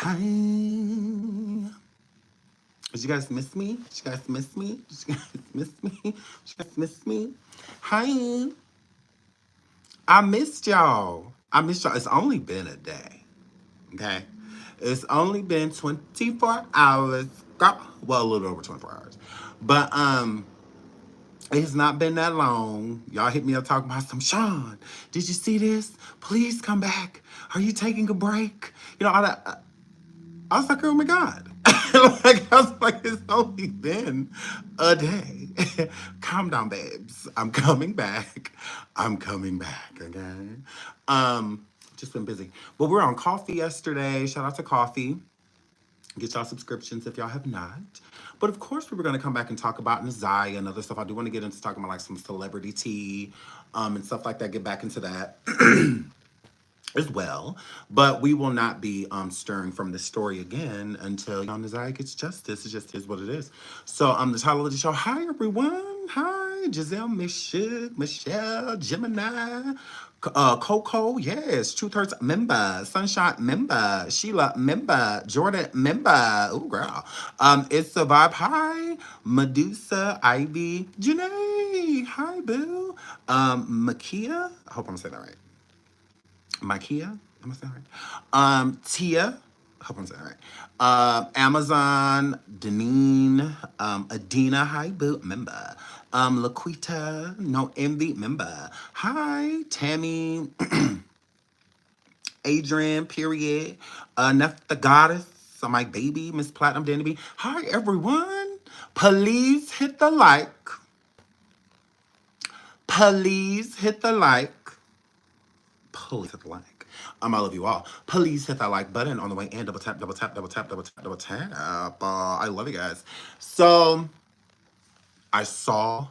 Hi. Did you guys miss me? Did you guys miss me? Did you guys miss me? Did you guys miss me? Hi. I missed y'all. I missed y'all. It's only been a day. Okay. It's only been 24 hours. Well, a little over 24 hours. But it's not been that long. Y'all hit me up talking about some Sean. Did you see this? Please come back. Are you taking a break? You know, all that. I was like, oh my God. I was like, it's only been a day. Calm down, babes. I'm coming back. I'm coming back, okay? Just been busy. But we're on coffee yesterday. Shout out to coffee. Get y'all subscriptions if y'all have not. But of course, we were going to come back and talk about NaZiyah and other stuff. I do want to get into talking about like some celebrity tea and stuff like that. Get back into that as well. But we will not be stirring from this story again until NaZiyah gets justice. It just is what it is. So the title of the show, hi everyone. Hi, Giselle, Michelle, Gemini, Coco, yes, Truth Hurts member, Sunshine member, Sheila member, Jordan member. Ooh, girl. It's the vibe. Hi, Medusa, Ivy, Janae. Hi, Boo. Makia. I hope I'm saying that right. Makia, am I saying right? Tia, I hope I'm saying right. Amazon, Deneen, Adina, hi boo, member. Laquita, no envy, member. Hi, Tammy, Adrian, period. Neff the goddess, my baby, Miss Platinum Danny B. Hi everyone. Please hit the like. Please hit the like. Please hit the like. I love you all. Please hit that like button on the way in. Double tap, double tap, double tap, double tap, double tap. I love you guys. So I saw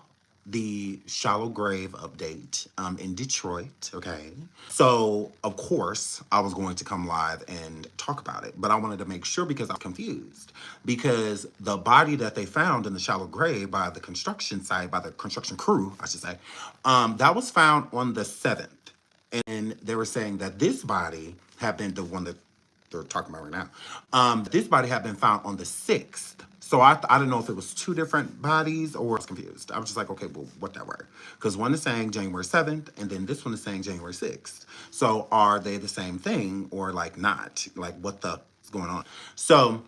the shallow grave update in Detroit. Okay. So of course I was going to come live and talk about it, but I wanted to make sure because I'm confused because the body that they found in the shallow grave by the construction site, by the construction crew, I should say, that was found on the 7th. And they were saying that this body had been the one that they're talking about right now. This body had been found on the 6th. So I didn't know if it was two different bodies or I was confused. I was just like, okay, well, whatever. Because one is saying January 7th and then this one is saying January 6th. So are they the same thing or like not? Like what the is going on? So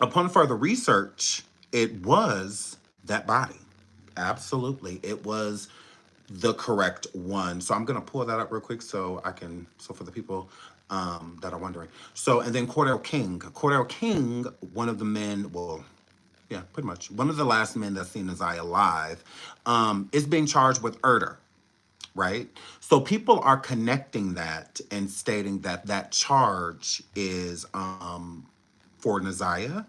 upon further research, it was that body. Absolutely. It was the correct one. So I'm gonna pull that up real quick so I can, so for the people that are wondering. So, and then Cordell King, one of the men, well, yeah, pretty much, one of the last men that's seen NaZiyah alive, is being charged with murder, right? So people are connecting that and stating that that charge is for NaZiyah.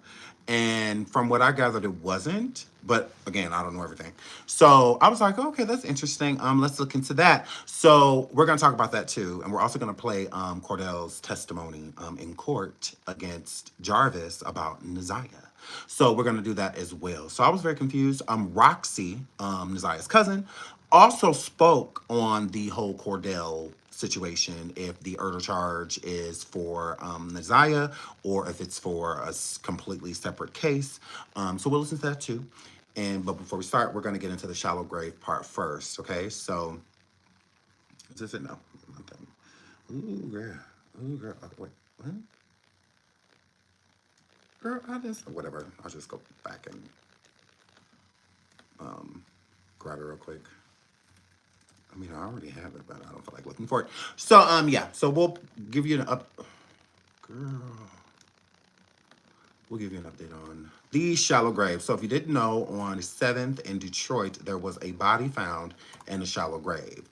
And from what I gathered, it wasn't. But again, I don't know everything. So I was like, okay, that's interesting. Let's look into that. So we're gonna talk about that too. And we're also gonna play Cordell's testimony in court against Jarvis about NaZiyah. So we're gonna do that as well. So I was very confused. Roxy, NaZiyah's cousin, also spoke on the whole Cordell situation, if the murder charge is for NaZiyah or if it's for a completely separate case. So we'll listen to that too. But before we start, we're going to get into the shallow grave part first, okay? So, is this it? No. Nothing. Ooh, girl. Ooh, girl. Okay, wait. What? Girl, I just, whatever. I'll just go back and grab it real quick. I mean, I already have it, but I don't feel like looking for it. So, yeah. So we'll give you an girl. We'll give you an update on the shallow grave. So if you didn't know, on the 7th in Detroit, there was a body found in a shallow grave.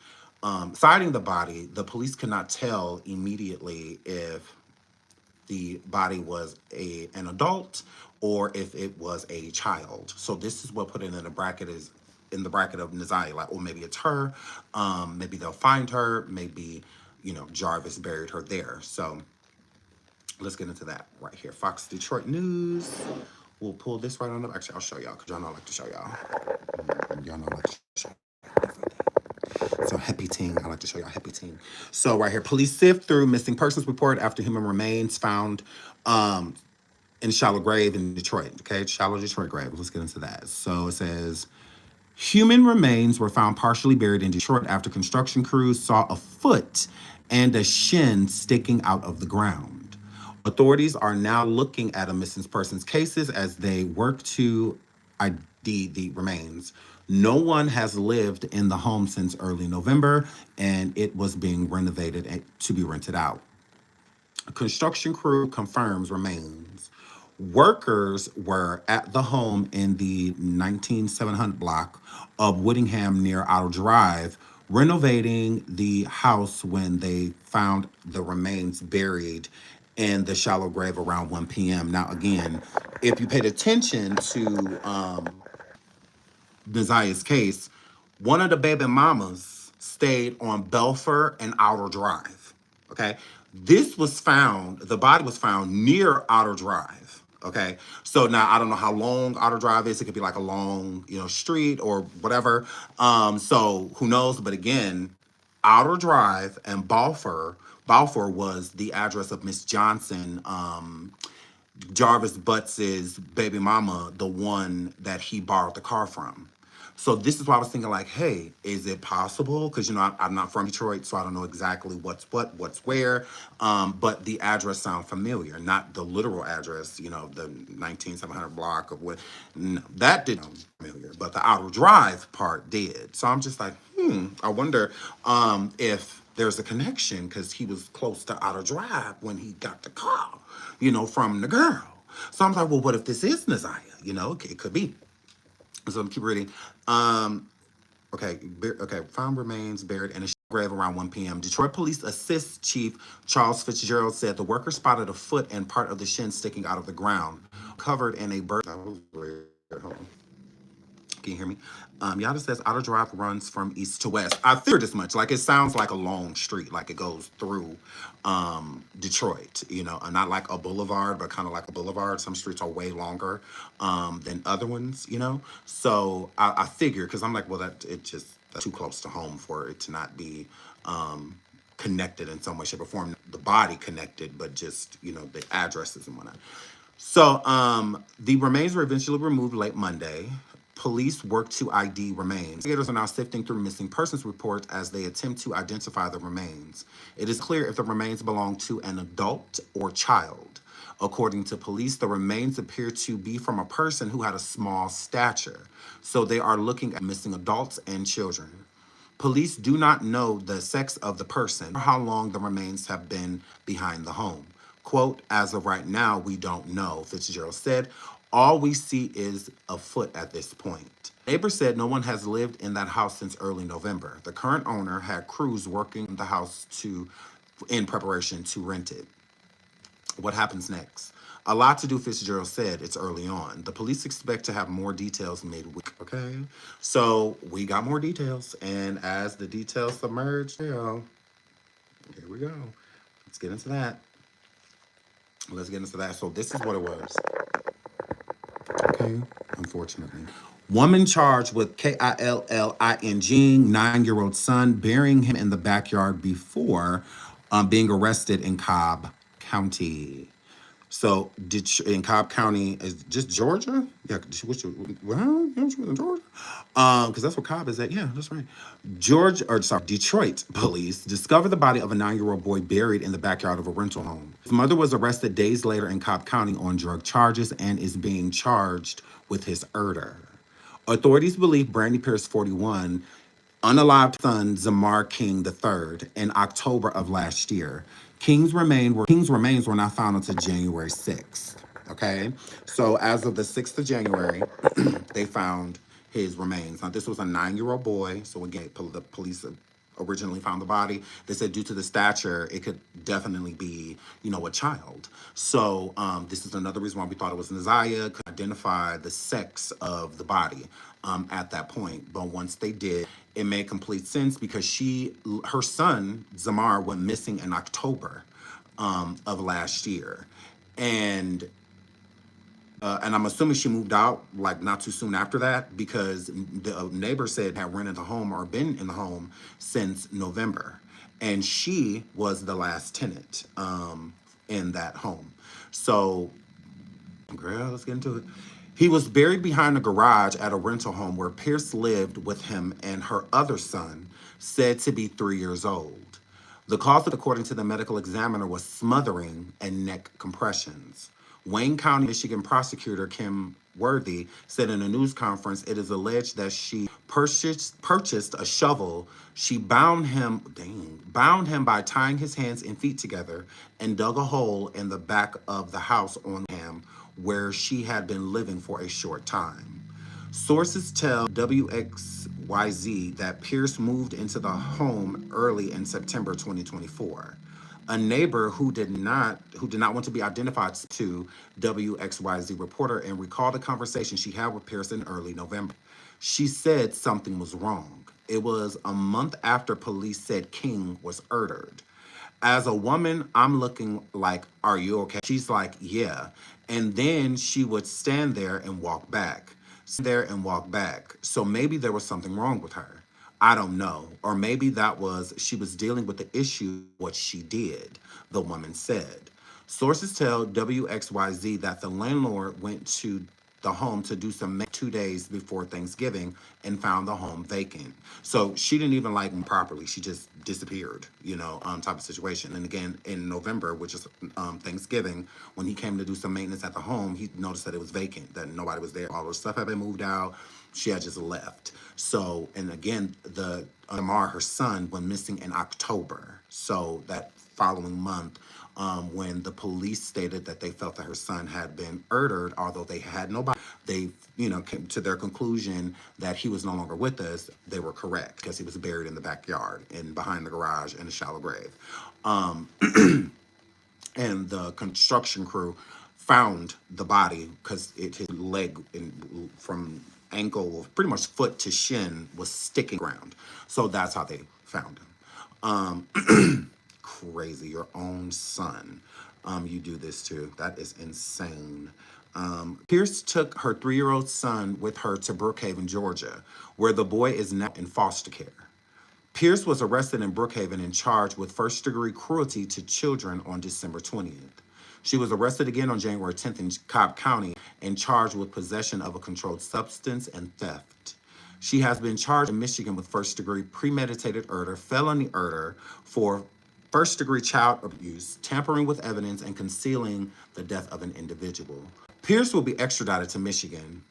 Citing the body, the police could not tell immediately if the body was an adult or if it was a child. So this is what put it in the bracket is in the bracket of NaZiyah, like, oh, maybe it's her. Maybe they'll find her. Maybe, Jarvis buried her there. So let's get into that right here. Fox Detroit News. We'll pull this right on up. Actually, I'll show y'all because y'all know I like to show y'all. Y'all know I like to show everything. So happy team. I like to show y'all happy team. So right here, police sift through missing persons report after human remains found in shallow grave in Detroit. Okay, shallow Detroit grave. Let's get into that. So it says human remains were found partially buried in Detroit after construction crews saw a foot and a shin sticking out of the ground. Authorities are now looking at a missing persons cases as they work to ID the remains. No one has lived in the home since early November, and it was being renovated to be rented out. A construction crew confirms remains. Workers were at the home in the 19700 block of Whittingham near Otto Drive, renovating the house when they found the remains buried in the shallow grave around 1 p.m. Now, again, if you paid attention to NaZiyah's case, one of the baby mamas stayed on Belfer and Outer Drive. Okay. This was found, the body was found near Outer Drive. Okay. So now I don't know how long Outer Drive is. It could be like a long, street or whatever. So who knows? But again, Outer Drive and Balfour was the address of Miss Johnson, Jarvis Butts's baby mama, the one that he borrowed the car from. So this is why I was thinking, like, hey, is it possible? Because I'm not from Detroit, so I don't know exactly what's where. But the address sounds familiar, not the literal address. The 19700 block of what. No, that didn't sound familiar, but the Outer Drive part did. So I'm just like, I wonder if there's a connection because he was close to Outer Drive when he got the car, from the girl. So I'm like, well, what if this is NaZiyah? It could be. So I'm keep reading. Okay. Found remains buried in a grave around 1 p.m. Detroit Police Assist Chief Charles Fitzgerald said the worker spotted a foot and part of the shin sticking out of the ground, covered in a bird. That was weird. Hold on. Can you hear me? Yada says Outer Drive runs from east to west. I figured as much. Like, it sounds like a long street, like it goes through Detroit, and not like a boulevard, but kind of like a boulevard. Some streets are way longer than other ones, So I figured, because I'm like, well, that's too close to home for it to not be connected in some way, shape, or form. The body connected, but just, the addresses and whatnot. So the remains were eventually removed late Monday. Police work to ID remains. Investigators are now sifting through missing persons reports as they attempt to identify the remains. It is clear if the remains belong to an adult or child. According to police, the remains appear to be from a person who had a small stature. So they are looking at missing adults and children. Police do not know the sex of the person or how long the remains have been behind the home. Quote, as of right now, we don't know, Fitzgerald said. All we see is a foot at this point. Neighbors said no one has lived in that house since early November. The current owner had crews working the house in preparation to rent it. What happens next? A lot to do, Fitzgerald said. It's early on. The police expect to have more details midweek. Okay, so we got more details, and as the details emerge, here we go. Let's get into that. So this is what it was. Okay, unfortunately. Woman charged with killing 9-year-old son, burying him in the backyard before being arrested in Cobb County. So, in Cobb County, is just Georgia? Yeah, she was in Georgia? Because that's where Cobb is at. Yeah, that's right. Detroit police discovered the body of a 9-year-old boy buried in the backyard of a rental home. His mother was arrested days later in Cobb County on drug charges and is being charged with his murder. Authorities believe Brandy Pierce, 41, unalived son Zamar King III in October of last year. King's remains were not found until January 6th. Okay, so as of the 6th of January, they found his remains. Now, this was a 9-year-old boy. So again, the police originally found the body. They said due to the stature, it could definitely be, a child. So this is another reason why we thought it was NaZiyah, could identify the sex of the body at that point. But once they did, it made complete sense because her son, Zamar, went missing in October of last year. And And I'm assuming she moved out like not too soon after that because the neighbor said had rented the home or been in the home since November, and she was the last tenant in that home. So, girl, let's get into it. He was buried behind a garage at a rental home where Pierce lived with him and her other son, said to be 3 years old. The cause, according to the medical examiner, was smothering and neck compressions. Wayne County, Michigan prosecutor Kim Worthy said in a news conference it is alleged that she purchased a shovel. She bound him by tying his hands and feet together and dug a hole in the back of the house on him where she had been living for a short time. Sources tell WXYZ that Pierce moved into the home early in September 2024. A neighbor who did not want to be identified to WXYZ reporter and recalled a conversation she had with Pierce in early November. She said something was wrong. It was a month after police said King was murdered. As a woman, I'm looking like, are you okay? She's like, yeah. And then she would stand there and walk back. So maybe there was something wrong with her. I don't know. Or maybe she was dealing with the issue, what she did, the woman said. Sources tell WXYZ that the landlord went to the home to do some 2 days before Thanksgiving and found the home vacant. So she didn't even like him properly. She just disappeared, type of situation. And again, in November, which is Thanksgiving, when he came to do some maintenance at the home, he noticed that it was vacant, that nobody was there. All her stuff had been moved out. She had just left. So, and again, Zamar, her son, went missing in October. So that following month, when the police stated that they felt that her son had been murdered, although they had nobody, they, came to their conclusion that he was no longer with us. They were correct because he was buried in the backyard and behind the garage in a shallow grave. And the construction crew found the body because his leg from ankle, pretty much foot to shin, was sticking ground. So that's how they found him. Crazy, your own son. You do this too. That is insane. Pierce took her 3-year-old son with her to Brookhaven, Georgia, where the boy is now in foster care. Pierce was arrested in Brookhaven and charged with first-degree cruelty to children on December 20th. She was arrested again on January 10th in Cobb County and charged with possession of a controlled substance and theft. She has been charged in Michigan with first-degree premeditated murder, felony murder for first-degree child abuse, tampering with evidence, and concealing the death of an individual. Pierce will be extradited to Michigan.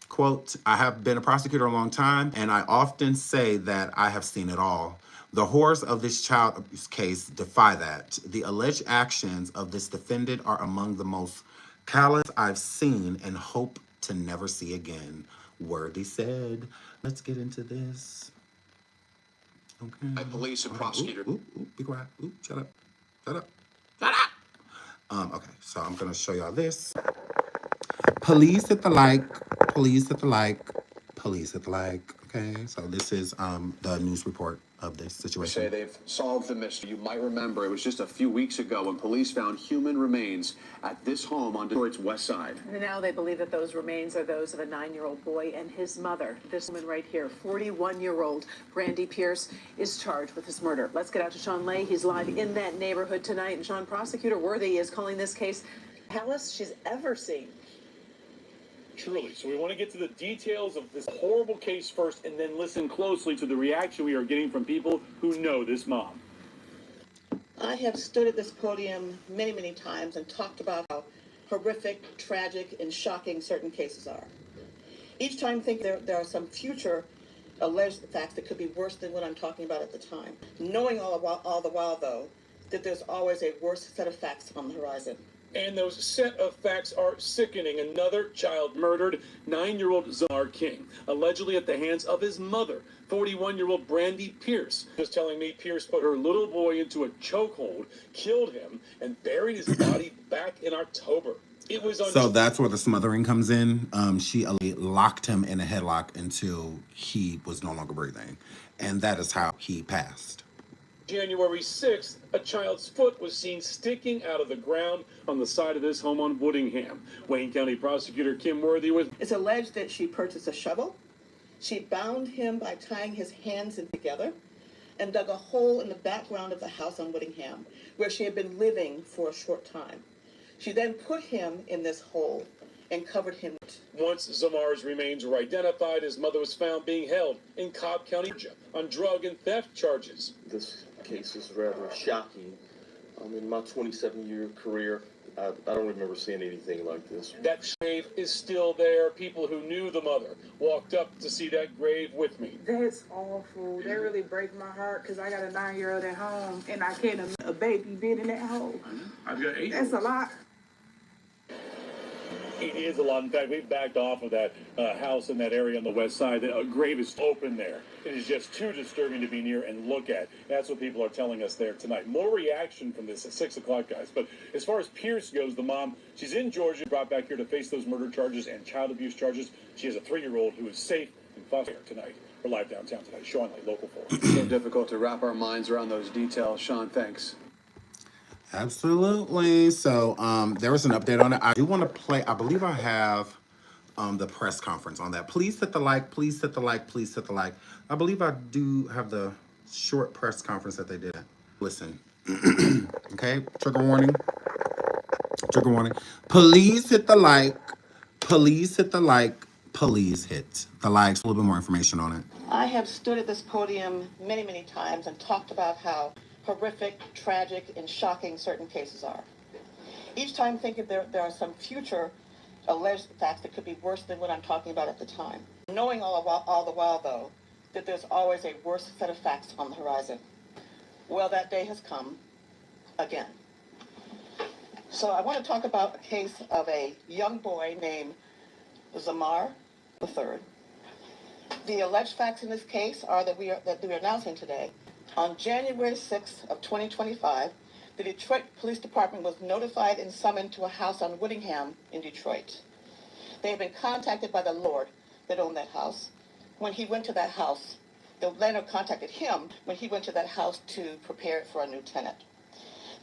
Quote, I have been a prosecutor a long time, and I often say that I have seen it all. The horrors of this child abuse case defy that. The alleged actions of this defendant are among the most callous I've seen and hope to never see again. Worthy said. Let's get into this. Okay. By police and prosecutor. Be quiet. Shut up. Okay, so I'm gonna show y'all this. Please hit the like. Please hit the like. Please hit the like. Okay, so this is the news report of this situation. Say they've solved the mystery. You might remember it was just a few weeks ago when police found human remains at this home on Detroit's west side. And now they believe that those remains are those of a 9-year-old boy and his mother. This woman right here, 41-year-old Brandy Pierce, is charged with his murder. Let's get out to Sean Lay. He's live in that neighborhood tonight. And Sean, Prosecutor Worthy is calling this case the hellest she's ever seen. Truly. So we want to get to the details of this horrible case first and then listen closely to the reaction we are getting from people who know this mom. I have stood at this podium many, many times and talked about how horrific, tragic, and shocking certain cases are. Each time I think there are some future alleged facts that could be worse than what I'm talking about at the time. Knowing all the while, though, that there's always a worse set of facts on the horizon. And those set of facts are sickening. Another child murdered, 9-year-old Zamar King, allegedly at the hands of his mother, 41-year-old Brandy Pierce. Just telling me Pierce put her little boy into a chokehold, killed him, and buried his body back in October. It was so that's where the smothering comes in. She locked him in a headlock until he was no longer breathing. And that is how he passed. January 6th, a child's foot was seen sticking out of the ground on the side of this home on Woodingham. Wayne County Prosecutor Kim Worthy was... It's alleged that she purchased a shovel. She bound him by tying his hands in together and dug a hole in the background of the house on Woodingham, where she had been living for a short time. She then put him in this hole and covered him. Once Zamar's remains were identified, his mother was found being held in Cobb County, Georgia, on drug and theft charges. This case is rather shocking. In my 27-year career, I don't remember seeing anything like this. That grave is still there. People who knew the mother walked up to see that grave with me. That's awful. That really breaks my heart because I got a 9-year-old at home and I can't imagine a baby being in that hole. I've got 8. That's a lot. It is a lot. In fact, we've backed off of that house in that area on the west side. The grave is open there. It is just too disturbing to be near and look at. That's what people are telling us there tonight. More reaction from this at 6 o'clock, guys. But as far as Pierce goes, the mom, she's in Georgia, brought back here to face those murder charges and child abuse charges. She has a 3-year-old who is safe in foster care tonight. We're live downtown tonight. Sean Lee, Local 4. So difficult to wrap our minds around those details. Sean, thanks. Absolutely. So there was an update on it. I do want to play, I believe I have the press conference on that. Please hit the like, please hit the like, please hit the like. I believe I do have the short press conference that they did. Listen. Okay, trigger warning. Trigger warning. Please hit the like, please hit the like, please hit the likes. A little bit more information on it. I have stood at this podium many, many times and talked about how horrific, tragic, and shocking certain cases are. Each time thinking there are some future alleged facts that could be worse than what I'm talking about at the time. Knowing all the while, though, that there's always a worse set of facts on the horizon. Well, that day has come again. So I want to talk about a case of a young boy named Zamar III. The alleged facts in this case are that we are announcing today. On January 6th of 2025, the Detroit Police Department was notified and summoned to a house on Woodingham in Detroit. They had been contacted by the landlord that owned that house. When he went to that house, the landlord contacted him when he went to that house to prepare it for a new tenant.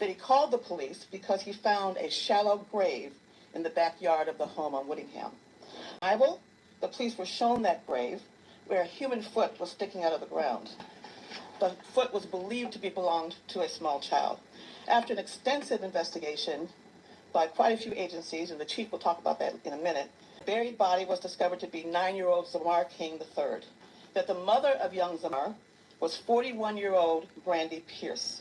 Then he called the police because he found a shallow grave in the backyard of the home on Woodingham. The police were shown that grave where a human foot was sticking out of the ground. The foot was believed to belonged to a small child. After an extensive investigation by quite a few agencies, and the chief will talk about that in a minute, the buried body was discovered to be 9-year-old Zamar King III. That the mother of young Zamar was 41-year-old Brandy Pierce.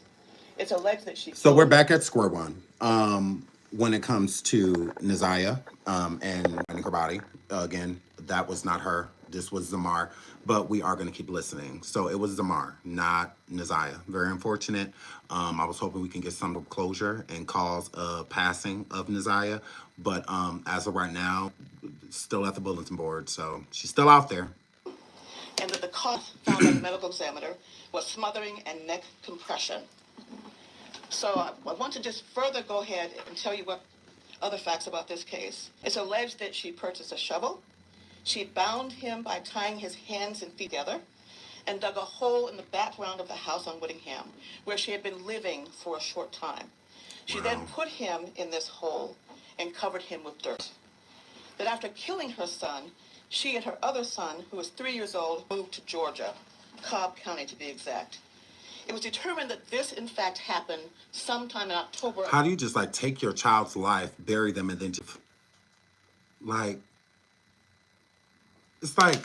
It's alleged that she... So we're back at square one when it comes to NaZiyah and her body. Again, that was not her. This was Zamar. But we are going to keep listening. So it was Zamar, not NaZiyah. Very unfortunate. I was hoping we can get some closure and cause a passing of NaZiyah. But as of right now, still at the bulletin board. So she's still out there. And that the cause found by the medical examiner was smothering and neck compression. So I want to just further go ahead and tell you what other facts about this case. It's alleged that she purchased a shovel. She bound him by tying his hands and feet together and dug a hole in the background of the house on Woodingham, where she had been living for a short time. She then put him in this hole and covered him with dirt. That after killing her son, she and her other son, who was 3 years old, moved to Georgia, Cobb County to be exact. It was determined that this, in fact, happened sometime in October. How do you just, like, take your child's life, bury them, and then just, like, it's like,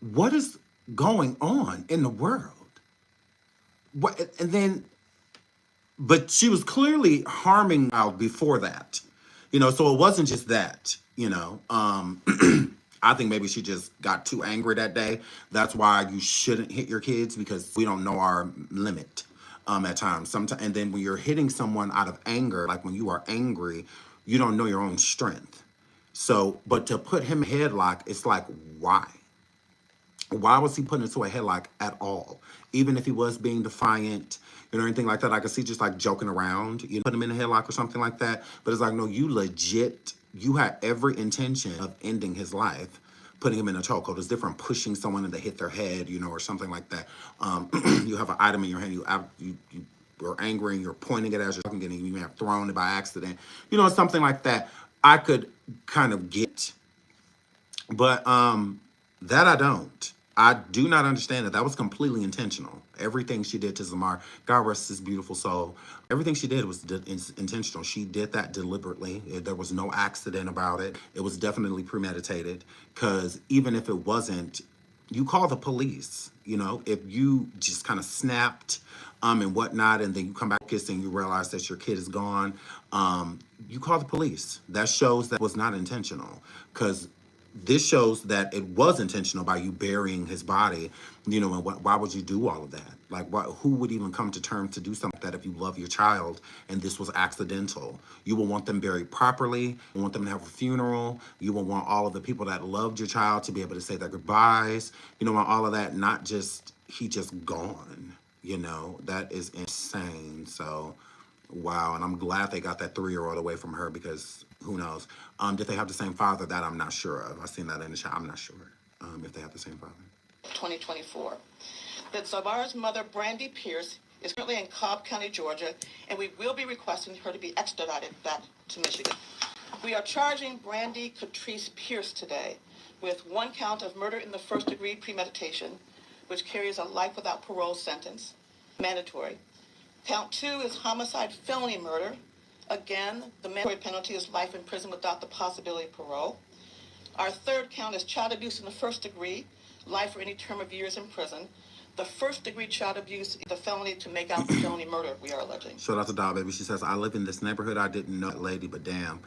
what is going on in the world? What, and then, but she was clearly harming out before that, so it wasn't just that, I think maybe she just got too angry that day. That's why you shouldn't hit your kids, because we don't know our limit at times. Sometimes, and then when you're hitting someone out of anger, like when you are angry, you don't know your own strength. So, but to put him in a headlock, it's like, why? Why was he put into a headlock at all? Even if he was being defiant, anything like that, I could see just like joking around, put him in a headlock or something like that. But it's like, no, you legit, you had every intention of ending his life putting him in a chokehold. It's different pushing someone and they hit their head, you know, or something like that. You have an item in your hand, you're angry and you're pointing it as you're talking, and you may have thrown it by accident, you know, something like that. I could kind of get, but that I don't. I do not understand that. That was completely intentional. Everything she did to Zamar, God rest his beautiful soul, everything she did was intentional. She did that deliberately. There was no accident about it. It was definitely premeditated. Because even if it wasn't, you call the police. You know, if you just kind of snapped and whatnot, and then you come back kissing, you realize that your kid is gone, you call the police. That shows that was not intentional. Because this shows that it was intentional by you burying his body, you know, and why would you do all of that? Like, who would even come to terms to do something like that if you love your child and this was accidental? You will want them buried properly. You want them to have a funeral. You will want all of the people that loved your child to be able to say their goodbyes, you know, and all of that, not just, he just gone, you know, that is insane. So, wow, and I'm glad they got that 3-year-old away from her because who knows? Did they have the same father? That I'm not sure of. I've seen that in the chat. I'm not sure if they have the same father. 2024. That Zamar's mother, Brandy Pierce, is currently in Cobb County, Georgia, and we will be requesting her to be extradited back to Michigan. We are charging Brandy Catrice Pierce today with 1 count of murder in the first degree premeditation, which carries a life without parole sentence, mandatory. Count 2 is homicide felony murder. Again, the mandatory penalty is life in prison without the possibility of parole. Our 3rd count is child abuse in the first degree, life or any term of years in prison. The first degree child abuse is the felony to make out the felony murder we are alleging. Shout out to Doll Baby. She says, I live in this neighborhood. I didn't know that lady, but damn.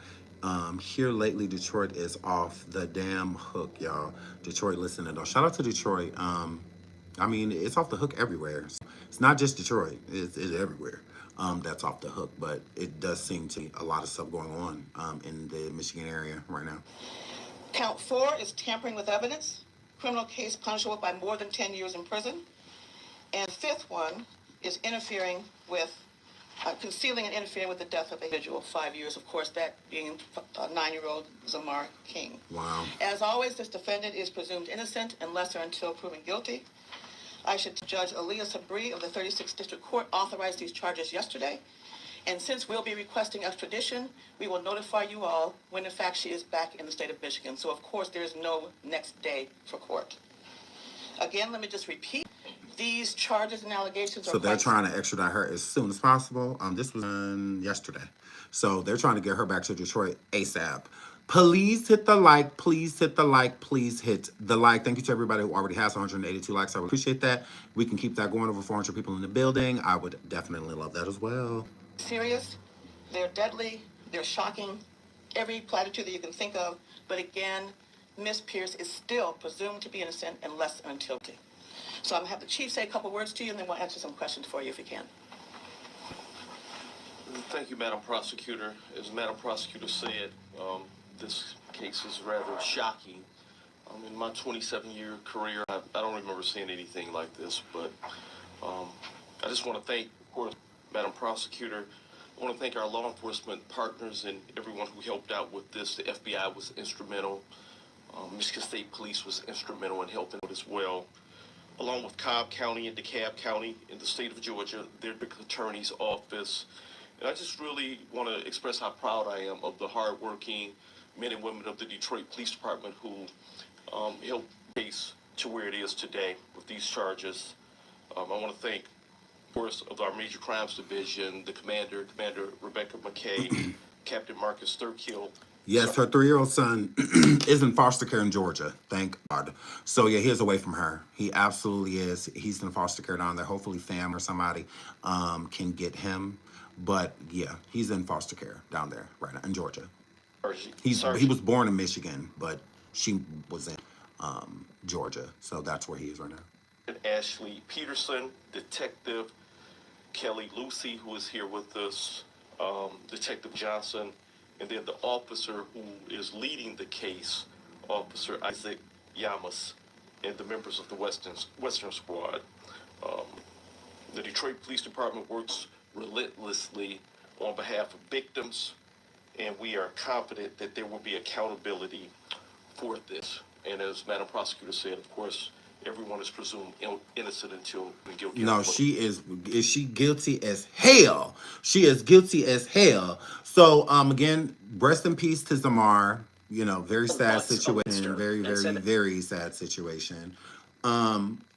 Here lately, Detroit is off the damn hook, y'all. Detroit listening, though. Shout out to Detroit. I mean, it's off the hook everywhere. It's not just Detroit. It's everywhere. That's off the hook, but it does seem to be a lot of stuff going on in the Michigan area right now. Count 4 is tampering with evidence, criminal case punishable by more than 10 years in prison. And 5th one is interfering with, concealing and interfering with the death of an individual, 5 years, of course, that being 9-year-old Zamar King. Wow. As always, this defendant is presumed innocent unless or until proven guilty. I should Judge Aaliyah Sabri of the 36th District Court authorized these charges yesterday. And since we'll be requesting extradition, we will notify you all when, in fact, she is back in the state of Michigan. So, of course, there is no next day for court. Again, let me just repeat. These charges and allegations are... So they're trying to extradite her as soon as possible. This was done yesterday. So they're trying to get her back to Detroit ASAP. Please hit the like. Please hit the like. Please hit the like. Thank you to everybody who already has 182 likes. I would appreciate that. We can keep that going. Over 400 people in the building. I would definitely love that as well. Serious. They're deadly. They're shocking. Every platitude that you can think of. But again, Miss Pierce is still presumed to be innocent unless and until guilty. So I'm going to have the chief say a couple words to you, and then we'll answer some questions for you if we can. Thank you, Madam Prosecutor. As Madam Prosecutor said, this case is rather shocking. In my 27-year career, I don't remember seeing anything like this, but I just want to thank, of course, Madam Prosecutor. I want to thank our law enforcement partners and everyone who helped out with this. The FBI was instrumental. Michigan State Police was instrumental in helping as well, along with Cobb County and DeKalb County in the state of Georgia, their attorney's office. And I just really want to express how proud I am of the hardworking men and women of the Detroit Police Department who helped the case to where it is today with these charges. I want to thank, of course, of our Major Crimes Division, the Commander Rebecca McKay, Captain Marcus Thurkill. Yes, her 3-year-old son is in foster care in Georgia. Thank God. So, yeah, he is away from her. He absolutely is. He's in foster care down there. Hopefully fam or somebody can get him. But, yeah, he's in foster care down there right now in Georgia. He was born in Michigan, but she was in Georgia. So that's where he is right now. And Ashley Peterson, Detective Kelly Lucy, who is here with us, Detective Johnson, and then the officer who is leading the case, Officer Isaac Yamas, and the members of the Western Squad. The Detroit Police Department works relentlessly on behalf of victims, and we are confident that there will be accountability for this. And as Madam Prosecutor said, of course, everyone is presumed innocent until guilty. No, she is she guilty as hell. She is guilty as hell. So again, rest in peace to Zamar. You know, very sad situation. Very sad situation.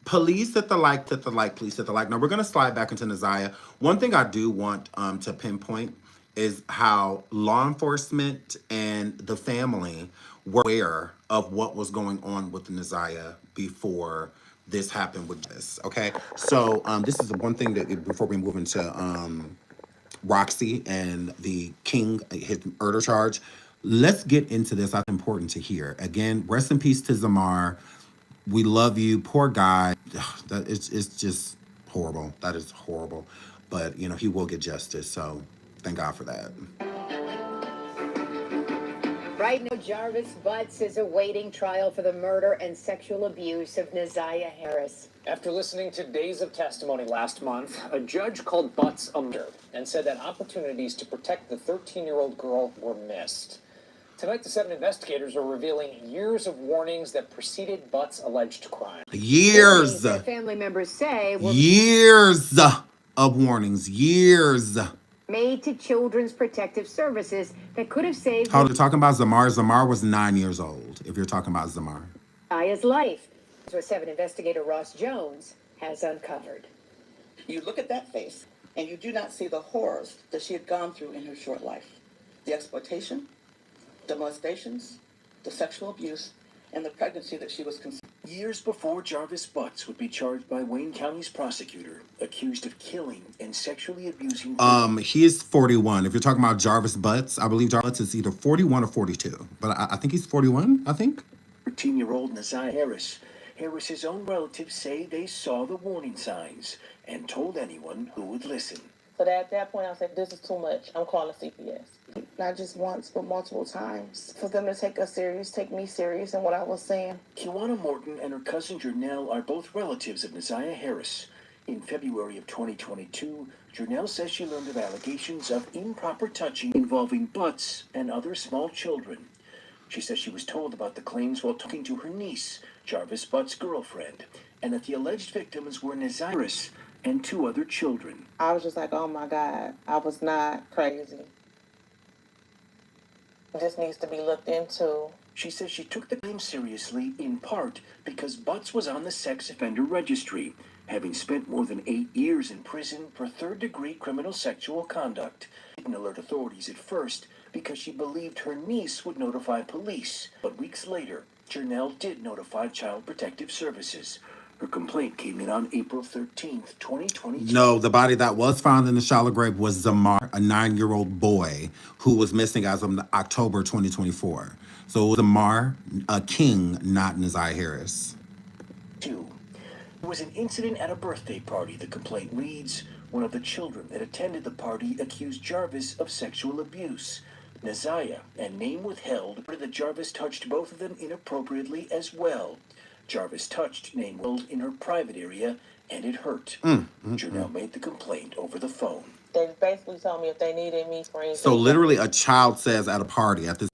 Police at the like, police at the like. Now we're gonna slide back into NaZiyah. One thing I do want to pinpoint is how law enforcement and the family were aware of what was going on with NaZiyah before this happened with this. Okay, so this is the one thing that before we move into Roxy and the King, his murder charge, let's get into this. That's important to hear. Again, rest in peace to Zamar. We love you, poor guy. That it's just horrible. That is horrible, but you know he will get justice. So thank God for that. Right now, Jarvis Butts is awaiting trial for the murder and sexual abuse of NaZiyah Harris. After listening to days of testimony last month, a judge called Butts a murderer and said that opportunities to protect the 13-year-old girl were missed. Tonight, the 7 investigators are revealing years of warnings that preceded Butts' alleged crime. Years. That family members say were years of warnings. Years. Made to Children's Protective Services that could have saved Hold on, talking about Zamar. Zamar was 9 years old, if you're talking about Zamar. NaZiyah's life. That's what 7 investigator Ross Jones has uncovered. You look at that face, and you do not see the horrors that she had gone through in her short life. The exploitation, the molestations, the sexual abuse, and the pregnancy that she was conceived. Years before Jarvis Butts would be charged by Wayne County's prosecutor, accused of killing and sexually abusing. He is 41. If you're talking about Jarvis Butts, I believe Jarvis is either 41 or 42. But I think he's 41, I think. 13-year-old NaZiyah Harris. Harris's own relatives say they saw the warning signs and told anyone who would listen. So at that point, I said, this is too much. I'm calling CPS. Not just once, but multiple times. For them to take us serious, take me serious in what I was saying. Kiwana Morton and her cousin Jernell are both relatives of NaZiyah Harris. In February of 2022, Jernell says she learned of allegations of improper touching involving Butts and other small children. She says she was told about the claims while talking to her niece, Jarvis Butts' girlfriend, and that the alleged victims were NaZiyah Harris and 2 other children. I was just like, oh my God, I was not crazy. This needs to be looked into. She says she took the claim seriously in part because Butts was on the sex offender registry, having spent more than 8 years in prison for third-degree criminal sexual conduct. She didn't alert authorities at first because she believed her niece would notify police. But weeks later, Jernell did notify Child Protective Services. Her complaint came in on April 13th, 2022. No, the body that was found in the shallow grave was Zamar, a 9-year-old boy who was missing as of October 2024. So it was Zamar, a King, not NaZiyah Harris. 2. There was an incident at a birthday party, the complaint reads. One of the children that attended the party accused Jarvis of sexual abuse. NaZiyah, and name withheld, that Jarvis touched both of them inappropriately as well. Jarvis touched name in her private area, and it hurt. Jernell made the complaint over the phone. They basically told me if they needed me for anything. So literally a child says at a party at this,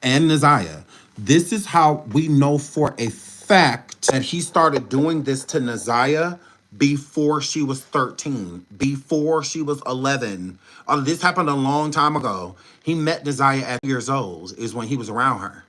and NaZiyah, this is how we know for a fact that he started doing this to NaZiyah before she was 13, before she was 11. This happened a long time ago. He met NaZiyah at years old is when he was around her.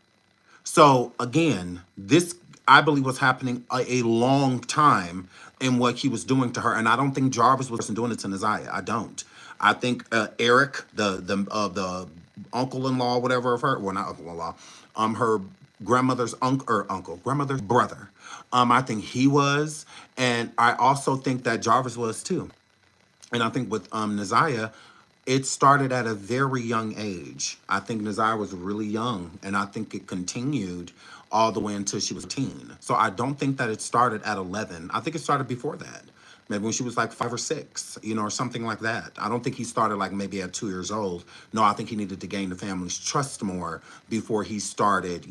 So again, this, I believe, was happening a long time in what he was doing to her. And I don't think Jarvis was doing it to NaZiyah. I don't. I think Eric, the uncle-in-law, whatever of her, well, not uncle-in-law, her grandmother's grandmother's brother. I think he was. And I also think that Jarvis was too. And I think with NaZiyah, it started at a very young age. I think NaZiyah was really young, and I think it continued all the way until she was 10. So I don't think that it started at 11. I think it started before that. Maybe when she was like 5 or 6, or something like that. I don't think he started like maybe at 2 years old. No, I think he needed to gain the family's trust more before he started,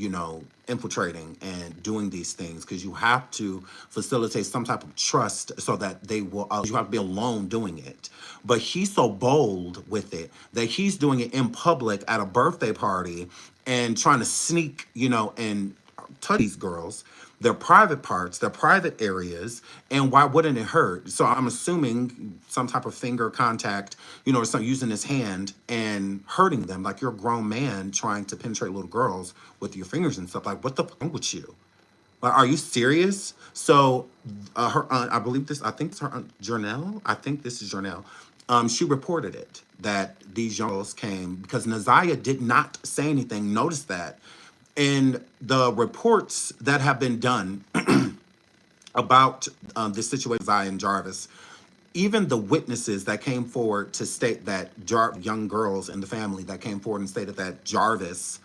infiltrating and doing these things. Because you have to facilitate some type of trust so that they will, you have to be alone doing it. But he's so bold with it that he's doing it in public at a birthday party and trying to sneak, and touch these girls, their private parts, their private areas, and why wouldn't it hurt? So I'm assuming some type of finger contact, or some using his hand and hurting them. Like, you're a grown man trying to penetrate little girls with your fingers and stuff. Like, what the fuck wrong with you? Like, are you serious? So her aunt, I think it's her aunt, Jernell. I think this is Jernell. She reported it, that these young girls came because NaZiyah did not say anything. Notice that. In the reports that have been done about this situation, NaZiyah and Jarvis, even the witnesses that came forward to state that young girls in the family that came forward and stated that Jarvis,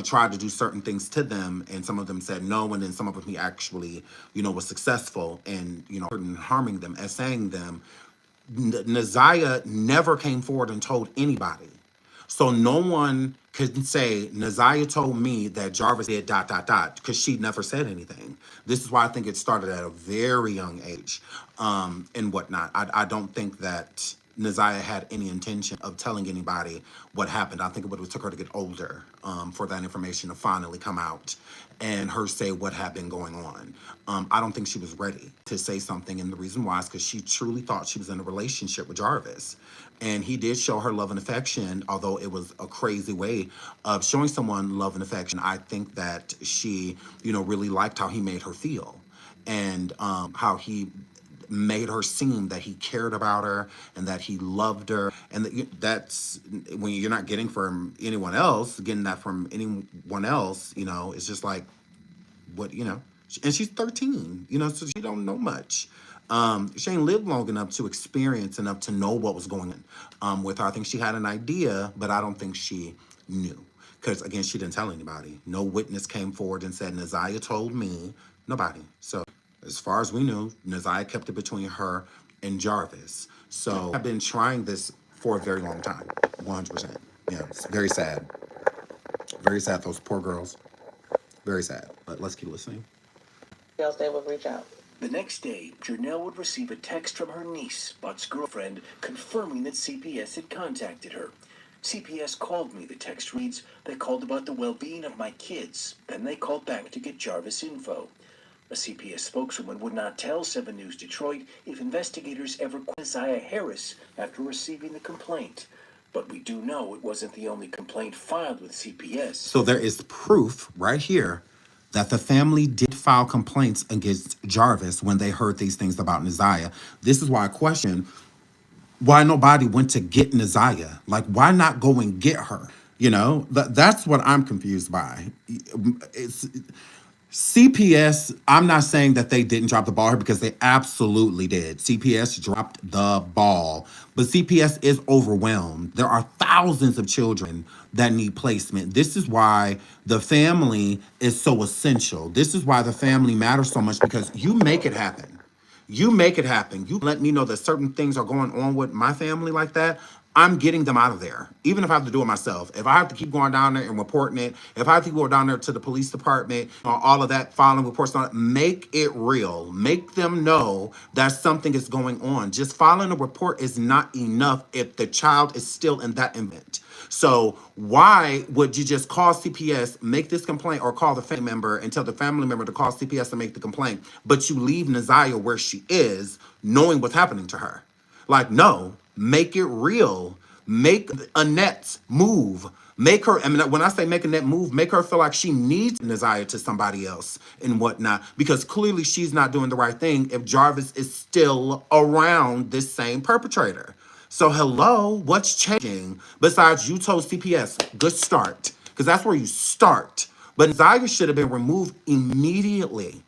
tried to do certain things to them, and some of them said no, and then some of them he actually, was successful in, harming them, essaying them. NaZiyah never came forward and told anybody. So no one could say, NaZiyah told me that Jarvis did ... because she never said anything. This is why I think it started at a very young age, and whatnot. I don't think that NaZiyah had any intention of telling anybody what happened. I think it would have took her to get older for that information to finally come out and her say what had been going on. I don't think she was ready to say something, and the reason why is because she truly thought she was in a relationship with Jarvis. And he did show her love and affection, although it was a crazy way of showing someone love and affection. I think that she, really liked how he made her feel, and how he made her seem that he cared about her and that he loved her. And that's when you're not getting from anyone else, getting that from anyone else, it's just like, what, and she's 13, so she don't know much. She ain't lived long enough to experience enough to know what was going on with her. I think she had an idea, but I don't think she knew. Because, again, she didn't tell anybody. No witness came forward and said, NaZiyah told me. Nobody. So, as far as we knew, NaZiyah kept it between her and Jarvis. So, I've been trying this for a very long time. 100%. Yeah, it's very sad. Very sad, those poor girls. Very sad. But let's keep listening. Else they would reach out. The next day, Jernell would receive a text from her niece, Butt's girlfriend, confirming that CPS had contacted her. CPS called me, the text reads. They called about the well-being of my kids. Then they called back to get Jarvis info. A CPS spokeswoman would not tell 7 News Detroit if investigators ever called NaZiyah Harris after receiving the complaint. But we do know it wasn't the only complaint filed with CPS. So there is proof right here that the family did file complaints against Jarvis when they heard these things about NaZiyah. This is why I question why nobody went to get NaZiyah. Like, why not go and get her? That's what I'm confused by. It's CPS, I'm not saying that they didn't drop the ball here, because they absolutely did. CPS dropped the ball. But CPS is overwhelmed. There are thousands of children that need placement. This is why the family is so essential. This is why the family matters so much, because you make it happen. You make it happen. You let me know that certain things are going on with my family like that. I'm getting them out of there, even if I have to do it myself. If I have to keep going down there and reporting it, if I have to go down there to the police department, all of that, filing reports on it, make it real. Make them know that something is going on. Just filing a report is not enough if the child is still in that event. So why would you just call CPS, make this complaint, or call the family member and tell the family member to call CPS to make the complaint, but you leave NaZiyah where she is, knowing what's happening to her? Like, no, make it real. Make Annette move. Make her, when I say make Annette move, make her feel like she needs NaZiyah to somebody else and whatnot, because clearly she's not doing the right thing if Jarvis is still around this same perpetrator. So hello, what's changing besides you told CPS, good start, because that's where you start. But NaZiyah should have been removed immediately.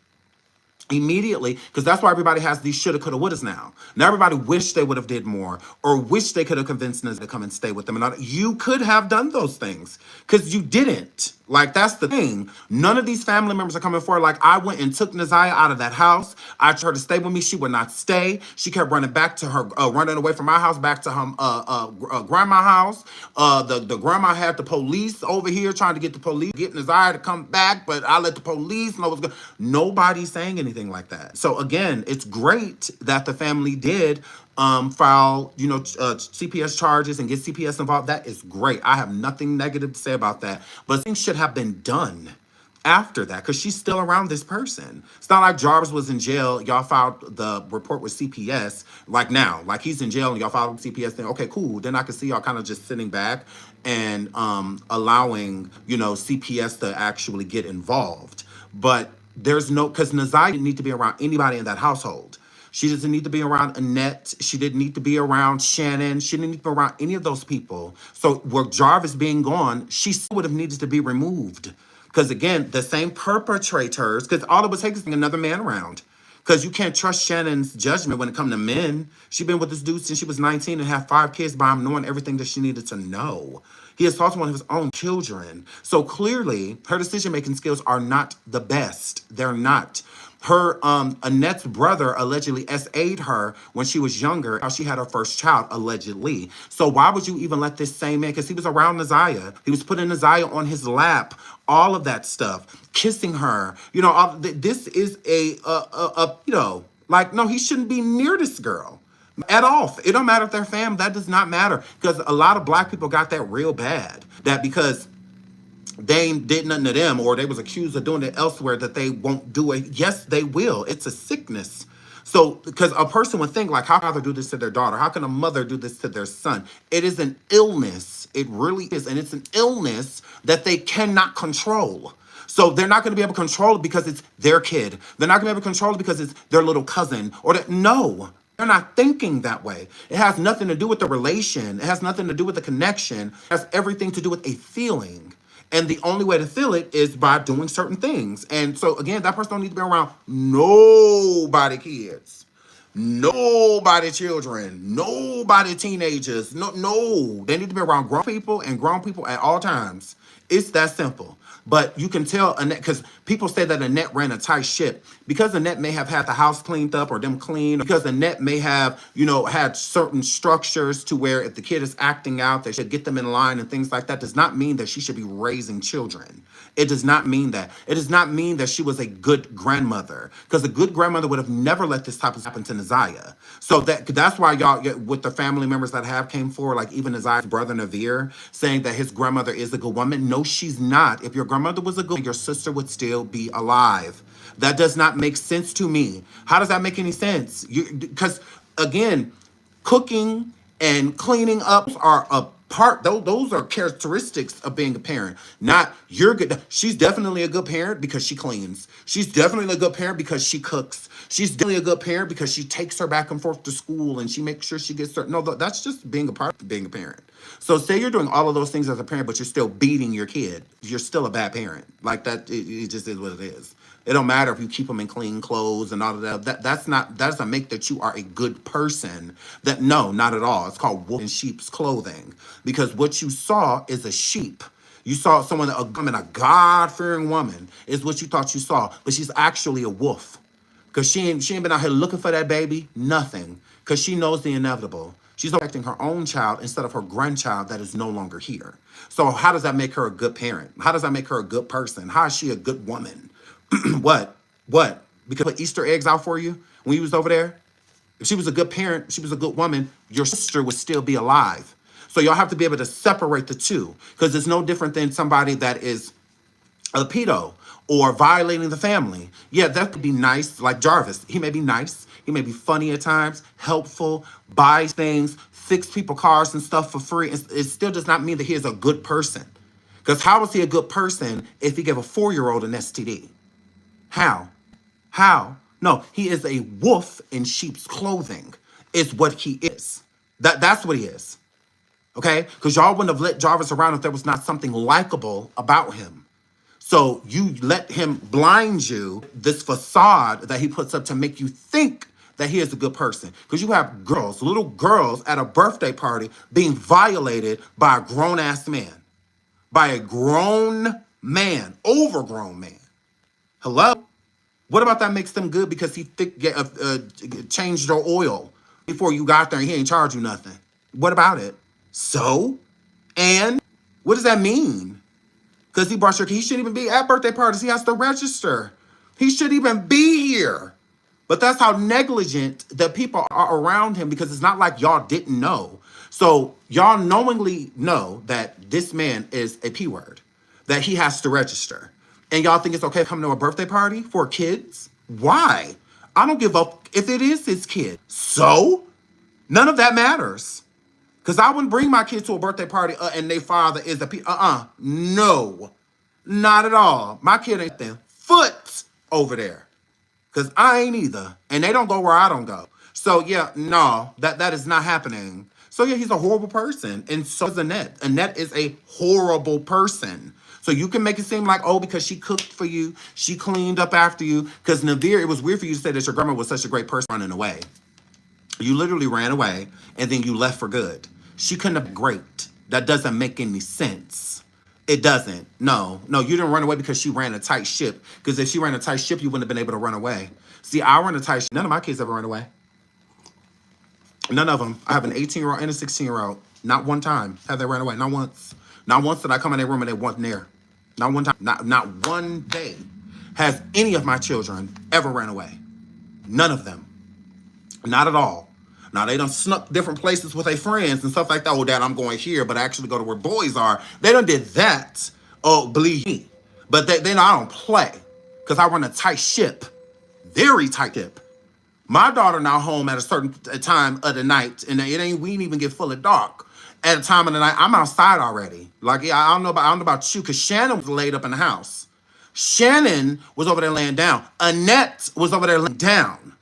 Because that's why everybody has these shoulda, coulda, wouldas now. Now everybody wish they would have did more, or wish they could have convinced NaZiyah to come and stay with them. And you could have done those things, because you didn't. Like, that's the thing. None of these family members are coming forward. Like, I went and took NaZiyah out of that house. I tried her to stay with me. She would not stay. She kept running back to her, running away from my house, back to her grandma's house. The grandma had the police over here trying to get NaZiyah to come back, but I let the police know what's going. Nobody's saying anything like that. So again, it's great that the family did file, CPS charges and get CPS involved. That is great. I have nothing negative to say about that. But things should have been done after that because she's still around this person. It's not like Jarvis was in jail. Y'all filed the report with CPS like now. Like he's in jail and y'all filed with CPS. Then okay, cool. Then I can see y'all kind of just sitting back and allowing, you know, CPS to actually get involved. But there's no, because NaZiyah didn't need to be around anybody in that household. She doesn't need to be around Annette. She didn't need to be around Shannon. She didn't need to be around any of those people. So with Jarvis being gone, she still would have needed to be removed. Because again, the same perpetrators, because all it would take is another man around. Because you can't trust Shannon's judgment when it comes to men. She's been with this dude since she was 19 and had 5 kids by him, knowing everything that she needed to know. He assaulted one of his own children. So clearly, her decision-making skills are not the best. They're not. Her, Annette's brother allegedly SA'd her when she was younger, how she had her first child, allegedly. So why would you even let this same man, because he was around NaZiyah. He was putting NaZiyah on his lap, all of that stuff, kissing her. You know, this is you know, like, no, he shouldn't be near this girl at all. It don't matter if they're family. That does not matter, because a lot of black people got that real bad, that because they did nothing to them or they was accused of doing it elsewhere that they won't do it. Yes, they will. It's a sickness. So, because a person would think, like, how can a father do this to their daughter? How can a mother do this to their son? It is an illness. It really is. And it's an illness that they cannot control. So they're not going to be able to control it because it's their kid. They're not going to be able to control it because it's their little cousin or that. No. They're not thinking that way. It has nothing to do with the relation. It has nothing to do with the connection. It has everything to do with a feeling. And the only way to feel it is by doing certain things. And so, again, that person don't need to be around nobody kids, nobody children, nobody teenagers. No. They need to be around grown people and grown people at all times. It's that simple. But you can tell Annette, because people say that Annette ran a tight ship. Because Annette may have had the house cleaned up or them clean, because Annette may have, you know, had certain structures to where if the kid is acting out, they should get them in line and things like that, does not mean that she should be raising children. It does not mean that. It does not mean that she was a good grandmother, because a good grandmother would have never let this type of happen to NaZiyah. So that's why y'all, with the family members that have came forward, like even NaZiyah's brother Navir, saying that his grandmother is a good woman. No, she's not. If your grandmother was a good woman, your sister would still be alive. That does not make sense to me. How does that make any sense? Because again, cooking and cleaning up are a part. Those are characteristics of being a parent. Not you're good. She's definitely a good parent because she cleans. She's definitely a good parent because she cooks. She's definitely a good parent because she takes her back and forth to school and she makes sure she gets certain. No, that's just being a part of being a parent. So say you're doing all of those things as a parent, but you're still beating your kid. You're still a bad parent. Like that, it just is what it is. It don't matter if you keep them in clean clothes and all of that. That doesn't make that you are a good person. No, not at all. It's called wolf in sheep's clothing, because what you saw is a sheep. You saw someone, a woman, a God-fearing woman, is what you thought you saw, but she's actually a wolf, because she ain't been out here looking for that baby. Nothing, because she knows the inevitable. She's protecting her own child instead of her grandchild that is no longer here. So how does that make her a good parent? How does that make her a good person? How is she a good woman? What? Because put Easter eggs out for you when you was over there? If she was a good parent, she was a good woman, your sister would still be alive. So y'all have to be able to separate the two, because it's no different than somebody that is a pedo or violating the family. Yeah, that could be nice, like Jarvis. He may be nice. He may be funny at times, helpful, buys things, fix people cars and stuff for free. It still does not mean that he is a good person. Because how is he a good person if he gave a 4-year-old an STD? How? No, he is a wolf in sheep's clothing, is what he is. That's what he is. Okay? Because y'all wouldn't have let Jarvis around if there was not something likable about him. So you let him blind you, this facade that he puts up to make you think that he is a good person. Because you have girls, little girls at a birthday party being violated by a grown-ass man. By a grown man, overgrown man. Hello? What about that makes them good because he changed your oil before you got there and he ain't charge you nothing? What about it? So? And? What does that mean? Because he brought he shouldn't even be at birthday parties. He has to register. He shouldn't even be here. But that's how negligent the people are around him, because it's not like y'all didn't know. So y'all knowingly know that this man is a P word, that he has to register. And y'all think it's okay to come to a birthday party for kids? Why? I don't give up if it is his kid. So, none of that matters. Because I wouldn't bring my kid to a birthday party and their father is a no. Not at all. My kid ain't there foot over there. Because I ain't either. And they don't go where I don't go. So, yeah, no, that is not happening. So, yeah, he's a horrible person. And so is Annette. Annette is a horrible person. So you can make it seem like, oh, because she cooked for you, she cleaned up after you. Because Navir, it was weird for you to say that your grandma was such a great person running away. You literally ran away, and then you left for good. She couldn't have been great. That doesn't make any sense. It doesn't. No, you didn't run away because she ran a tight ship. Because if she ran a tight ship, you wouldn't have been able to run away. See, I run a tight ship. None of my kids ever ran away. None of them. I have an 18-year-old and a 16-year-old. Not one time have they ran away. Not once. Not once did I come in their room and they wasn't there. Not one time. Not one day has any of my children ever ran away. None of them. Not at all. Now, they done snuck different places with their friends and stuff like that. Oh, Dad, I'm going here, but I actually go to where boys are. They done did that. Oh, believe me. But they know I don't play because I run a tight ship. Very tight ship. My daughter now home at a certain time of the night, and we ain't even get fully dark. At a time of the night, I'm outside already. Like, yeah, I don't know about you, because Shannon was laid up in the house. Shannon was over there laying down. Annette was over there laying down.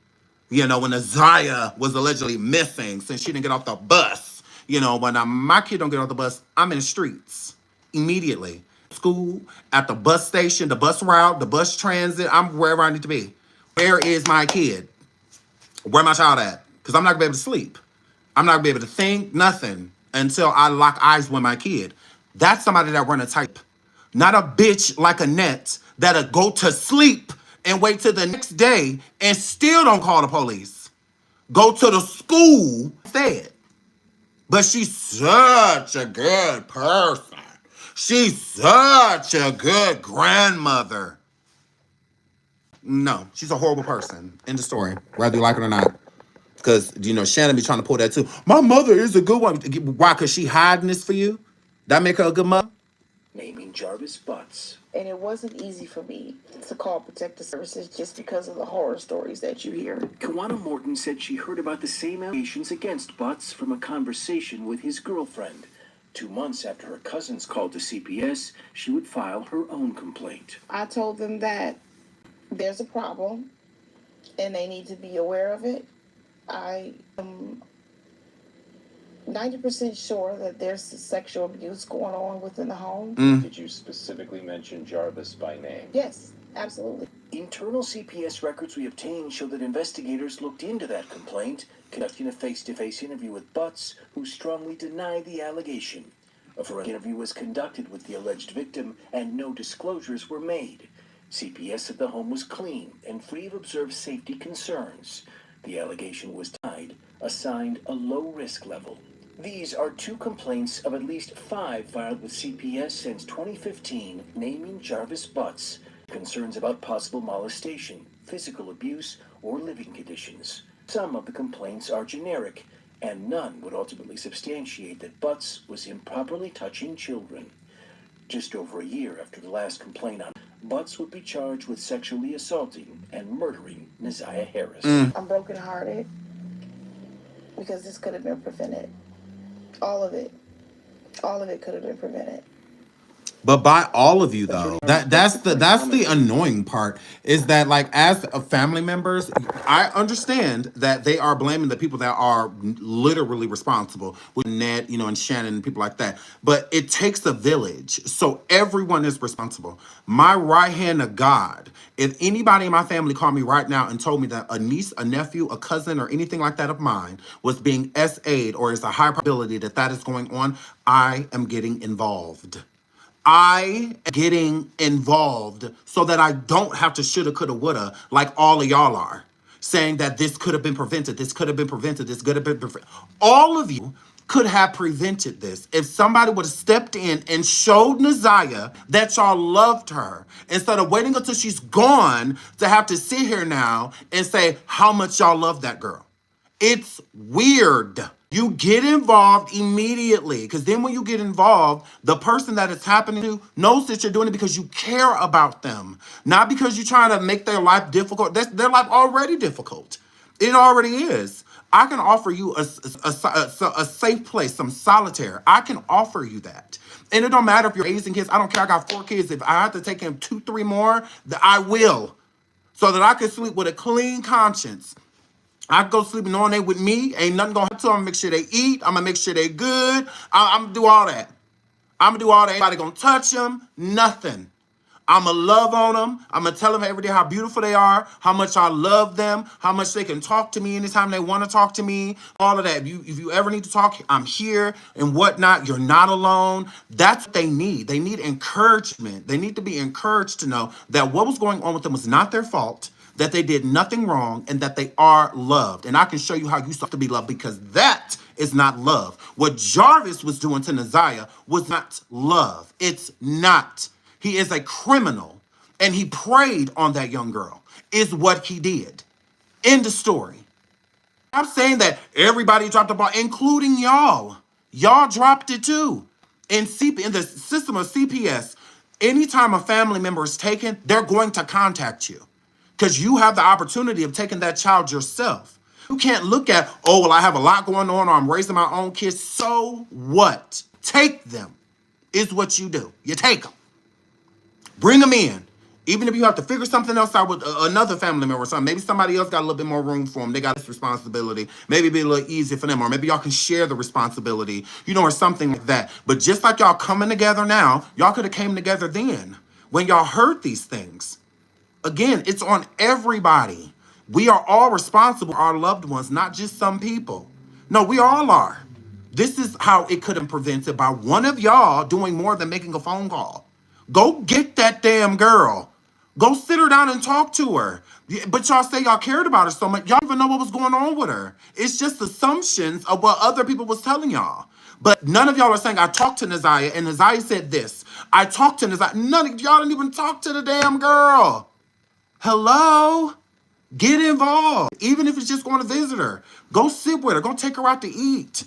You know, when NaZiyah was allegedly missing since she didn't get off the bus. You know, when my kid don't get off the bus, I'm in the streets immediately. School, at the bus station, the bus route, the bus transit, I'm wherever I need to be. Where is my kid? Where my child at? Because I'm not going to be able to sleep. I'm not going to be able to think, nothing, until I lock eyes with my kid. That's somebody that run a type. Not a bitch like Annette that'll go to sleep and wait till the next day and still don't call the police. Go to the school instead. But she's such a good person. She's such a good grandmother. No, she's a horrible person. End of story. Whether you like it or not. Because, you know, Shannon be trying to pull that too. My mother is a good one. Why? Because she hiding this for you? That make her a good mother? Naming Jarvis Butts. And it wasn't easy for me to call protective services just because of the horror stories that you hear. Kawana Morton said she heard about the same allegations against Butts from a conversation with his girlfriend. 2 months after her cousins called to CPS, she would file her own complaint. I told them that there's a problem and they need to be aware of it. I am 90% sure that there's sexual abuse going on within the home. Did you specifically mention Jarvis by name? Yes, absolutely. Internal CPS records we obtained show that investigators looked into that complaint, conducting a face-to-face interview with Butts, who strongly denied the allegation. A forensic interview was conducted with the alleged victim, and no disclosures were made. CPS said the home was clean and free of observed safety concerns. The allegation was denied, assigned a low-risk level. These are 2 complaints of at least 5 filed with CPS since 2015, naming Jarvis Butts. Concerns about possible molestation, physical abuse, or living conditions. Some of the complaints are generic, and none would ultimately substantiate that Butts was improperly touching children. Just over a year after the last complaint on Butts would be charged with sexually assaulting and murdering NaZiyah Harris. I'm brokenhearted because this could have been prevented. All of it could have been prevented. But by all of you though, that's the annoying part, is that, like, as family members, I understand that they are blaming the people that are literally responsible, with Ned, you know, and Shannon and people like that. But it takes a village, so everyone is responsible. My right hand of God, if anybody in my family called me right now and told me that a niece, a nephew, a cousin, or anything like that of mine was being SA'd, or is a high probability that is going on, I am getting involved. I am getting involved so that I don't have to shoulda, coulda, woulda, like all of y'all are, saying that this could have been prevented, this could have been prevented, this could have been prevented. All of you could have prevented this if somebody would have stepped in and showed NaZiyah that y'all loved her, instead of waiting until she's gone to have to sit here now and say how much y'all love that girl. It's weird. You get involved immediately, because then when you get involved, the person that it's happening to knows that you're doing it because you care about them, not because you're trying to make their life difficult. That's their life already difficult. It already is. I can offer you a safe place, some solitaire. I can offer you that. And it don't matter if you're raising kids. I don't care. I got 4 kids. If I have to take in 2, 3 more, I will. So that I can sleep with a clean conscience. I go sleep knowing they with me. Ain't nothing gonna happen to them. I'm gonna make sure they eat. I'm gonna make sure they good. I'm gonna do all that. I'm gonna do all that. Ain't nobody gonna touch them. Nothing. I'm gonna love on them. I'm gonna tell them every day how beautiful they are, how much I love them, how much they can talk to me anytime they want to talk to me. All of that. If you ever need to talk, I'm here and whatnot. You're not alone. That's what they need. They need encouragement. They need to be encouraged to know that what was going on with them was not their fault, that they did nothing wrong, and that they are loved. And I can show you how you have to be loved, because that is not love. What Jarvis was doing to NaZiyah was not love. It's not. He is a criminal, and he preyed on that young girl, is what he did. End of story. I'm saying that everybody dropped the ball, including y'all. Y'all dropped it too. In the system of CPS, anytime a family member is taken, they're going to contact you, because you have the opportunity of taking that child yourself. You can't look at, oh, well, I have a lot going on, or I'm raising my own kids. So what? Take them is what you do. You take them. Bring them in. Even if you have to figure something else out with another family member or something. Maybe somebody else got a little bit more room for them. They got this responsibility. Maybe it'd be a little easier for them. Or maybe y'all can share the responsibility, or something like that. But just like y'all coming together now, y'all could have came together then when y'all heard these things. Again, it's on everybody. We are all responsible for our loved ones, not just some people. No, we all are. This is how it could have been prevented, by one of y'all doing more than making a phone call. Go get that damn girl. Go sit her down and talk to her. But y'all say y'all cared about her so much. Y'all don't even know what was going on with her. It's just assumptions of what other people was telling y'all. But none of y'all are saying, I talked to NaZiyah, and NaZiyah said this. I talked to NaZiyah. None of y'all didn't even talk to the damn girl. Hello? Get involved. Even if it's just going to visit her. Go sit with her. Go take her out to eat.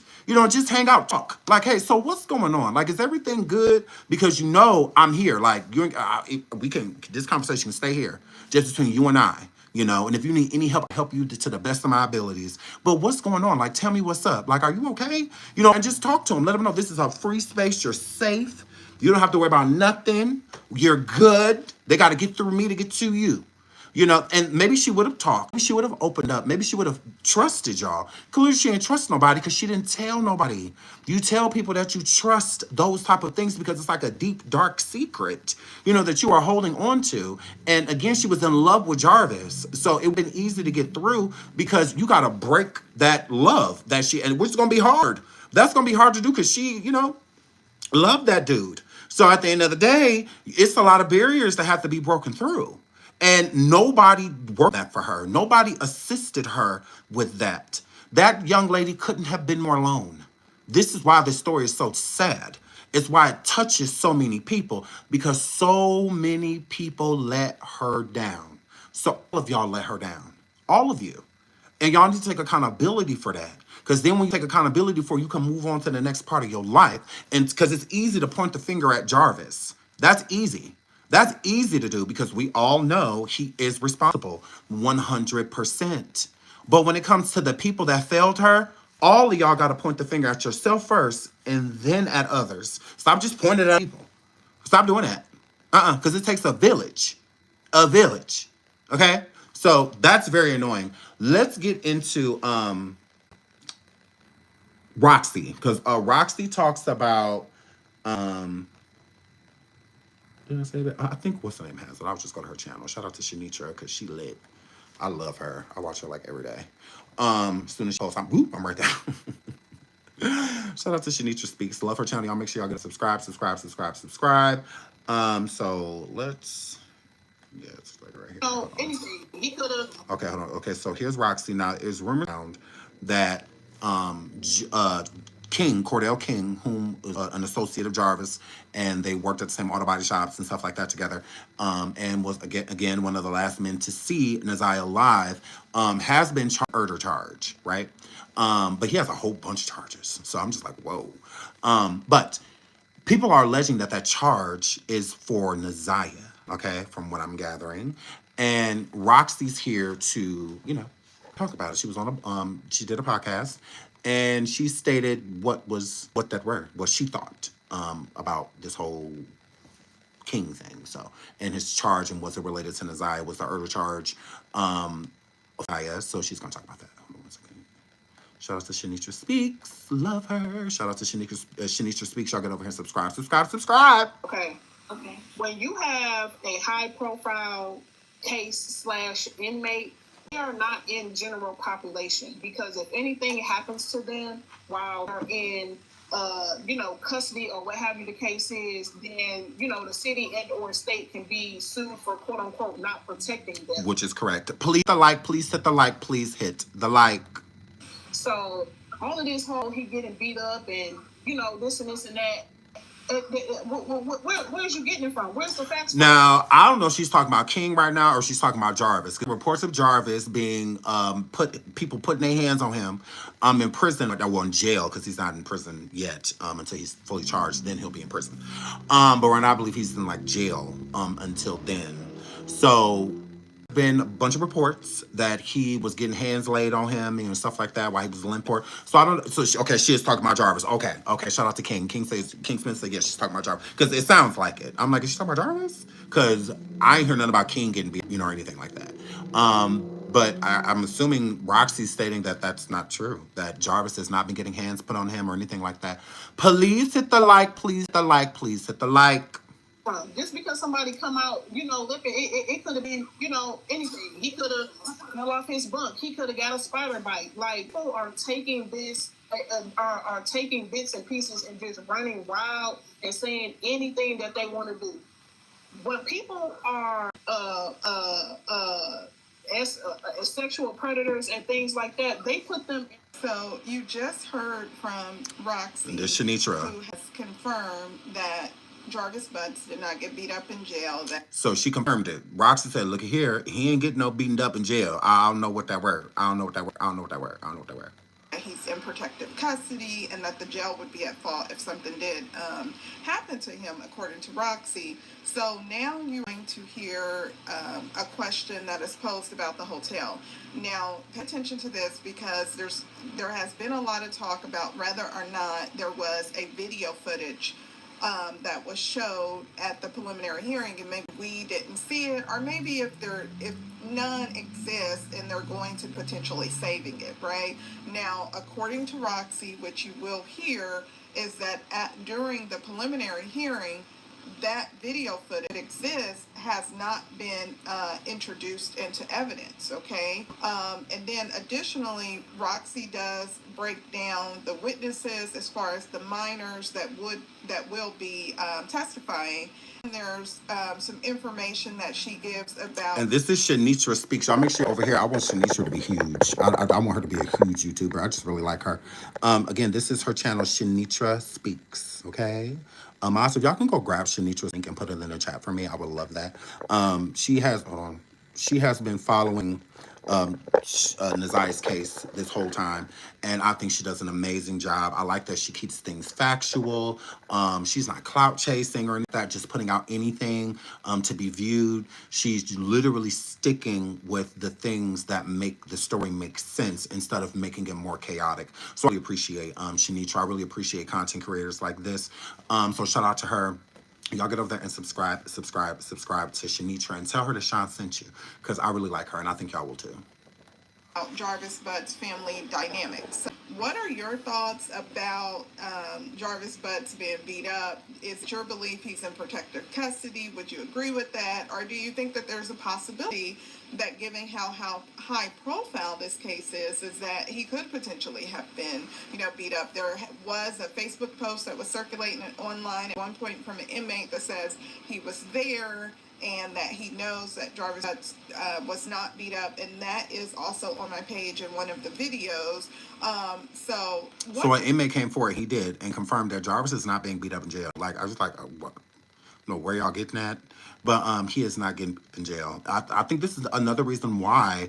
Just hang out, talk. Like, hey, so what's going on? Like, is everything good? Because I'm here. Like, this conversation can stay here, just between you and I. And if you need any help, I help you to the best of my abilities. But what's going on? Like, tell me what's up. Like, are you okay? And just talk to them. Let them know this is a free space. You're safe. You don't have to worry about nothing. You're good. They got to get through me to get to you. And maybe she would have talked. Maybe she would have opened up. Maybe she would have trusted y'all. Clearly, she didn't trust nobody because she didn't tell nobody. You tell people that you trust those type of things because it's like a deep, dark secret, that you are holding on to. And again, she was in love with Jarvis. So it would have been easy to get through, because you got to break that love and which is going to be hard. That's going to be hard to do, because she, loved that dude. So at the end of the day, it's a lot of barriers that have to be broken through. And nobody worked that for her. Nobody assisted her with that. That young lady couldn't have been more alone. This is why this story is so sad. It's why it touches so many people, because so many people let her down. So all of y'all let her down. All of you. And y'all need to take accountability for that. Because then when you take accountability for it, you can move on to the next part of your life. And because it's easy to point the finger at Jarvis. That's easy. That's easy to do, because we all know he is responsible 100%. But when it comes to the people that failed her, all of y'all got to point the finger at yourself first and then at others. Stop just pointing at people. Stop doing that. Because it takes a village. A village. Okay? So that's very annoying. Let's get into Roxy. Because Roxy talks about... did I say that? I think what's her name has it. I'll just go to her channel. Shout out to Shanitra, because she lit. I love her. I watch her like every day. As soon as she posts, I'm right there. Shout out to Shanitra Speaks. Love her channel. Y'all make sure y'all get subscribe. So let's... Yeah, it's like right here. No, anything. He could have. Okay, hold on. Okay, so here's Roxy. Now, it's rumored that Cordell King, whom is an associate of Jarvis, and they worked at the same auto body shops and stuff like that together, and was again one of the last men to see NaZiyah live, has been murder charge, right? But he has a whole bunch of charges, so I'm just like, whoa. But people are alleging that charge is for NaZiyah, okay, from what I'm gathering, and Roxy's here to, talk about it. She was on she did a podcast, and she stated what she thought about this whole King thing. So, and his charge and was it related to NaZiyah, was the murder charge, so she's gonna talk about that. Hold on one second. Shout out to Shanitra Speaks. Love her. Shout out to Shanitra Speaks. Y'all get over here and subscribe. Okay. When you have a high profile case / inmate, they are not in general population, because if anything happens to them while they're in custody or what have you the case is, then, the city and or state can be sued for quote unquote not protecting them. Which is correct. Please hit the like, please hit the like. So all of this whole he getting beat up and this and that. Where's you getting it from? Where's the facts from? Now, I don't know if she's talking about King right now or she's talking about Jarvis. Reports of Jarvis being people putting their hands on him in prison, in jail, because he's not in prison yet until he's fully charged. Then he'll be in prison. But right now I believe he's in jail until then. So been a bunch of reports that he was getting hands laid on him, stuff like that while he was in port. So I don't. So she is talking about Jarvis. Okay. Shout out to King. King Smith said yes, she's talking about Jarvis because it sounds like it. I'm like, is she talking about Jarvis? Because I ain't heard nothing about King getting beat, or anything like that. But I'm assuming Roxy's stating that that's not true. That Jarvis has not been getting hands put on him or anything like that. Please hit the like. Please hit the like. Just because somebody come out, looking, it could have been, anything. He could have fell off his bunk. He could have got a spider bite. People are taking this, are taking bits and pieces and just running wild and saying anything that they want to do. When people are sexual predators and things like that, they put them. So you just heard from Roxy, and there's Shanitra, who has confirmed that Jarvis Butts did not get beat up in jail. So she confirmed it. Roxy said, look here, he ain't getting no beaten up in jail. I don't know what that word. He's in protective custody and that the jail would be at fault if something did happen to him, according to Roxy. So now you're going to hear a question that is posed about the hotel. Now, pay attention to this because there has been a lot of talk about whether or not there was a video footage that was showed at the preliminary hearing, and maybe we didn't see it, or maybe if none exists and they're going to potentially saving it, right? Now, according to Roxy, what you will hear is that during the preliminary hearing, that video footage exists has not been introduced into evidence, okay? And then additionally, Roxy does break down the witnesses as far as the minors that will be testifying. And there's some information that she gives about. And this is Shanitra Speaks. Y'all make sure over here. I want Shanitra to be huge. I want her to be a huge YouTuber. I just really like her. Again, this is her channel, Shanitra Speaks. Okay. Also, y'all can go grab Shanitra's link and put it in the chat for me. I would love that. She has been following NaZiyah's case this whole time, and I think she does an amazing job. I like that she keeps things factual. She's not clout chasing or anything like that, just putting out anything to be viewed. She's literally sticking with the things that make the story make sense instead of making it more chaotic. So I really appreciate Shanitra. I really appreciate content creators like this. So shout out to her. Y'all get over there and subscribe to Shanitra and tell her that Sean sent you, because I really like her and I think y'all will too. Jarvis Butts family dynamics. What are your thoughts about Jarvis Butts being beat up? Is it your belief he's in protective custody? Would you agree with that? Or do you think that there's a possibility that, given how high profile this case is that he could potentially have been, beat up? There was a Facebook post that was circulating online at one point from an inmate that says he was there and that he knows that Jarvis was not beat up, and that is also on my page in one of the videos. So an inmate came forward, he did, and confirmed that Jarvis is not being beat up in jail. Like, I was like, what? No, where y'all getting that? But he is not getting in jail. I think this is another reason why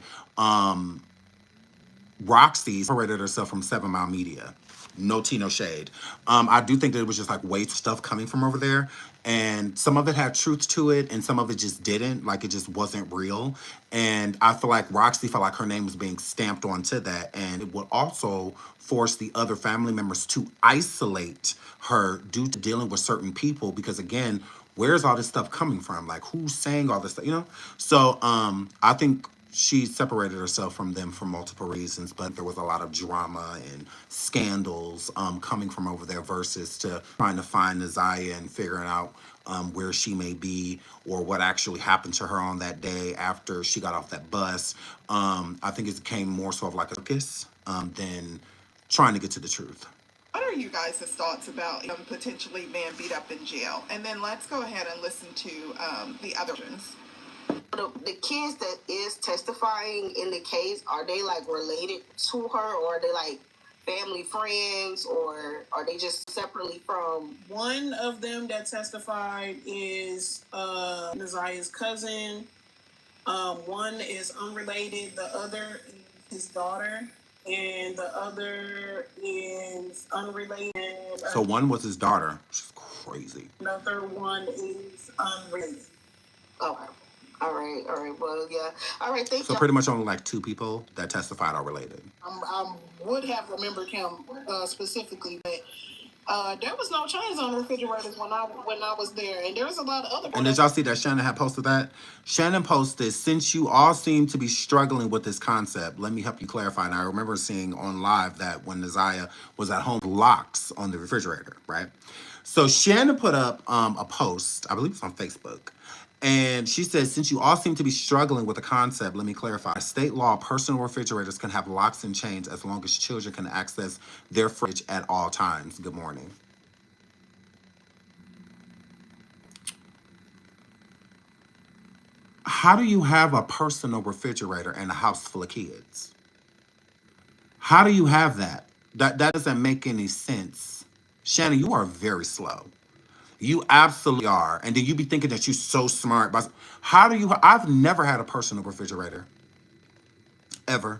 Roxy separated herself from 7 Mile Media. No tea, no shade. I do think that it was just like waste stuff coming from over there. And some of it had truth to it, and some of it just didn't. Like, it just wasn't real. And I feel like Roxy felt like her name was being stamped onto that. And it would also force the other family members to isolate her due to dealing with certain people. Because again, where's all this stuff coming from? Like, who's saying all this stuff, you know? So I think she separated herself from them for multiple reasons, but there was a lot of drama and scandals coming from over there versus to trying to find NaZiyah and figuring out where she may be or what actually happened to her on that day after she got off that bus. I think it became more so of like a circus than trying to get to the truth. What are you guys' thoughts about potentially being beat up in jail? And then let's go ahead and listen to the other ones. The kids that is testifying in the case, are they like related to her, or are they like family friends, or are they just separately from? One of them that testified is NaZiyah's cousin. One is unrelated. The other is his daughter, and the other is unrelated. So one was his daughter, which is crazy. Another one is unrelated. Okay. All right. Well, yeah. All right. Thank you. So pretty much only like 2 people that testified are related. I would have remembered him specifically, but there was no chains on the refrigerators when I was there, and there was a lot of other. And did y'all see that Shannon had posted that? Shannon posted, since you all seem to be struggling with this concept, let me help you clarify. And I remember seeing on live that when NaZiyah was at home, locks on the refrigerator, right? So Shannon put up a post, I believe it's on Facebook. And she says, since you all seem to be struggling with the concept, let me clarify. State law, personal refrigerators can have locks and chains as long as children can access their fridge at all times. Good morning. How do you have a personal refrigerator in a house full of kids? How do you have that? That doesn't make any sense. Shannon, you are very slow. You absolutely are. And then you be thinking that you're so smart. But how do you, I've never had a personal refrigerator. Ever.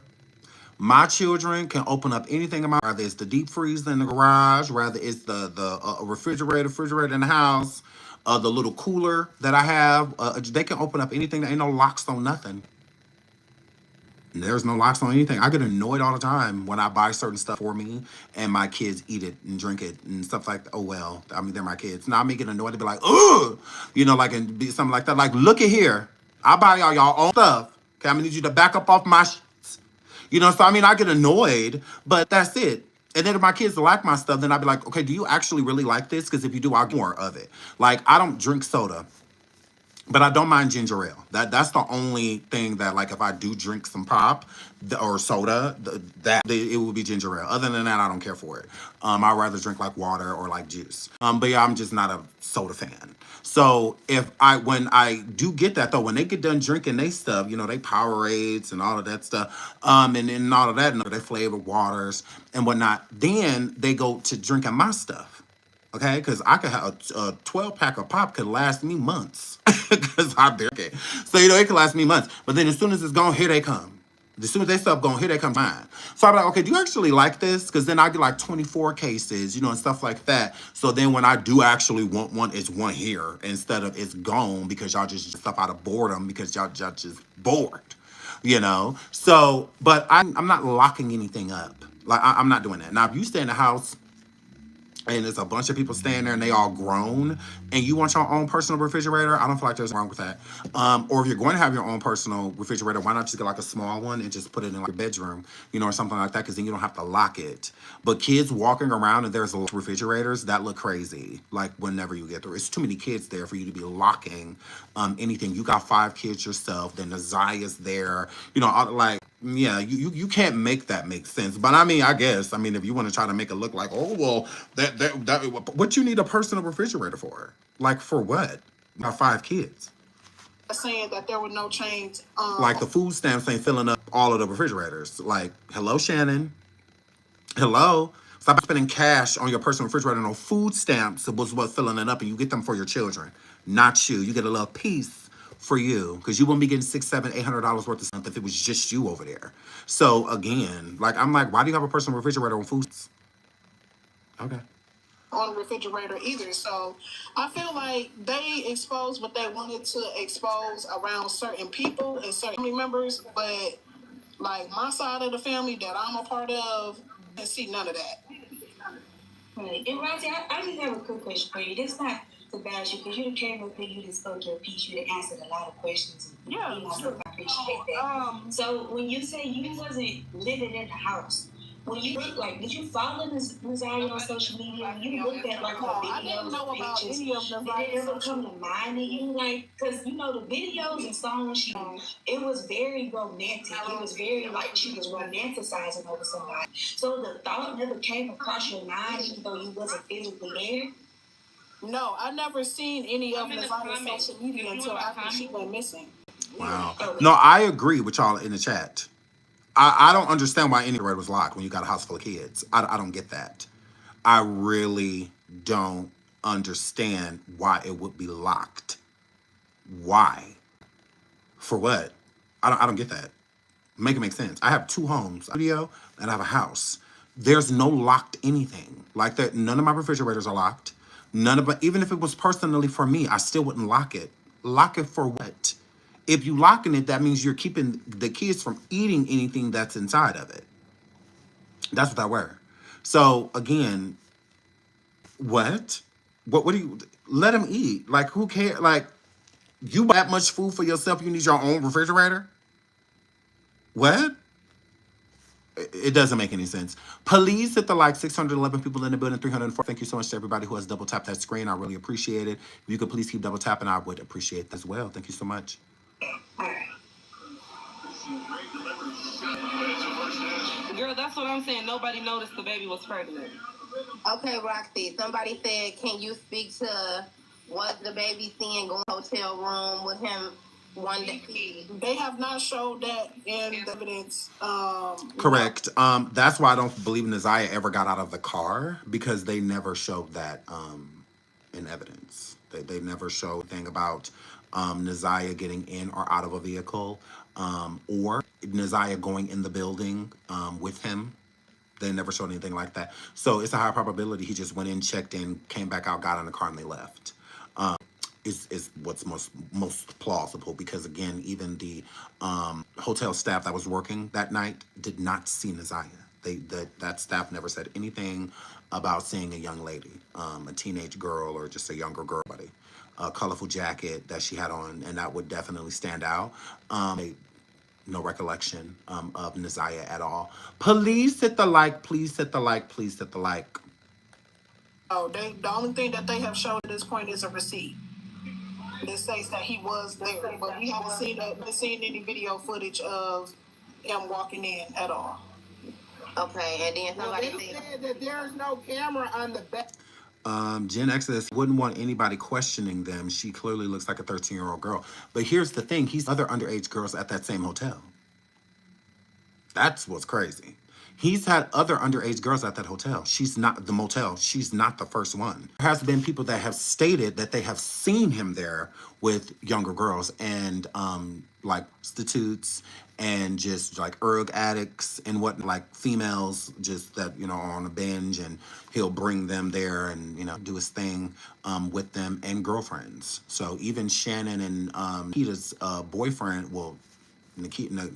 My children can open up anything in my, whether it's the deep freezer in the garage, whether it's the refrigerator in the house, the little cooler that I have, they can open up anything. There ain't no locks on nothing. There's no locks on anything. I get annoyed all the time when I buy certain stuff for me and my kids eat it and drink it and stuff like that. Oh, well, I mean, they're my kids. Now I may get annoyed to be like, ugh, you know, like, and be something like that. Like, look at here. I buy y'all own stuff. Okay, I'm gonna need you to back up off my shit. You know, so I mean, I get annoyed, but that's it. And then if my kids like my stuff, then I'd be like, okay, do you actually really like this? Because if you do, I'll get more of it. Like, I don't drink soda. But I don't mind ginger ale. That's the only thing that, like, if I do drink some pop or soda, it would be ginger ale. Other than that, I don't care for it. I'd rather drink like water or like juice. But yeah, I'm just not a soda fan. So when I do get that though, when they get done drinking they stuff, you know, they Powerades and all of that stuff, and all of that, and they flavored waters and whatnot, then they go to drinking my stuff. Okay, because I could have a 12-pack of pop could last me months because I drink it. So, you know, it could last me months. But then as soon as it's gone, here they come. As soon as they stop going, here they come mine. So I'm like, okay, do you actually like this? Because then I get like 24 cases, you know, and stuff like that. So then when I do actually want one, it's one here instead of it's gone because y'all just stuff out of boredom because y'all just bored, you know? So, but I'm not locking anything up. Like, I'm not doing that. Now, if you stay in the house and there's a bunch of people staying there and they all grown and you want your own personal refrigerator, I don't feel like there's wrong with that. Or if you're going to have your own personal refrigerator, why not just get like a small one and just put it in like your bedroom, you know, or something like that, because then you don't have to lock it. But kids walking around and there's refrigerators, that look crazy. Like whenever you get through, it's too many kids there for you to be locking anything. You got 5 kids yourself, then NaZiyah's there, you know, like, yeah, you can't make that make sense. But I mean, I guess, I mean, if you want to try to make it look like, oh, well, that what you need a personal refrigerator for? Like, for what? You got 5 kids. saying that there were no change. Like the food stamps ain't filling up all of the refrigerators. Like, hello, Shannon. Hello. Stop spending cash on your personal refrigerator. No, food stamps was what's filling it up, and you get them for your children, not you. You get a little piece for you because you wouldn't be getting $600, $700, $800 worth of stuff if it was just you over there. So again, like I'm like, why do you have a personal refrigerator on food? Okay. On the refrigerator either. So I feel like they exposed what they wanted to expose around certain people and certain family members, but like my side of the family that I'm a part of didn't see none of that. Right. And Rosie, I just have a quick question for you. This not to bash you because you came up here, you just spoke your piece, you answered a lot of questions. Yeah, sure. I appreciate that. So when you say you wasn't living in the house, when you look like, did you follow NaZiyah on social media? You looked at like her videos, I didn't know about pictures. any of Did NaZiyah's it ever come to mind to you, like, because you know the videos and songs it was very romantic. It was very like she was romanticizing over somebody. So the thought never came across your mind, even though you wasn't physically there. No, I never seen any of NaZiyah's social media until after she went missing. Wow. No, I agree with y'all in the chat. I don't understand why any refrigerator was locked when you got a house full of kids. I don't get that. I really don't understand why it would be locked. Why? For what? I don't get that. Make it make sense. I have 2 homes, a studio, and I have a house. There's no locked anything. Like that, none of my refrigerators are locked. None of it, even if it was personally for me, I still wouldn't lock it. Lock it for what? If you locking it, that means you're keeping the kids from eating anything that's inside of it. That's what I wear. So again, what? What do you let them eat? Like who cares? Like you buy that much food for yourself, you need your own refrigerator? What? It doesn't make any sense. Please hit the like. 611 people in the building, 304. Thank you so much to everybody who has double tapped that screen. I really appreciate it. If you could please keep double tapping, I would appreciate that as well. Thank you so much. Girl, that's what I'm saying. Nobody noticed the baby was pregnant. Okay, Roxy. Somebody said, can you speak to what the baby seeing going to the hotel room with him one day? They have not showed that in the evidence. Correct. That's why I don't believe NaZiyah ever got out of the car because they never showed that in evidence. They never showed anything about NaZiyah getting in or out of a vehicle or NaZiyah going in the building with him. They never showed anything like that. So it's a high probability he just went in, checked in, came back out, got in the car, and they left. Is what's most plausible because again, even the hotel staff that was working that night did not see NaZiyah. That staff never said anything about seeing a young lady, a teenage girl or just a younger girl, buddy. A colorful jacket that she had on, and that would definitely stand out. No recollection of NaZiyah at all. Please hit the like. Please hit the like. Please hit the like. Oh, the only thing that they have shown at this point is a receipt. It says that he was there, but we haven't seen any video footage of him walking in at all. Okay, and then somebody said that there's no camera on the back. Gen X says, wouldn't want anybody questioning them. She clearly looks like a 13-year-old girl. But here's the thing. He's other underage girls at that same hotel. That's what's crazy. He's had other underage girls at that hotel. She's not the motel. She's not the first one. There has been people that have stated that they have seen him there with younger girls and like prostitutes and just like erg addicts and what, like females just that, you know, are on a binge, and he'll bring them there and, you know, do his thing with them and girlfriends. So even Shannon and Nikita's boyfriend, well, Nikita,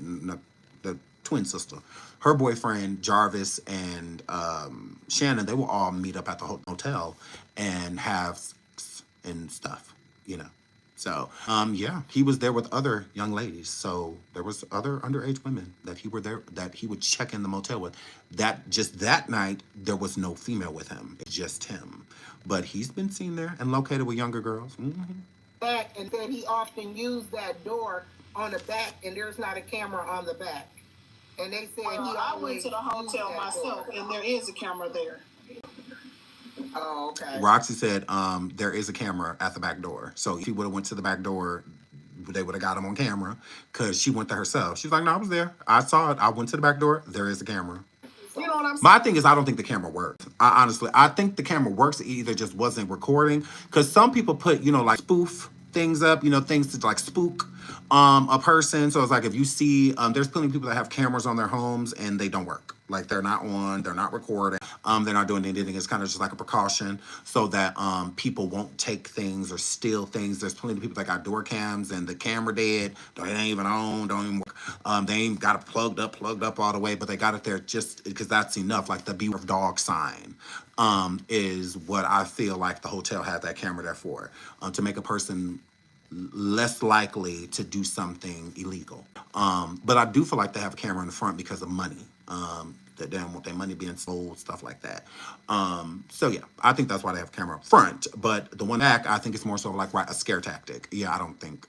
the twin sister, her boyfriend Jarvis and Shannon, they will all meet up at the hotel and have sex and stuff, you know. So yeah, he was there with other young ladies. So there was other underage women that he were there that he would check in the motel with. That just that night there was no female with him, it's just him. But he's been seen there and located with younger girls. Back, and said he often used that door on the back, and there's not a camera on the back. And they said I went to the hotel myself, and there is a camera there. Oh, okay. Roxy said there is a camera at the back door. So if he would have went to the back door, they would have got him on camera because she went there herself. She's like, no, I was there. I saw it. I went to the back door. There is a camera. You know what I'm saying? My thing is, I don't think the camera worked. I think the camera works. It either just wasn't recording. Because some people put, you know, like spoof things up, you know, things to like spook a person. So it's like if you see, there's plenty of people that have cameras on their homes and they don't work. Like they're not on, they're not recording, they're not doing anything. It's kind of just like a precaution so that people won't take things or steal things. There's plenty of people that got door cams and the camera dead, they ain't even on, don't even work. They ain't got it plugged up all the way, but they got it there just because that's enough. Like the beware of dog sign is what I feel like the hotel had that camera there for, to make a person less likely to do something illegal. But I do feel like they have a camera in the front because of money. That they don't want their money being sold, stuff like that. So yeah, I think that's why they have a camera up front. But the one back, I think it's more so like a scare tactic. Yeah, I don't think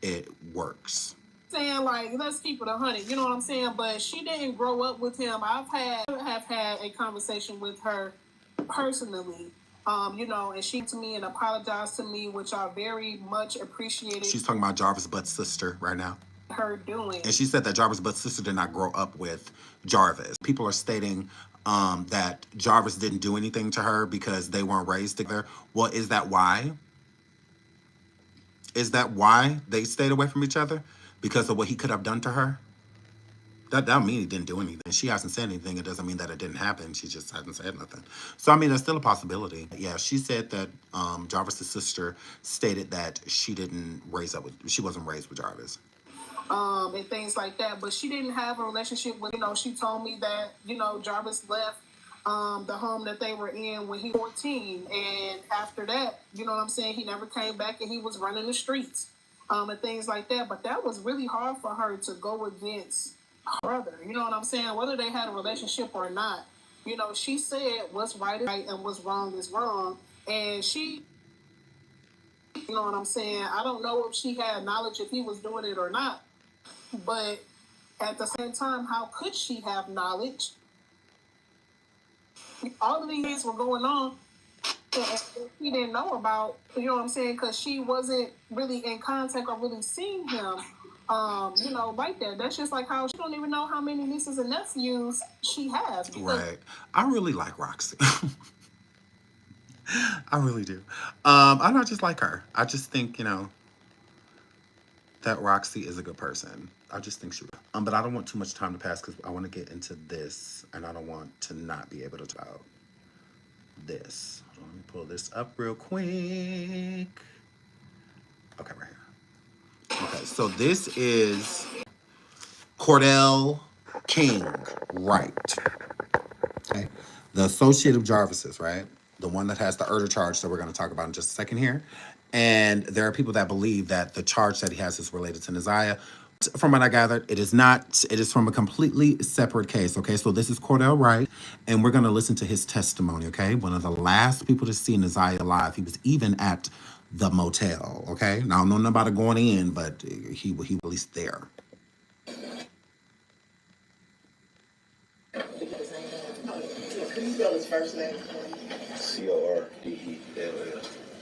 it works. Saying like, let's keep it 100. You know what I'm saying? But she didn't grow up with him. I have had a conversation with her personally. You know, and she to me and apologized to me, which I very much appreciated. She's talking about Jarvis Butt's sister right now. Her doing. And she said that Jarvis Butt's sister did not grow up with Jarvis. People are stating that Jarvis didn't do anything to her because they weren't raised together. Well, is that why? Is that why they stayed away from each other? Because of what he could have done to her? That don't mean he didn't do anything. She hasn't said anything. It doesn't mean that it didn't happen. She just hasn't said nothing. So, I mean, that's still a possibility. Yeah, she said that Jarvis' sister stated that she wasn't raised with Jarvis. And things like that. But she didn't have a relationship with, you know, she told me that, you know, Jarvis left the home that they were in when he was 14. And after that, you know what I'm saying, he never came back and he was running the streets and things like that. But that was really hard for her to go against her brother. You know what I'm saying? Whether they had a relationship or not, you know, she said what's right is right and what's wrong is wrong. And she, you know what I'm saying, I don't know if she had knowledge if he was doing it or not. But at the same time, how could she have knowledge? All of these things were going on and she didn't know about, you know what I'm saying, because she wasn't really in contact or really seeing him, you know, like that. That's just like how she don't even know how many nieces and nephews she has. Right. I really like Roxy. I really do. I don't just like her. I just think, you know, that Roxy is a good person. I just think she would. But I don't want too much time to pass because I want to get into this and I don't want to not be able to talk about this. Hold on, let me pull this up real quick. Okay, right here. Okay, so this is Cordell King Wright. Okay. The associate of Jarvis's, right? The one that has the murder charge that we're going to talk about in just a second here. And there are people that believe that the charge that he has is related to NaZiyah. From what I gathered, it is not. It is from a completely separate case, okay? So this is Cordell Wright, and we're going to listen to his testimony, okay? One of the last people to see NaZiyah alive. He was even at the motel, okay? Now, I don't know nothing about it going in, but he was at least there. Can you spell his first name? Cordell.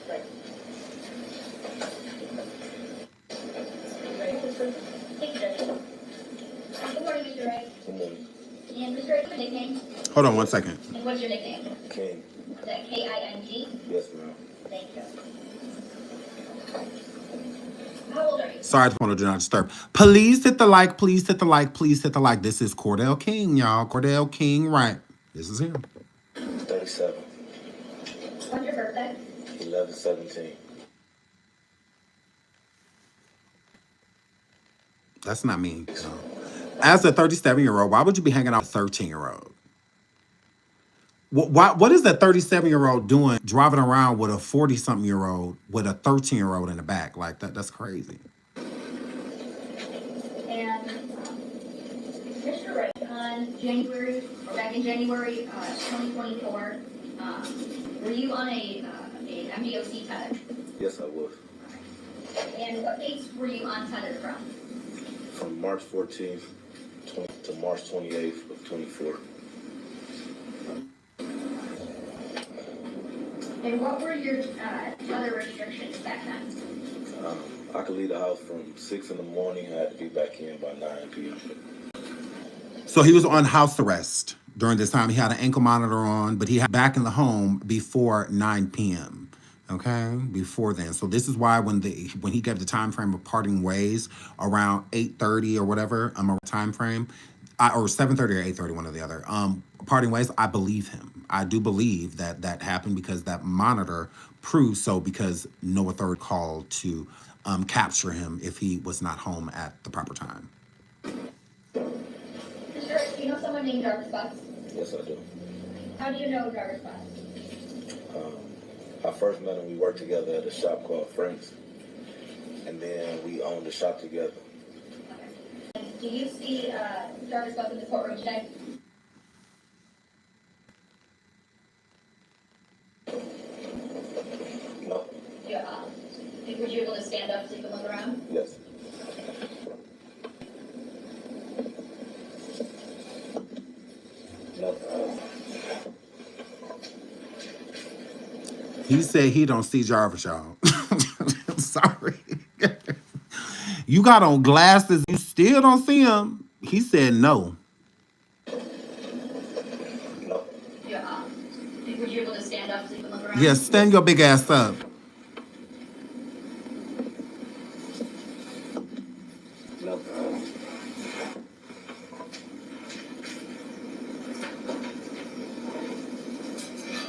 Right. Good morning, Mr. Wright. Good morning. And Mr. Wright, what's your nickname? Hold on one second. And what's your nickname? King. Is that King? Yes, ma'am. Thank you. How old are you? Sorry, I want to do not disturb. Please hit the like, please hit the like, please hit the like. This is Cordell King, y'all. Cordell King Wright. This is him. 37. When's your birthday? 11/17. That's not me. No. As a 37-year-old, why would you be hanging out with a 13-year-old? What is that 37-year-old doing driving around with a 40-something-year-old with a 13-year-old in the back? Like, that's crazy. And Mr. Wright, back in January 2024, were you on an MDOC tether? Yes, I was. And what dates were you on tether from? From March 14th to March 28th of 24. And what were your tether restrictions back then? I could leave the house from 6 in the morning. I had to be back in by 9 p.m. So he was on house arrest during this time. He had an ankle monitor on, but he had back in the home before 9 p.m. Okay, before then. So this is why when he gave the time frame of parting ways around 8:30 or whatever, a time frame, or 7:30 or 8:30, one or the other. Parting ways, I believe him. I do believe that that happened because that monitor proves so, because no authority called to capture him if he was not home at the proper time. Mr. Do you know someone named Jarvis Butts? Yes, I do. How do you know Jarvis Butts? I first met him, we worked together at a shop called Frank's. And then we owned the shop together. And do you see Jarvis Butts in the courtroom today? No. Yeah. Would you be able to stand up so you can look around? Yes. No. He said he don't see Jarvis, y'all. Sorry. You got on glasses, you still don't see him. He said no. No. Yeah. Would you be able to stand up so you can look around? Yes, stand your big ass up. No.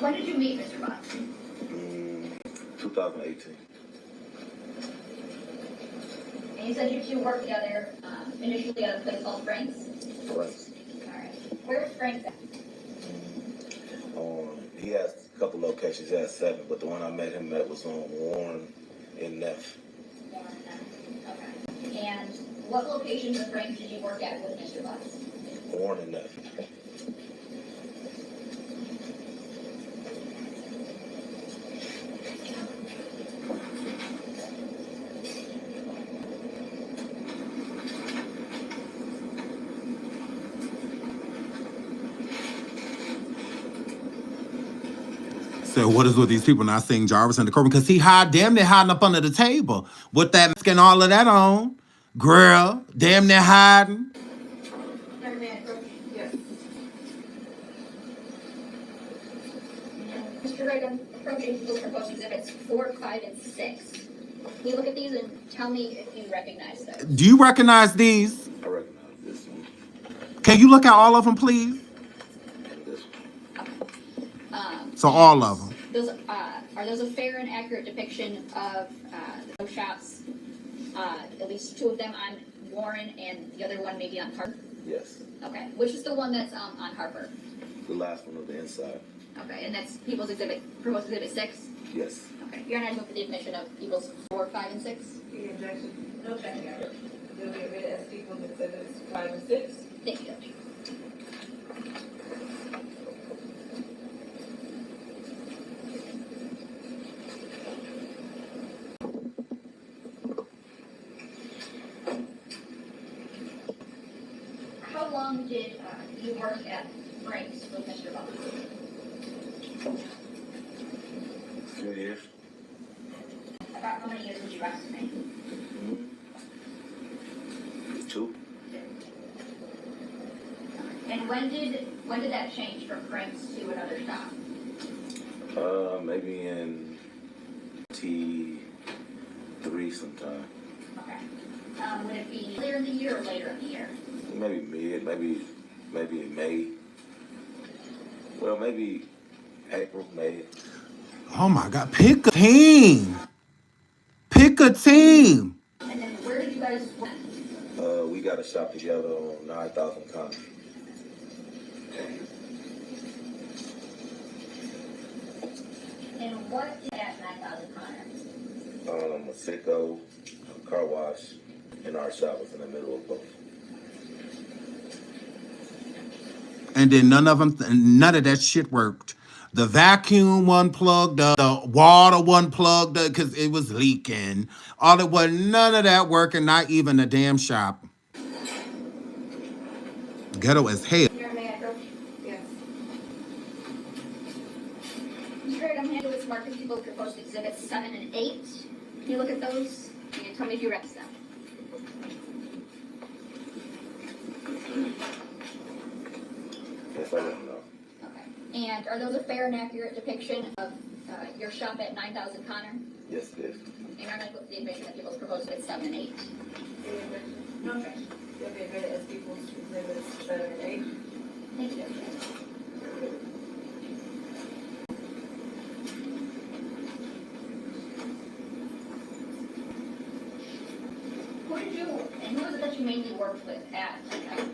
When did you meet Mr. Butts? 2018. And you said you two worked together initially at a place called Frank's? Frank's. Alright. Where's Frank's at? He has a couple locations. He has 7, but the one I met him at was on Warren in Neff. Okay. And what locations of Frank's did you work at with Mr. Butts? Warren in Neff. So what is with these people not seeing Jarvis in the courtroom? Because he damn near hiding up under the table with that mask and all of that on. Girl, damn near hiding. Yes. Mr. Wright, I'm approaching those proposed exhibits 4, 5, and 6. Can you look at these and tell me if you recognize those? Do you recognize these? I recognize this one. Can you look at all of them, please? This one. So all of them. Those are those a fair and accurate depiction of those shots? At least 2 of them on Warren and the other one maybe on Harper? Yes. Okay. Which is the one that's on Harper? The last one of the inside. Okay, and that's People's Exhibit, proposed Exhibit 6? Yes. Okay. You're not moving the admission of People's 4, 5, and 6? The objection. No objection. You'll be admitted as People's Exhibits 5 and 6. Thank you. How long did you work at Frank's with Mr. Butts? A few years. About how many years would you estimate? 2. And when did that change from Frank's to another shop? Maybe in T3 sometime. Okay. Would it be later in the year or later in the year? Maybe mid, maybe in May. Well, maybe April, May. Oh my God, pick a team. Pick a team. And then where did you guys work? We got a shop together on 9,000 Connor. And what is at 9,000 Connor? A Sicko, a car wash, and our shop was in the middle of both. And then none of that shit worked. The vacuum wasn't plugged up, the water wasn't plugged up because it was leaking. None of that working, not even the damn shop. Ghetto as hell. Yes. Mr. Greg, I'm handling this market people proposed exhibits 7 and 8. Can you look at those? Can you How many of you arrest them? Yes, I don't know. Okay. And are those a fair and accurate depiction of your shop at 9000 Connor? Yes, it is. And I'm going to go with the admission that people proposed at 7 and 8. No objection. You'll be admitted as people's exhibits 7 and 8. Thank you. Who was it that you mainly worked with at 9000 Connor?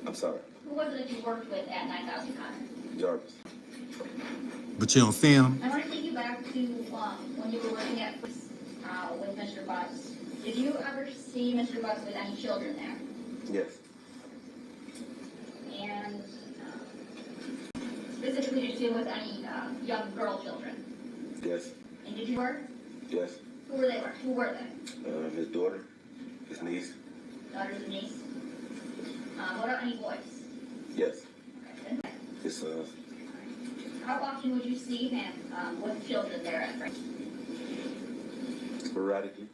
I'm sorry. Who was it that you worked with at 9000 Connor? Jarvis. But you don't see him. I want to take you back to when you were working at with Mr. Butts. Did you ever see Mr. Butts with any children there? Yes. And specifically, did you see him with any young girl children? Yes. And did you work? Yes. Who were they? Who were they? His daughter, his niece. Daughters and niece. What about any boys? Yes. Okay. His sons. How often would you see him with children there at first? Sporadically.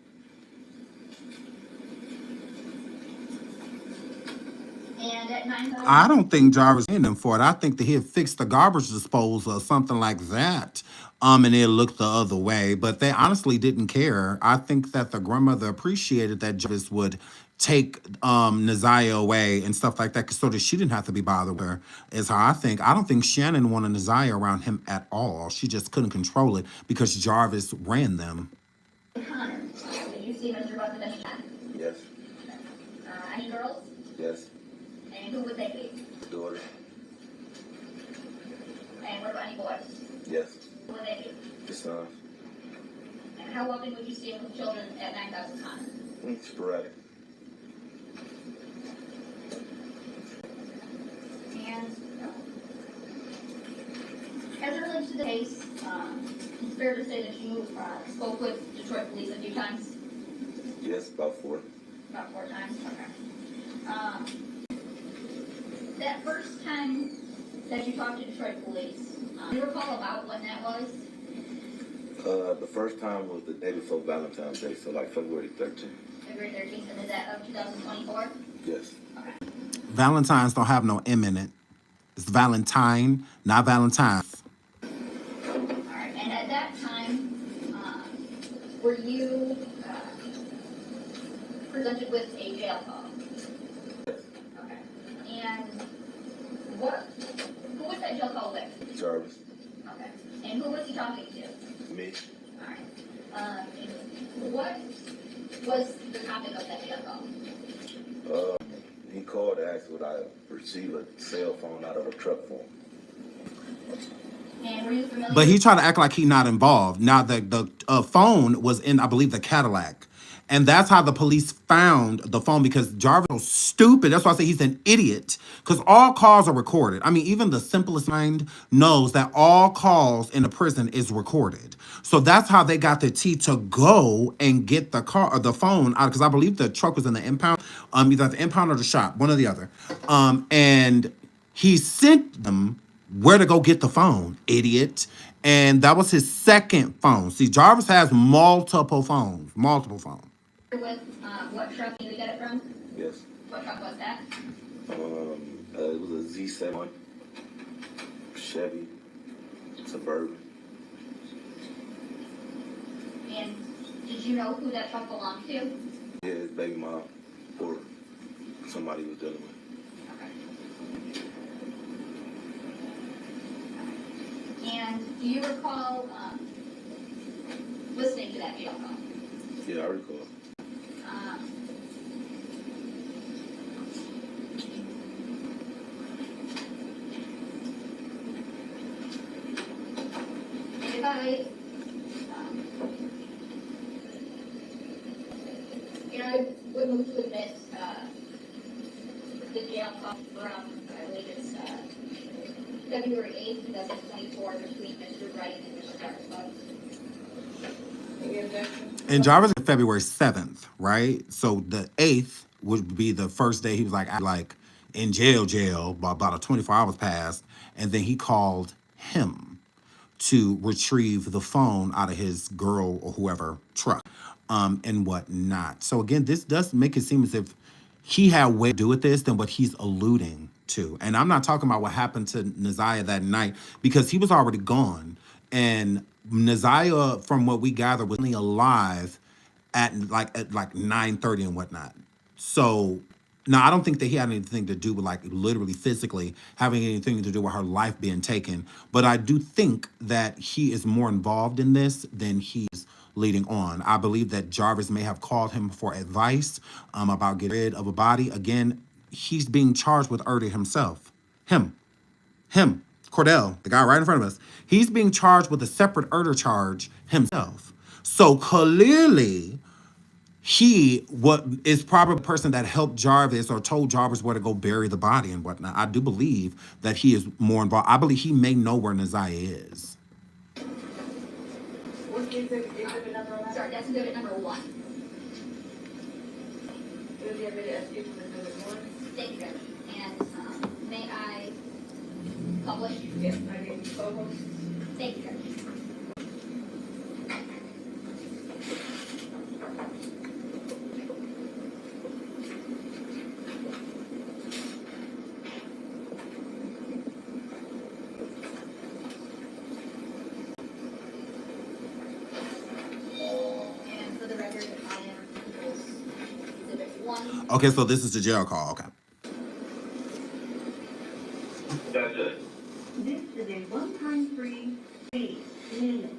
And at 9000. I don't think Jarvis in them for it. I think that he'd fix the garbage disposal or something like that. And it looked the other way. But they honestly didn't care. I think that the grandmother appreciated that Jarvis would take NaZiyah away and stuff like that so that she didn't have to be bothered with her, is how I think. I don't think Shannon wanted NaZiyah around him at all. She just couldn't control it because Jarvis ran them. Connor, did you see Mr. Butts at any? Yes. Any girls? Yes. And who would they be? Daughter. And what about any boys? Yes. Who would they be? His sons. And how often would you see him with children at 9000 Connor? Sporadic. And as it relates to the case, it's fair to say that you spoke with Detroit police a few times? Yes, about 4. About 4 times? Okay. That first time that you talked to Detroit police, do you recall about when that was? The first time was the day before Valentine's Day, so like February 13th. February 13th, and is that of 2024? Yes. Okay. Valentines don't have no M in it. It's Valentine, not Valentine's. Alright, and at that time, were you presented with a jail call? Okay. And who was that jail call with? Jarvis. Okay. And who was he talking to? Me. Alright. What was the topic of that jail call? He called to ask would I receive a cell phone out of a truck for him. And were you familiar? But he tried to act like he not involved. Now, the phone was in, I believe, the Cadillac. And that's how the police found the phone, because Jarvis was stupid. That's why I say he's an idiot. Because all calls are recorded. I mean, even the simplest mind knows that all calls in a prison is recorded. So that's how they got the T to go and get the car or the phone out. Because I believe the truck was in the impound, either at the impound or the shop, one or the other. And he sent them where to go get the phone, idiot. And that was his second phone. See, Jarvis has multiple phones. With what truck did you get it from? Yes. What truck was that? It was a Z7 Chevy Suburban. And did you know who that truck belonged to? Yeah, his baby mom or somebody was dealing with. And do you recall listening to that jail call? Yeah, I recall. I would move to admit the jail call from, I believe it's February 8th, 2024, between Mr. Wright and Mr. Jarvis. Any objection? And Jarvis is February 7th, right? So the 8th would be the first day he was like in jail, about a 24 hours passed. And then he called him to retrieve the phone out of his girl or whoever truck. and whatnot. So again, this does make it seem as if he had way to do with this than what he's alluding to. And I'm not talking about what happened to NaZiyah that night because he was already gone. And NaZiyah, from what we gather, was only alive at like 9:30 and whatnot. So now I don't think that he had anything to do with like literally physically having anything to do with her life being taken. But I do think that he is more involved in this than he's leading on. I believe that Jarvis may have called him for advice about getting rid of a body. Again, he's being charged with murder himself. Him, Cordell, the guy right in front of us, he's being charged with a separate murder charge himself. So clearly, he is probably the person that helped Jarvis or told Jarvis where to go bury the body and whatnot. I do believe that he is more involved. I believe he may know where NaZiyah is. What's exhibit number 1? Sorry, that's exhibit number 1. Would you ever ask you for exhibit 1? Thank you, Judge. And may I publish? Yes, I can co-host. Thank you, Judge. Okay, so this is the jail call. Okay. That's it. This is a one-time free 8 minute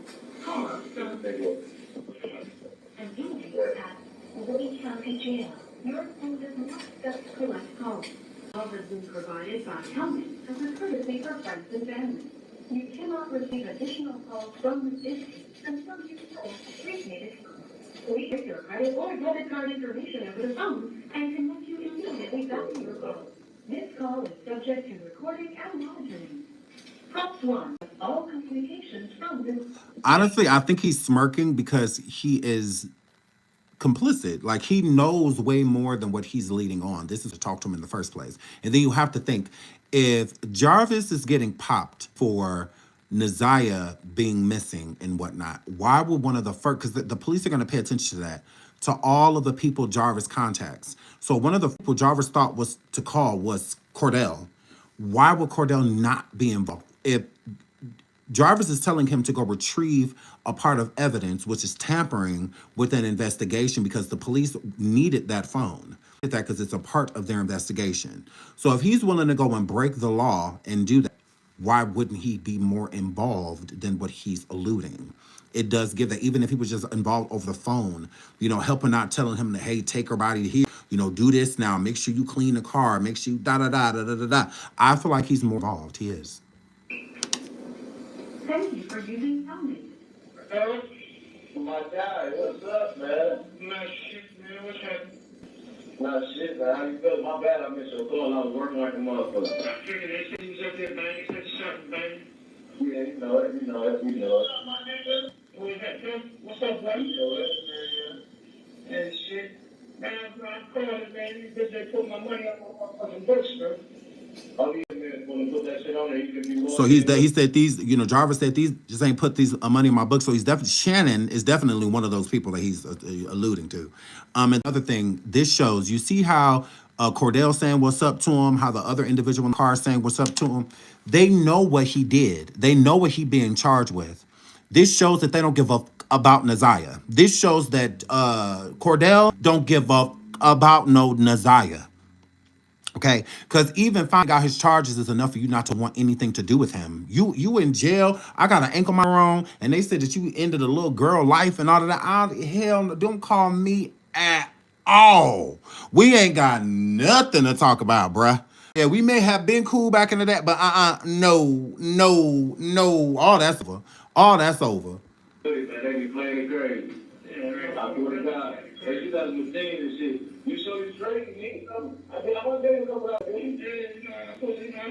call from an inmate at Wayne County Jail. Your phone does not collect calls. All has been provided by Helmet as a courtesy for friends and family. You cannot receive additional calls from this district until you pay prepaid. We get your credit or debit card information over the phone and connect you immediately back to your call. This call is subject to recording and monitoring. Press 1. All communications from this. Honestly, I think he's smirking because he is complicit. Like he knows way more than what he's leading on. This is to talk to him in the first place. And then you have to think, if Jarvis is getting popped for NaZiyah being missing and whatnot, why would one of the first, because the police are going to pay attention to that, to all of the people Jarvis contacts. So one of the people Jarvis thought was to call was Cordell. Why would Cordell not be involved? If Jarvis is telling him to go retrieve a part of evidence, which is tampering with an investigation because the police needed that phone. That because it's a part of their investigation. So if he's willing to go and break the law and do that, why wouldn't he be more involved than what he's alluding? It does give that, even if he was just involved over the phone, helping out, telling him to, hey, take her body here, do this now, make sure you clean the car, make sure you da-da-da. I feel like he's more involved. He is. Thank you for using Helmet. Hello? My guy, what's up, man? Nah, shit, man. What's happening? Nah, shit, man. How you feeling? My bad, I missed your call. I was working like a motherfucker. I figured they said he was up there banging, said something banging. Yeah, you know it. What's up, my nigga? What's that, Tim? What's up, buddy? You know it, man. And shit. Man, I'm calling, man. These bitches, they put my money up on my fucking books, bro. Oh, yeah, man. When they put that shit on there, you can be So he said these, Jarvis said these just ain't put these money in my book. So he's definitely, Shannon is definitely one of those people that he's alluding to. And another thing, this shows, you see how Cordell saying what's up to him, how the other individual in the car saying what's up to him. They know what he did. They know what he being charged with. This shows that they don't give up about NaZiyah. This shows that Cordell don't give up about no NaZiyah. Okay, because even finding out his charges is enough for you not to want anything to do with him. You in jail. I got an ankle monitor on, and they said that you ended a little girl life and all of that. Hell, don't call me at all. We ain't got nothing to talk about, bruh. Yeah, we may have been cool back in the day, but no. All that's over. All that's over. Man, they be playing crazy. Yeah, I swear to God. Hey, you got a machine and shit. You show you straight, you need something. I want to come out there. I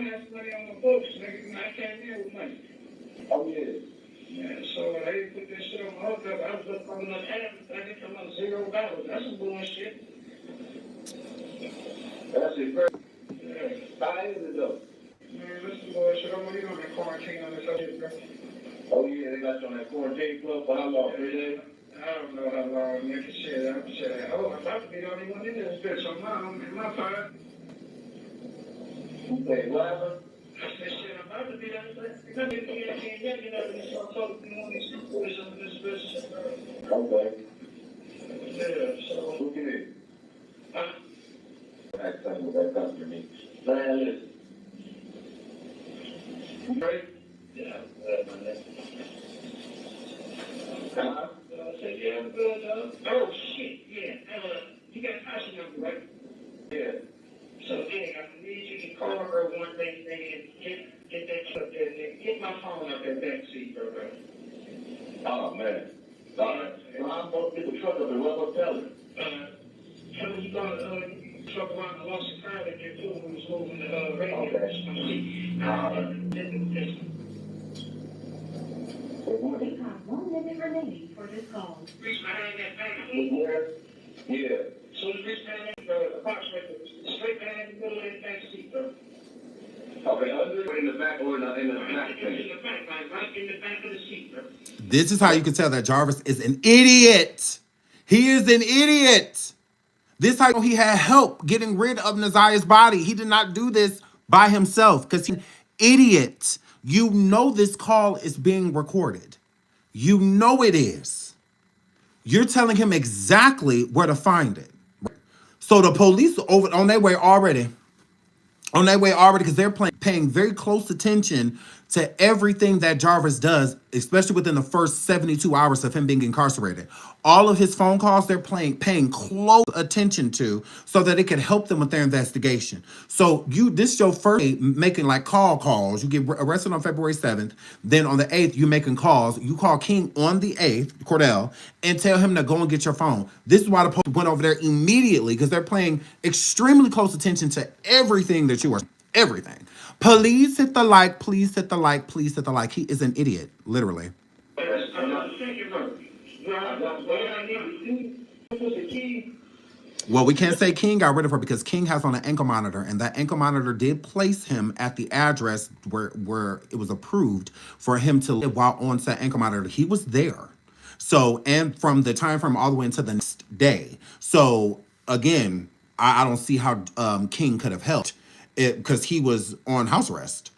had some money on my books, nigga. I came in with money. Oh, yeah. Yeah, so they put this shit on my hookup. I was just calling up ads. I get come out $0. That's some bullshit. That's it, crazy. Yeah. How is it, though? Man, listen, bullshit. I'm really on that quarantine on this other shit, bro. Oh, yeah, they got you on that quarantine club for how long? 3 days? I don't know how long, nigga. Shit, I'm saying, oh, I'm about to be the only one in this bitch on my part. Wait, what happened? I said, shit, I'm about to be the only one. You know, these motherfuckers be on these boys on this bitch. Okay. Yeah, so. What you need? Huh? Ask them what that customer needs. Man, listen. Right? Yeah, my nigga. I said, yeah, I'm good, oh, shit, yeah. You got Tasha number, right? Yeah. So, yeah, I need you to call her one day and get that truck there. Get my phone out that back seat, bro. Oh, man. All right. Well, I'm supposed to get the truck up there. What am I telling her? Tell her you're going to truck around the lost and found there, too, when he was moving the radio. Okay. They have 1 minute remaining for this call. Reach behind that back seat. Yeah. So you reach behind that box right there. Straight behind the middle of that back seat, bro. Okay, under in the back or in the back thing? In the back, right in the back of the seat, bro. This is how you can tell that Jarvis is an idiot. He is an idiot. This how he had help getting rid of NaZiyah's body. He did not do this by himself because he's an idiot. You know this call is being recorded. You know it is. You're telling him exactly where to find it. So the police over on their way already. On their way already, because they're paying very close attention to everything that Jarvis does, especially within the first 72 hours of him being incarcerated. All of his phone calls, they're paying close attention to so that it can help them with their investigation. So this is your first day making like calls. You get arrested on February 7th. Then on the 8th, you're making calls. You call King on the 8th, Cordell, and tell him to go and get your phone. This is why the police went over there immediately, because they're paying extremely close attention to everything that you are. Everything. Please hit the like. Please hit the like. Please hit the like. He is an idiot, literally. Well, we can't say King got rid of her because King has on an ankle monitor, and that ankle monitor did place him at the address where it was approved for him to live while on said ankle monitor. He was there. So, and from the time frame all the way into the next day. So, again, I don't see how King could have helped it because he was on house arrest.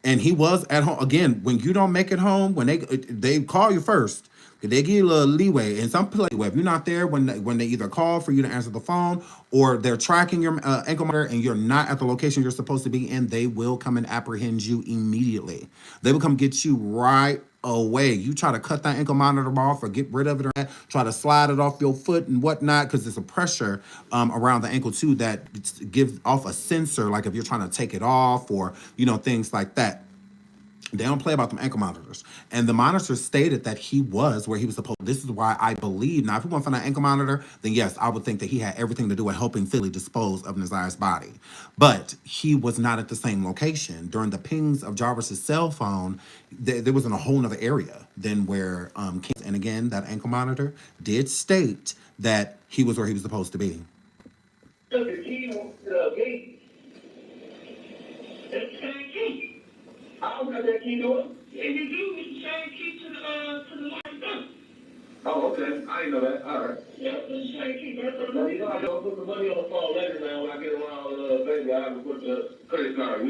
And he was at home. Again, when you don't make it home, when they call you first, they give you a little leeway. And some play if you're not there when they either call for you to answer the phone or they're tracking your ankle monitor and you're not at the location you're supposed to be in, they will come and apprehend you immediately. They will come get you right away. You try to cut that ankle monitor off or get rid of it or try to slide it off your foot and whatnot, because there's a pressure around the ankle too that gives off a sensor, like if you're trying to take it off or things like that. They don't play about them ankle monitors. And the monitor stated that he was where he was supposed to. This is why I believe, now if we want to find an ankle monitor, then yes, I would think that he had everything to do with helping Philly dispose of NaZiyah's body. But he was not at the same location. During the pings of Jarvis's cell phone, there was in a whole other area than where King, and again, that ankle monitor did state that he was where he was supposed to be. Look at the gate. It's the same key. I don't got that key to it. Yeah, you do. It's the same key to the light gun. Oh, okay. I didn't know that. All right. Yeah, it's the same key. Now, you know I don't put the money on the phone later now when I get around, baby. I have to put the credit card. I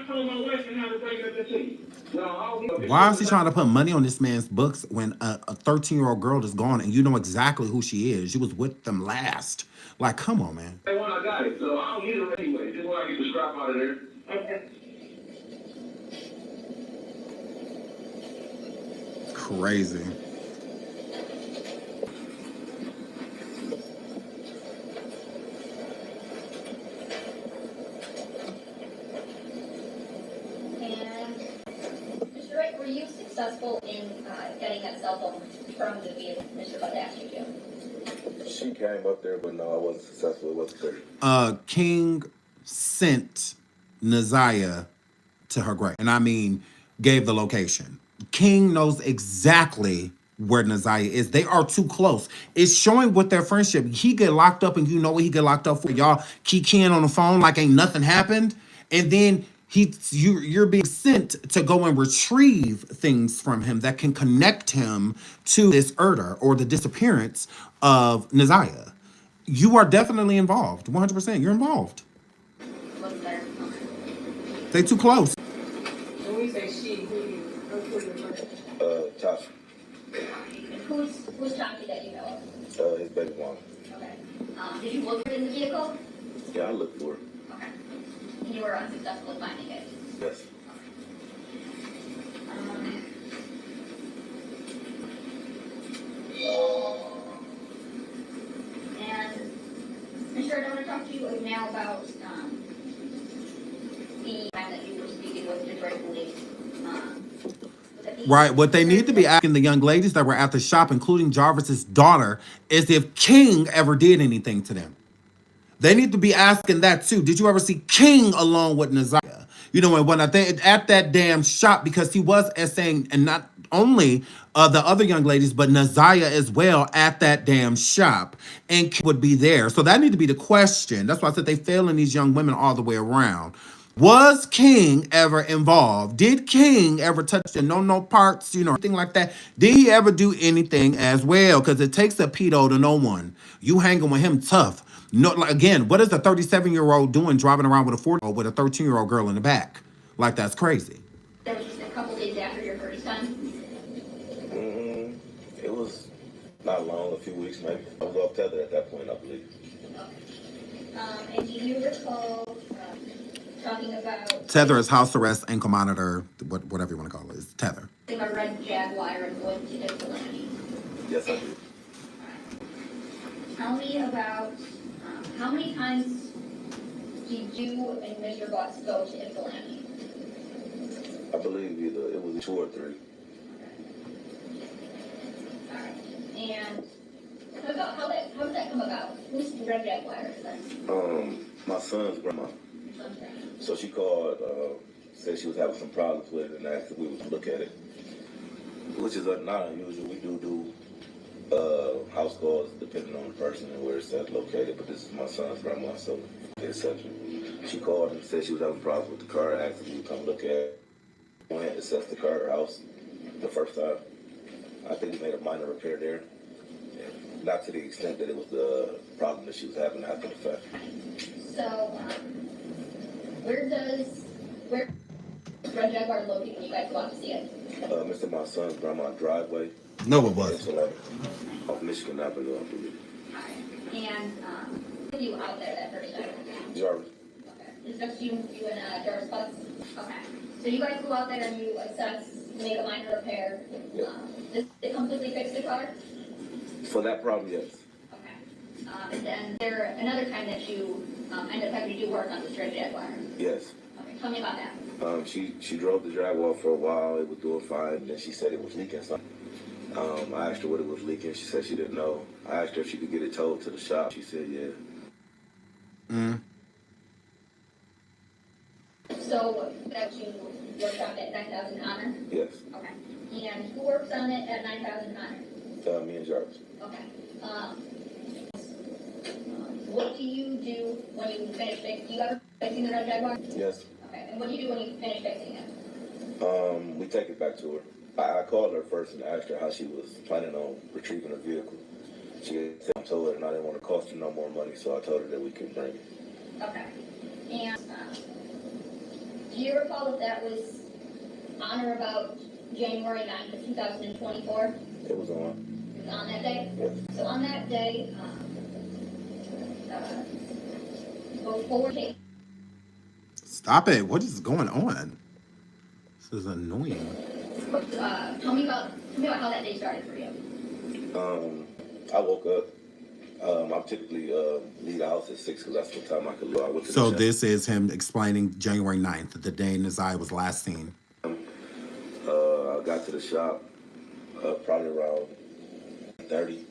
told my wife and how to bring it to you. Why is he trying to put money on this man's books when a 13-year-old girl is gone and you know exactly who she is? You was with them last. Like, come on, man. Hey, when I got it, so I don't need it anyway. Just when I get the scrap out of there. Okay. Crazy. Mr. Wright, were you successful in getting that cell phone from the vehicle Mr. Budd asked you to? She came up there, but no, I wasn't successful. It wasn't there. King sent NaZiyah to her grave. And I mean, gave the location. King knows exactly where NaZiyah is. They are too close. It's showing with their friendship. He get locked up and you know what he get locked up for. Y'all keying on the phone like ain't nothing happened. And then You're being sent to go and retrieve things from him that can connect him to this murder or the disappearance of NaZiyah. You are definitely involved. 100%. You're involved. They too close. When we say she, Tasha. Who's Chauncey that you know of? His baby mom. Okay. Did you look for it in the vehicle? Yeah, I looked for her. Okay. And you were unsuccessful in finding it? Yes. And Mr. I want to talk to you now about the time that you were speaking with Detroit police. Right. What they need to be asking the young ladies that were at the shop, including Jarvis's daughter, is if King ever did anything to them. They need to be asking that too. Did you ever see King along with NaZiyah? You know, and when I think at that damn shop, because he was saying, and not only the other young ladies, but NaZiyah as well at that damn shop, and King would be there. So that need to be the question. That's why I said they failing these young women all the way around. Was King ever involved? Did King ever touch the no parts, you know, anything like that? Did he ever do anything as well? Because it takes a pedo to know one. You hanging with him tough. No, like, again, what is a 37-year-old doing driving around with a 40-year-old with a 13-year-old girl in the back? Like, that's crazy. That was just a couple days after your first time? It was not long, a few weeks maybe. I was off tether at that point, I believe. Okay. And do you recall talking about... Tether is house arrest, ankle monitor, whatever you want to call it. It's tether. A red Jaguar and going to Ypsilanti? Yes, I do. Tell me about how many times did you and Mr. Butts go to Ypsilanti? I believe either it was 2 or 3. And how did that come about? Who's the red Jaguar? My son's grandma. So she called, said she was having some problems with it, and asked if we would look at it, which is not unusual. We do house calls depending on the person and where it's located, but this is my son's grandma, so it's she called and said she was having problems with the car, asked if we would come look at it. We went and assessed the car house the first time. I think we made a minor repair there. Not to the extent that it was the problem that she was having after the fact. So, where Red Jaguar located when you guys go out to see it? Mr. My son's grandma's driveway. No, it wasn't. Off Michigan Avenue, I believe. And who were you out there that first time? Jarvis. Okay. It's just you and Jarvis Butts? Okay. So you guys go out there and you assess, make a minor repair. Yeah. Did it completely fix the car? For that problem, yes. Okay. And then there another time that you end up having to do work on the Red Jaguar? Yes. Okay. Tell me about that. She drove the Jaguar for a while. It was doing fine. And then she said it was leaking something. I asked her what it was leaking. She said she didn't know. I asked her if she could get it towed to the shop. She said, yeah. So that you worked on it at 9,000 Honor? Yes. Okay. And who works on it at 9,000 Honor? Me and Jarvis. Okay. What do you do when you finish fixing? Do you ever fixing the Red Jaguar? Yes. Okay. And what do you do when you finish fixing it? We take it back to her. I called her first and asked her how she was planning on retrieving her vehicle. She said I told her and I didn't want to cost her no more money, so I told her that we could bring it. Okay. And do you recall if that was on or about January 9th of 2024? It was on. It was on that day? Yes. So on that day, before Stop it. What is going on? This is annoying. tell me about how that day started for you. I woke up. I typically leave the house at 6 because that's the time I could leave. I went to the So shop. this is him explaining January 9th, the day NaZiyah was last seen. I got to the shop probably around 30.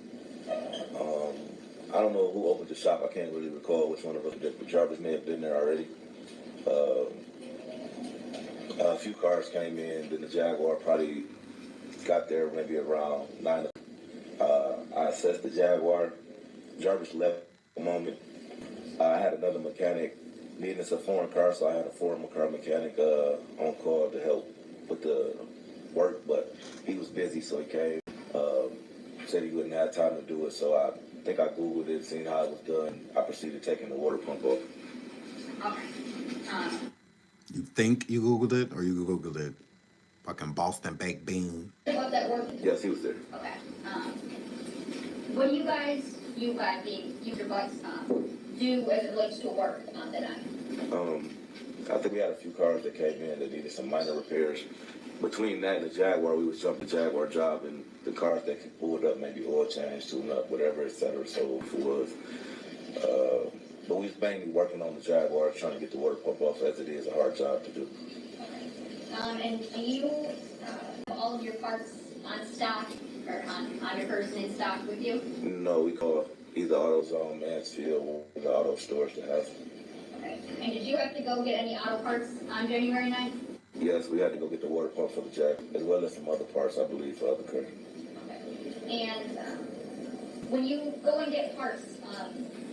I don't know who opened the shop. I can't really recall which one of us did, but Jarvis may have been there already. A few cars came in, then the Jaguar probably got there maybe around 9. I assessed the Jaguar. Jarvis left a moment. I had another mechanic needing us a foreign car, so I had a foreign car mechanic on call to help with the work, but he was busy, so he came. Said he wouldn't have time to do it, so I think I Googled it, seen how it was done. I proceeded taking the water pump off. Okay. You think you Googled it, or you Googled it? Fucking Boston baked bean. About that work? Yes, he was there. Okay. What do you guys being user butts, do as it relates to work that night? I think we had a few cars that came in that needed some minor repairs. Between that and the Jaguar, we was jumping the Jaguar job, and the cars that pulled up, maybe oil change, tune up, whatever, etc. So it was. But we was mainly working on the Jaguar, trying to get the water pump off, as it is a hard job to do. And do you have all of your parts on stock or on your person in stock with you? No, we call either AutoZone, Mansfield, or the auto stores to have. Okay. And did you have to go get any auto parts on January 9th? Yes, we had to go get the water pump for the Jag, as well as some other parts, I believe, for other cars. Okay. And when you go and get parts,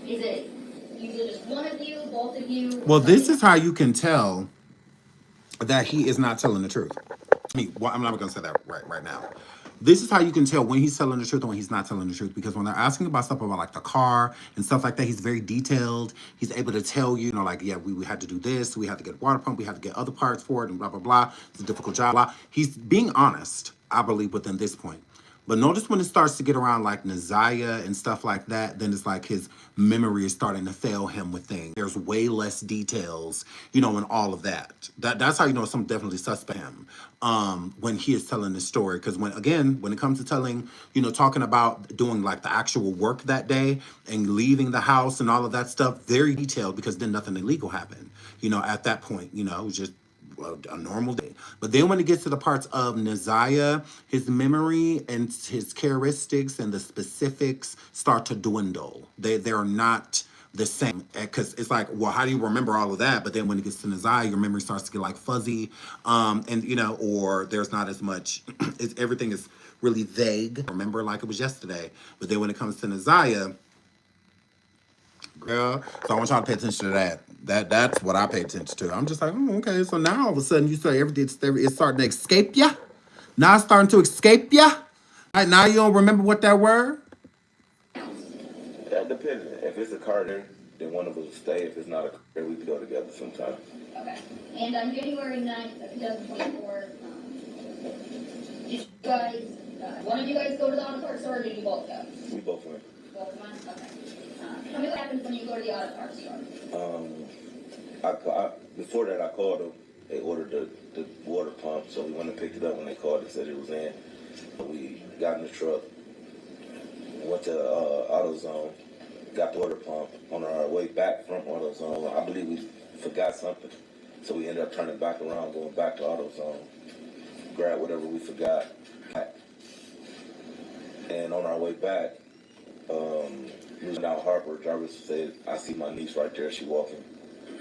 is it usually just one of you, both of you? Well, this is how you can tell that he is not telling the truth. I mean, well, I'm not going to say that right now. This is how you can tell when he's telling the truth and when he's not telling the truth. Because when they're asking about stuff about like the car and stuff like that, he's very detailed. He's able to tell you, like, yeah, we had to do this. We had to get a water pump. We had to get other parts for it and blah, blah, blah. It's a difficult job. Blah. He's being honest, I believe, within this point. But notice when it starts to get around like NaZiyah and stuff like that, then it's like his memory is starting to fail him with things. There's way less details, and all of that. That's how you know something definitely suspect him when he is telling this story. Because when it comes to telling, talking about doing like the actual work that day and leaving the house and all of that stuff, very detailed, because then nothing illegal happened, at that point, it was just a normal day. But then when it gets to the parts of NaZiyah, his memory and his characteristics and the specifics start to dwindle. They're not the same, because it's like, well, how do you remember all of that? But then when it gets to NaZiyah, your memory starts to get like fuzzy, or there's not as much. Everything is really vague. Remember like it was yesterday. But then when it comes to NaZiyah, girl, so I want y'all to pay attention to that. That's what I pay attention to. I'm just like, okay. So now all of a sudden you say everything's starting to escape ya. Now it's starting to escape ya. Right, now you don't remember what that were? That depends. If it's a car there, then one of us will stay. If it's not a car there, we can go together sometime. Okay. And on January 9th of 2024, did you guys, one of you guys go to the auto parts store, or did you both go? We both went. Both went? Okay. Tell me what happens when you go to the auto parts store. Before that, I called them. They ordered the water pump, so we went and picked it up when they called and said it was in. We got in the truck, went to AutoZone, got the water pump. On our way back from AutoZone, I believe we forgot something, so we ended up turning back around, going back to AutoZone, grab whatever we forgot. And on our way back, we was down Harper. Jarvis said, "I see my niece right there. She walking."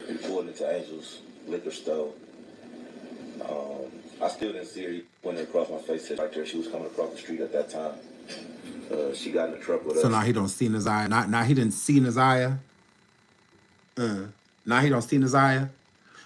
We pulled into Angel's liquor store. I still didn't see her. He went across my face, right there. She was coming across the street at that time. She got in the truck with us. So now he don't see NaZiyah. Now he didn't see NaZiyah. Now he don't see NaZiyah.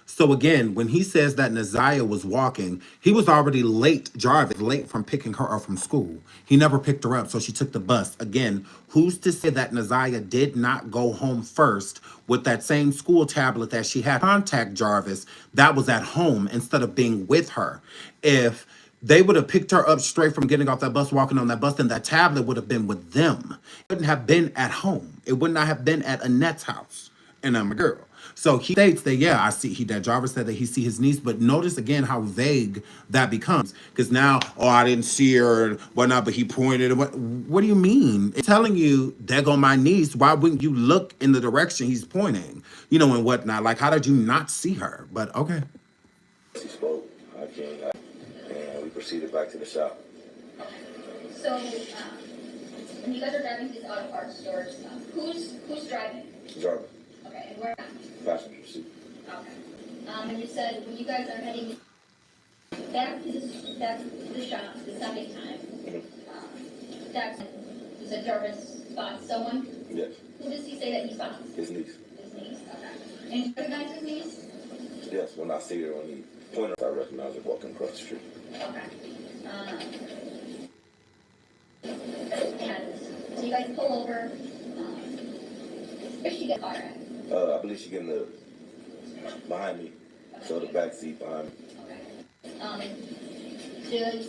So again, when he says that NaZiyah was walking, he was already late, Jarvis, late from picking her up from school. He never picked her up, so she took the bus. Again, who's to say that NaZiyah did not go home first with that same school tablet that she had? Contact Jarvis that was at home instead of being with her. If they would have picked her up straight from getting off that bus, walking on that bus, then that tablet would have been with them. It wouldn't have been at home. It would not have been at Annette's house. And I'm a girl. So he states that, yeah, I see that Jarvis said that he see his niece, but notice again how vague that becomes. Because now, I didn't see her and whatnot, but he pointed. What do you mean? It's telling you, there go my niece. Why wouldn't you look in the direction he's pointing? And whatnot. Like, how did you not see her? But okay. She spoke. And we proceeded back to the shop. So, when you guys are driving to these auto parts stores, who's driving? Jarvis. Okay, and where? Passenger seat. Okay. And you said when you guys are heading back to the shop the second time, you said Jarvis spots someone? Yes. Who does he say that he spots? His niece. His niece, okay. And you recognize his niece? Yes, when I see her, when he pointed, I recognize her walking across the street. Okay. And so you guys pull over. Where she get car at? I believe she getting the behind me, so the back seat behind me. Okay. Does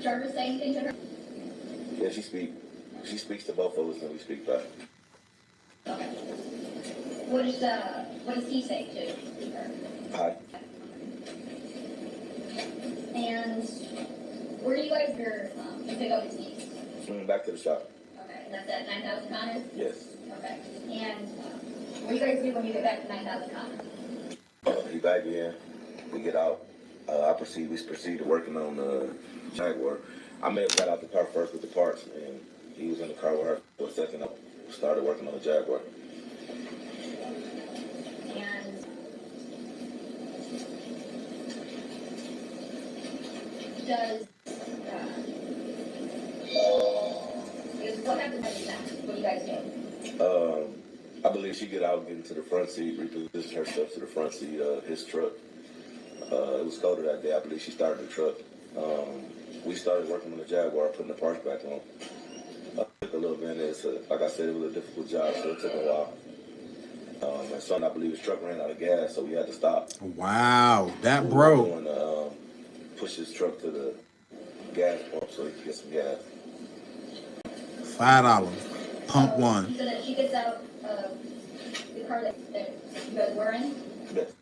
Jarvis say anything to her? Yeah, she speaks to both of us, and we speak back. Okay. What does he say to her? Hi. And where do you guys pick up his niece? Back to the shop. Okay, and that's at 9,000 Connor? Yes. Okay. And what do you guys do when you get back to 9,000 Connor? He back in. We get out. We proceed to working on the Jaguar. I may have got out the car first with the parts, and he was in the car with her for a second. I started working on the Jaguar. And does what happens after that? What do you guys do? I believe she get out, get into the front seat, reposition herself to the front seat of his truck. It was colder that day. I believe she started the truck. We started working on the Jaguar, putting the parts back on. It took a little minute. Like I said, it was a difficult job, so it took a while. And son, I believe his truck ran out of gas, so we had to stop. Wow, that broke. We were going to push his truck to the gas pump so he could get some gas. $5. Pump one. So that she gets out of the car that you guys were in? Yes.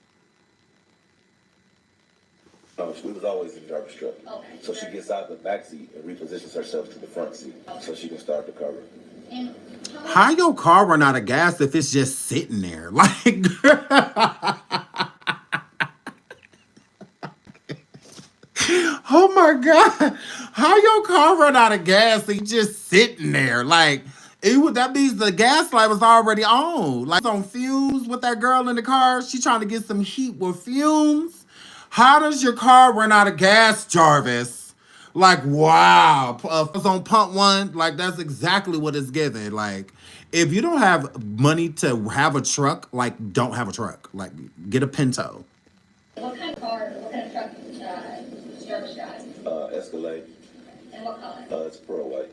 No, she was always in the driver's truck. Okay. So she gets out of the back seat and repositions herself to the front seat so she can start the cover. And How your car run out of gas if it's just sitting there? Like, oh my God. How your car run out of gas and you just sitting there? Like, that means the gas light was already on. Like, on fumes with that girl in the car. She trying to get some heat with fumes. How does your car run out of gas, Jarvis? Like, wow. It's on pump one. Like, that's exactly what it's given. Like, if you don't have money to have a truck, like, don't have a truck. Like, get a Pinto. what kind of truck does Jarvis drive? Escalade. And what color? It's pearl white.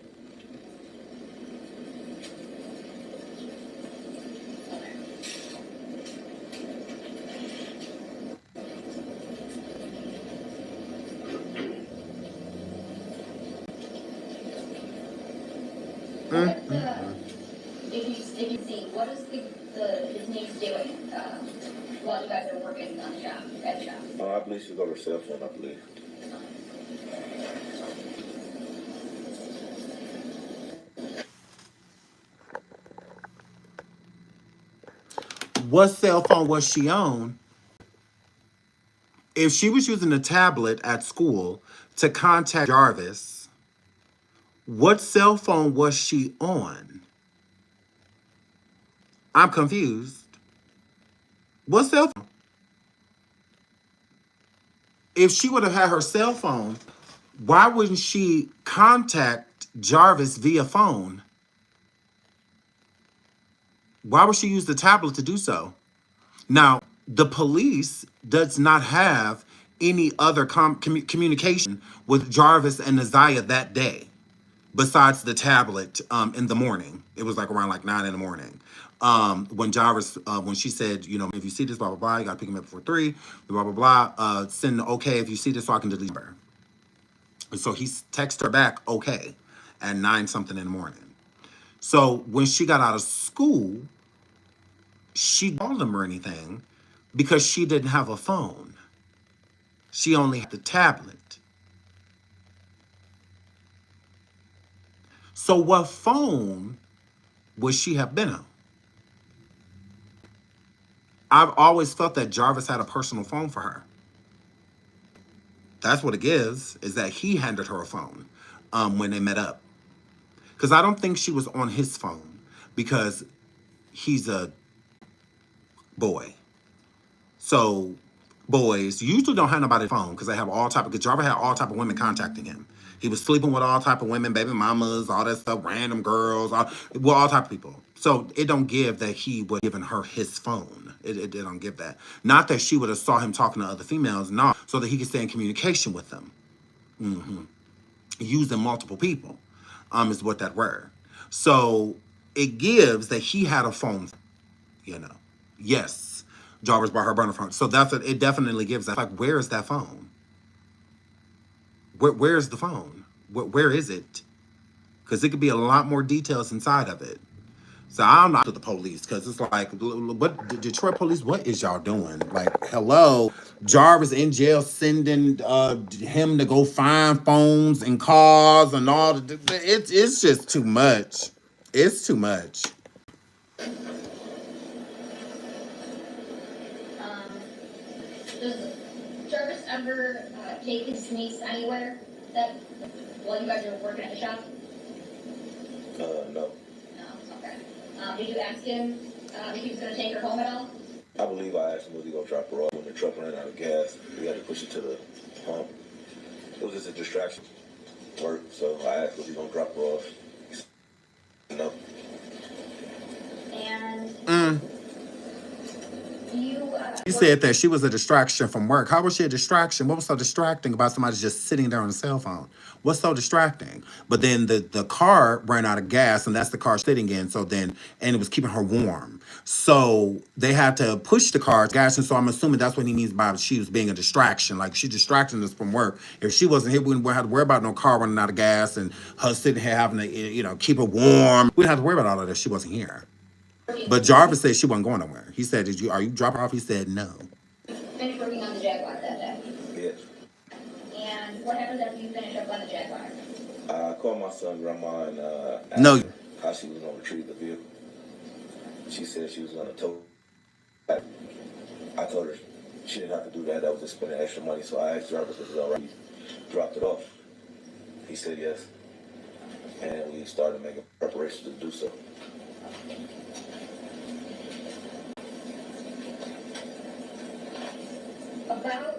If you see, what is his niece doing while you guys are working on the job, at the job? I believe she's on her cell phone, I believe. What cell phone was she on? If she was using a tablet at school to contact Jarvis, what cell phone was she on? I'm confused. What cell phone? If she would have had her cell phone, why wouldn't she contact Jarvis via phone? Why would she use the tablet to do so? Now, the police does not have any other communication with Jarvis and NaZiyah that day, besides the tablet in the morning. It was like around like 9 in the morning. When Jarvis, when she said, you know, if you see this, blah, blah, blah, you got to pick him up before 3, blah, blah, blah, send okay if you see this so I can delete her. And so he texted her back, okay, at 9 something in the morning. So when she got out of school, she didn't call him or anything because she didn't have a phone. She only had the tablet. So what phone would she have been on? I've always felt that Jarvis had a personal phone for her. That's what it gives, is that he handed her a phone when they met up. Because I don't think she was on his phone because he's a boy. So boys usually don't have nobody's phone because they have all type of, because Jarvis had all type of women contacting him. He was sleeping with all type of women, baby mamas, all that stuff, random girls, all type of people. So it don't give that he was giving her his phone. It don't give that. Not that she would have saw him talking to other females, no, so that he could stay in communication with them. Using multiple people, is what that word. So it gives that he had a phone, you know. Yes, Jarvis brought her burner phone. So that's what it definitely gives that. Like, where is that phone? Where's the phone? Where is it? Because it could be a lot more details inside of it. So I'm not to the police because it's like, what Detroit police? What is y'all doing? Like, hello, Jarvis in jail, sending him to go find phones and cars and all. It's just too much. It's too much. Does Jarvis ever take his niece anywhere that while you guys are working at the shop? No. No. Okay. Did you ask him if he was going to take her home at all? I believe I asked him was he gonna drop her off when the truck ran out of gas. We had to push it to the pump. It was just a distraction. Work. So I asked was he gonna drop her off. No. And You said that she was a distraction from work. How was she a distraction? What was so distracting about somebody just sitting there on a cell phone? What's so distracting? But then the car ran out of gas, and that's the car sitting in. So then, and it was keeping her warm. So they had to push the car to gas. And so I'm assuming that's what he means by she was being a distraction. Like, she distracting us from work. If she wasn't here, we wouldn't have to worry about no car running out of gas and her sitting here having to, you know, keep her warm. We didn't have to worry about all of that. She wasn't here. But Jarvis said she wasn't going nowhere. He said, are you dropping her off? He said, no. Finished working on the Jaguar that day. Yes. And what happens after you finish up on the Jaguar? I called my son grandma and asked No. her how she was gonna retrieve the vehicle. She said she was gonna tow. I told her she didn't have to do that. That was just spending extra money. So I asked Jarvis if it was all right. He dropped it off. He said yes. And we started making preparations to do so.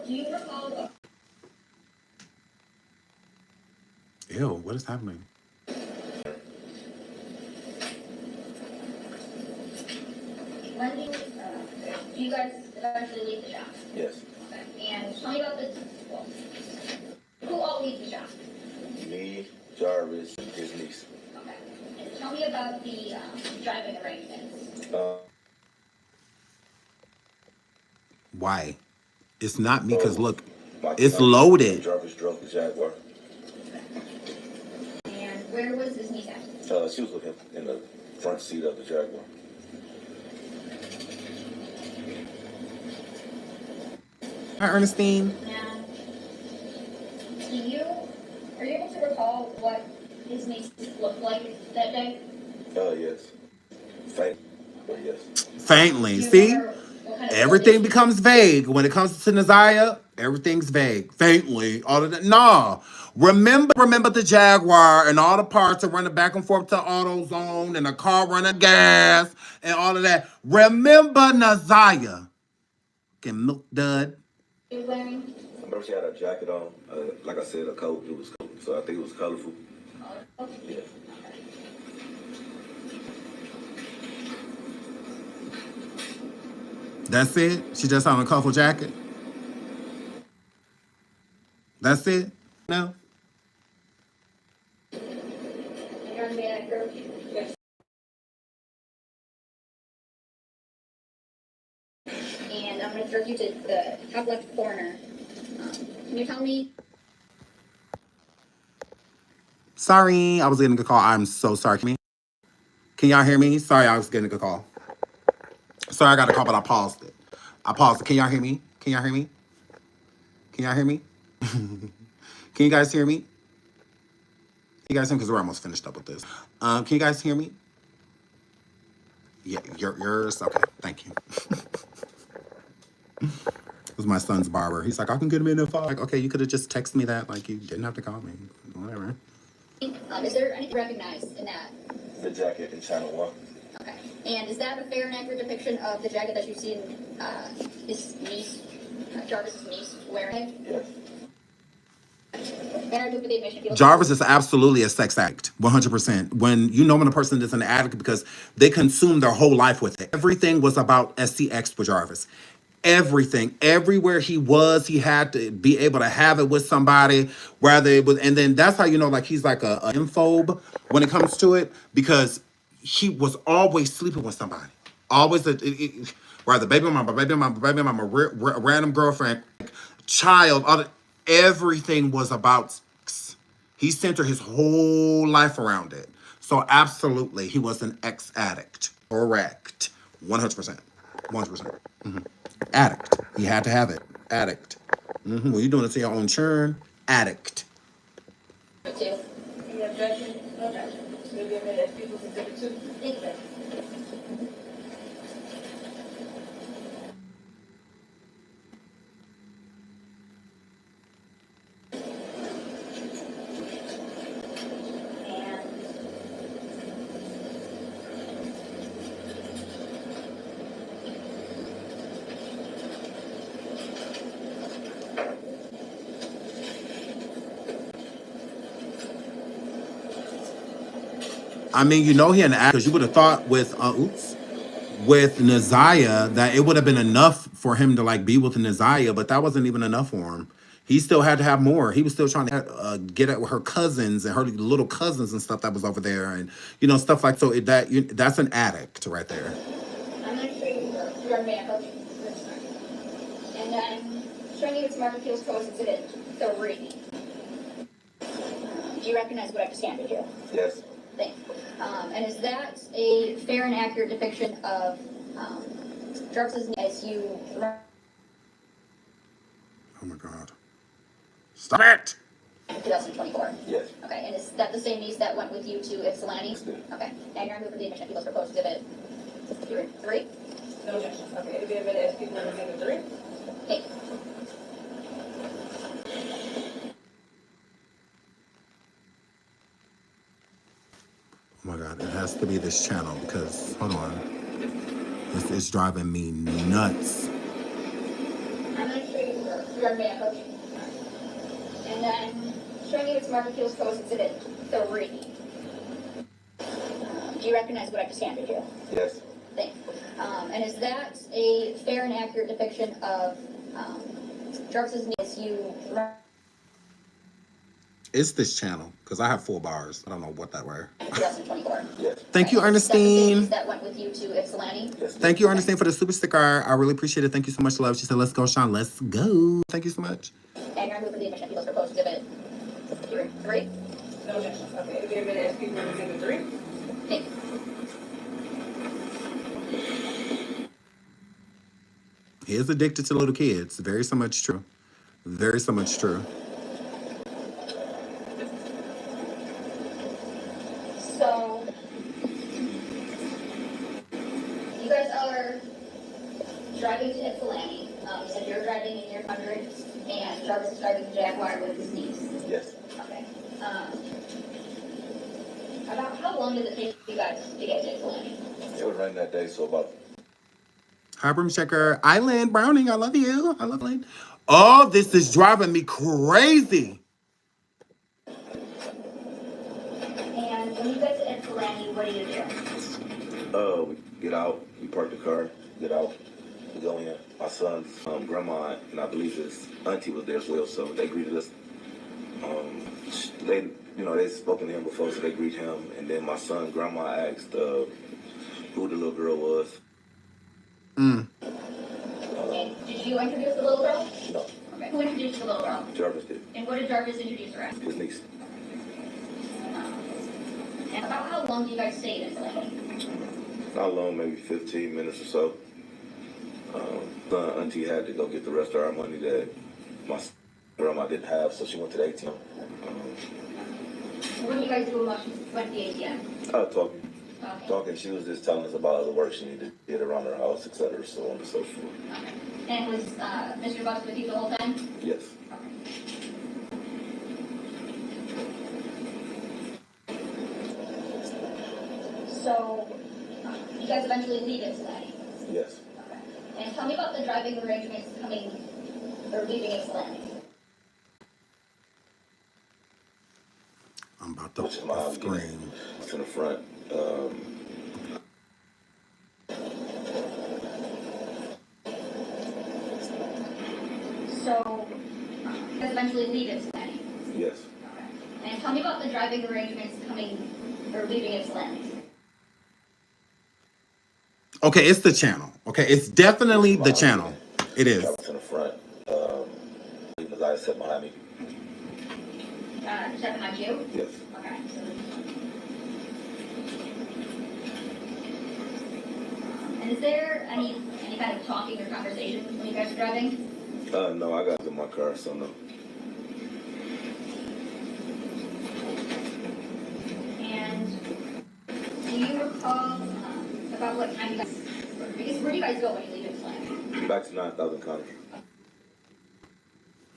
Do you recall? Ew, what is happening? When do you guys eventually leave the shop? Yes. Okay. And tell me about who all leaves the shop? Me, Jarvis, and his niece. Okay. And tell me about the driving arrangements. Why? It's not me, because look, My it's loaded. Jarvis drove the Jaguar. And where was his niece at? She was with him in the front seat of the Jaguar. Hi, Ernestine. Now, are you able to recall what his niece looked like that day? Yes. Faint, but yes. Faintly. See? Everything becomes vague. When it comes to NaZiyah, everything's vague. Faintly. All of that. No. Remember the Jaguar and all the parts are running back and forth to AutoZone and the car running gas and all of that. Remember NaZiyah. Getting milk dud. He was wearing? I remember she had a jacket on. Like I said, a coat. It was cool. So I think it was colorful. Yeah. That's it? She just on a colorful jacket? That's it? No? And I'm going to direct you to the top left corner. Can you tell me? Sorry, I was getting a call. I'm so sorry. Can y'all hear me? Sorry, I was getting a call. Sorry, I got a call, but I paused it. Can y'all hear me? Can y'all hear me? Can y'all hear me? Can you guys hear me? Can you guys hear me? Because we're almost finished up with this. Can you guys hear me? Yeah, yours? Okay, thank you. It was my son's barber. He's like, I can get him in at 5. Like, okay, you could have just texted me that. Like, you didn't have to call me. Whatever. Is there anything recognized in that? The jacket in Channel 1. Okay. And is that a fair and accurate depiction of the jacket that you've seen his niece, Jarvis's niece, wearing? Yes. Jarvis is absolutely a sex addict, 100%. When when a person is an addict because they consume their whole life with it. Everything was about SCX with Jarvis. Everything, everywhere he was, he had to be able to have it with somebody, whether it was, and then that's how like he's like a infophobe when it comes to it, because he was always sleeping with somebody, always whether baby mama, random girlfriend, child, everything was about sex. He centered his whole life around it. So absolutely, he was an ex addict. Correct. 100%. 100%. Addict. He had to have it. Addict. When you're doing it to your own churn, addict. I mean, he an actor, because you would have thought with with NaZiyah that it would have been enough for him to like be with NaZiyah, but that wasn't even enough for him. He still had to have more. He was still trying to get at her cousins and her little cousins and stuff that was over there, and stuff like so. That's an addict right there. I'm going to show you your man. And I'm showing you its Mark Appeals Post Exhibit 3. Do you recognize what I've scanned here? Yes. Thanks. And is that a fair and accurate depiction of Jarvis's as you? Oh my God! Stop it! 2024. Yes. Okay, and is that the same niece that went with you to Ypsilanti? Yes. Okay, and you're moving the admission appeals proposed exhibit 3? No objection. Okay, it'll be a minute if people are exhibit 3. Okay. Oh my God, it has to be this channel because, hold on, this is driving me nuts. I'm going to show you your man coach. And then showing you its Mark Appeals Post Exhibit 3. Do you recognize what I've scanned here? Yes. Thanks. And is that a fair and accurate depiction of Jarvis's as you? It's this channel because I have 4 bars. I don't know what that were. 2024. Yes. Thank you, Ernestine. That went with you to Ypsilanti. Yes. Thank you, Ernestine, for the super sticker. I really appreciate it. Thank you so much, love. She said, "Let's go, Sean. Let's go." Thank you so much. And you're moving the admission appeals proposed exhibit 3. No objection. Okay, it'll be a minute if people are exhibit 3. Okay. He is addicted to little kids. Very so much true. Very so much true. So, you guys are driving to Ypsilanti. You said you're driving in your 100, and Jarvis is driving the Jaguar with his niece. Yes. Okay. About how long did it take you guys to get to Ypsilanti? It was raining that day, so about. Hi, Broom Checker. Island Browning, I love you. I love Lane. Oh, this is driving me crazy. And when you get to Ypsilanti, what do you do? We get out, we park the car, get out, we go in. My son's grandma and I believe his auntie was there as well, so they greeted us. They'd spoken to him before, so they greeted him. And then my son, grandma asked who the little girl was. Okay. Did you introduce the little girl? No. Okay. Who introduced the little girl? Jarvis did. And what did Jarvis introduce her as? His niece. And about how long do you guys stay in Ypsilanti? Not long, maybe 15 minutes or so. The auntie had to go get the rest of our money that my grandma didn't have, so she went to the ATM. What did you guys do when you went to the ATM? Talking. Okay. Talking. She was just telling us about the work she needed to get around her house, etc., so on and so forth. Okay. And was Mr. Bucks with you the whole time? Yes. So, you guys eventually leave Ypsilanti? Yes. Okay. And tell me about the driving arrangements leaving Ypsilanti. about the screen. To the front. So, you guys eventually leave Ypsilanti? Yes. And tell me about the driving arrangements coming, or leaving Ypsilanti. Okay, it's the channel. Okay, it's definitely the channel. It is. To the front. NaZiyah sat behind me. Sat behind you? Yes. Okay. And is there any kind of talking or conversation when you guys are driving? No, I got in my car, so no. And do you recall about what time you guys, I guess, where do you guys go when you leave Ypsilanti? Back to 9,000 Connors.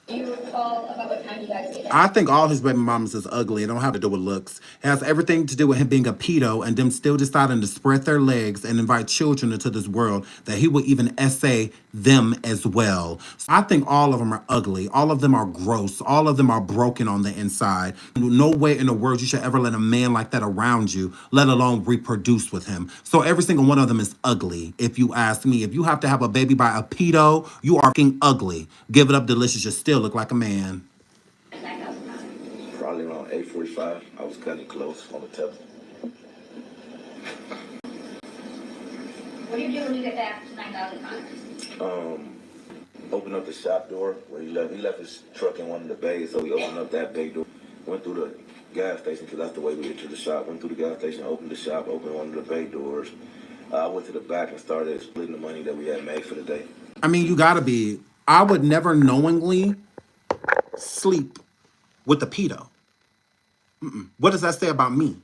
Do you recall about what time you guys get there? I think all his baby mamas is ugly. It don't have to do with looks. It has everything to do with him being a pedo and them still deciding to spread their legs and invite children into this world that he will even essay them as well. So I think all of them are ugly. All of them are gross. All of them are broken on the inside. No way in the world you should ever let a man like that around you, let alone reproduce with him. So every single one of them is ugly, if you ask me. If you have to have a baby by a pedo, you are fucking ugly. Give it up, delicious. You still look like a man. Probably around 8:45. I was cutting close on the table. What do you do when you get back to 9,000 Connors? Opened up the shop door where he left his truck in one of the bays, so we opened up that bay door. Went through the gas station, because that's the way we get to the shop. Went through the gas station, opened the shop, opened one of the bay doors. I went to the back and started splitting the money that we had made for the day. I mean, you gotta be. I would never knowingly sleep with a pedo. What does that say about me?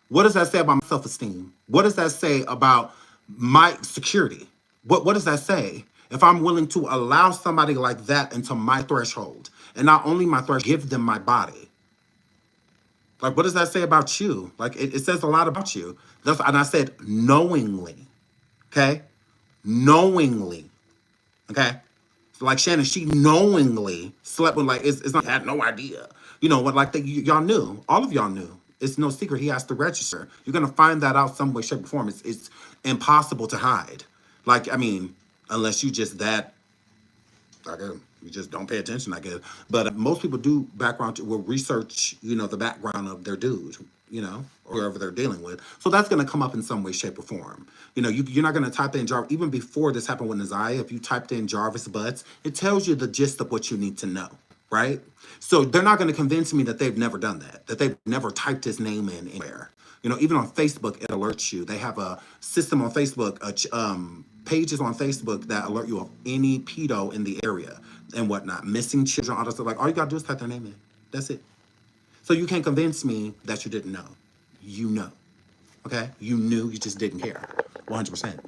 What does that say about my self-esteem? What does that say about my security? What does that say? If I'm willing to allow somebody like that into my threshold, and not only my threshold, give them my body. Like, what does that say about you? Like, it says a lot about you. And I said knowingly, okay? Knowingly, okay? So like Shannon, she knowingly slept with, like, it's not, had no idea. You know what, like, y'all knew. All of y'all knew. It's no secret. He has to register. You're going to find that out some way, shape, or form. It's impossible to hide. Like, I mean, unless you just that, like, you just don't pay attention, I guess. But most people do will research, you know, the background of their dude, you know, or whoever they're dealing with. So that's going to come up in some way, shape, or form. You know, you're not going to type in Jarvis. Even before this happened with NaZiyah, if you typed in Jarvis Butts, it tells you the gist of what you need to know, right? So they're not going to convince me that they've never done that they've never typed his name in anywhere. You know, even on Facebook, it alerts you. They have a system on Facebook, pages on Facebook that alert you of any pedo in the area and whatnot, missing children, all that stuff. Like, all you gotta do is type their name in. That's it. So you can't convince me that you didn't know. You know, okay? You knew, you just didn't care, 100%.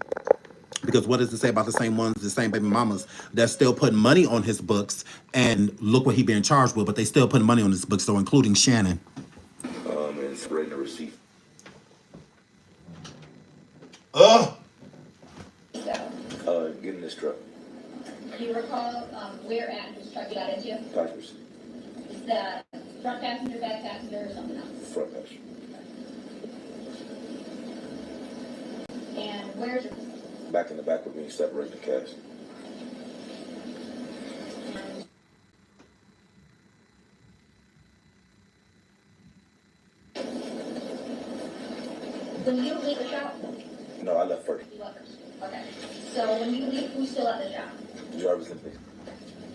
Because what does it say about the same ones, the same baby mamas that still putting money on his books, and look what he being charged with, but they still putting money on his books, so including Shannon. And spreading the receipt. Get in this truck. Do you recall where at this truck you got into? Passengers. Is that front passenger, back passenger, or something else? Front passenger. And where's your... Back in the back, we're being separated the cash. When you leave the shop? No, I left first. You left first. Okay. So when you leave, who's still at the shop? Jarvis and me.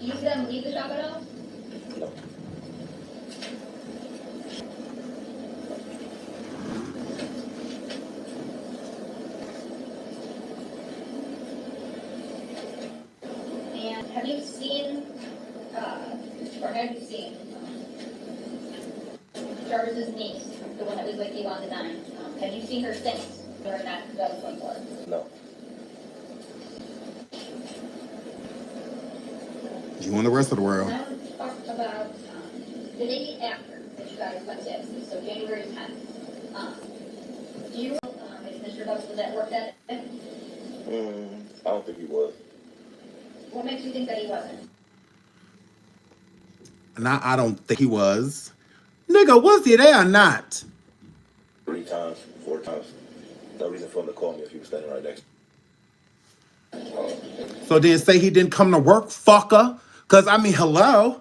Do you see them leave the shop at all? No. And have you seen, Jarvis's niece, the one that was with you on the dime? Have you seen her since during that 2024? No. You want the rest of the world? I want to talk about the day after that you guys went to Ipsy, so January 10th. Do you know if Mr. Bucks was at work that day? I don't think he was. What makes you think that he wasn't? I don't think he was. Nigga, was he there or not? 3 times, 4 times. No reason for him to call me if he was standing right next to me. So then say he didn't come to work, fucker. Because, I mean, hello?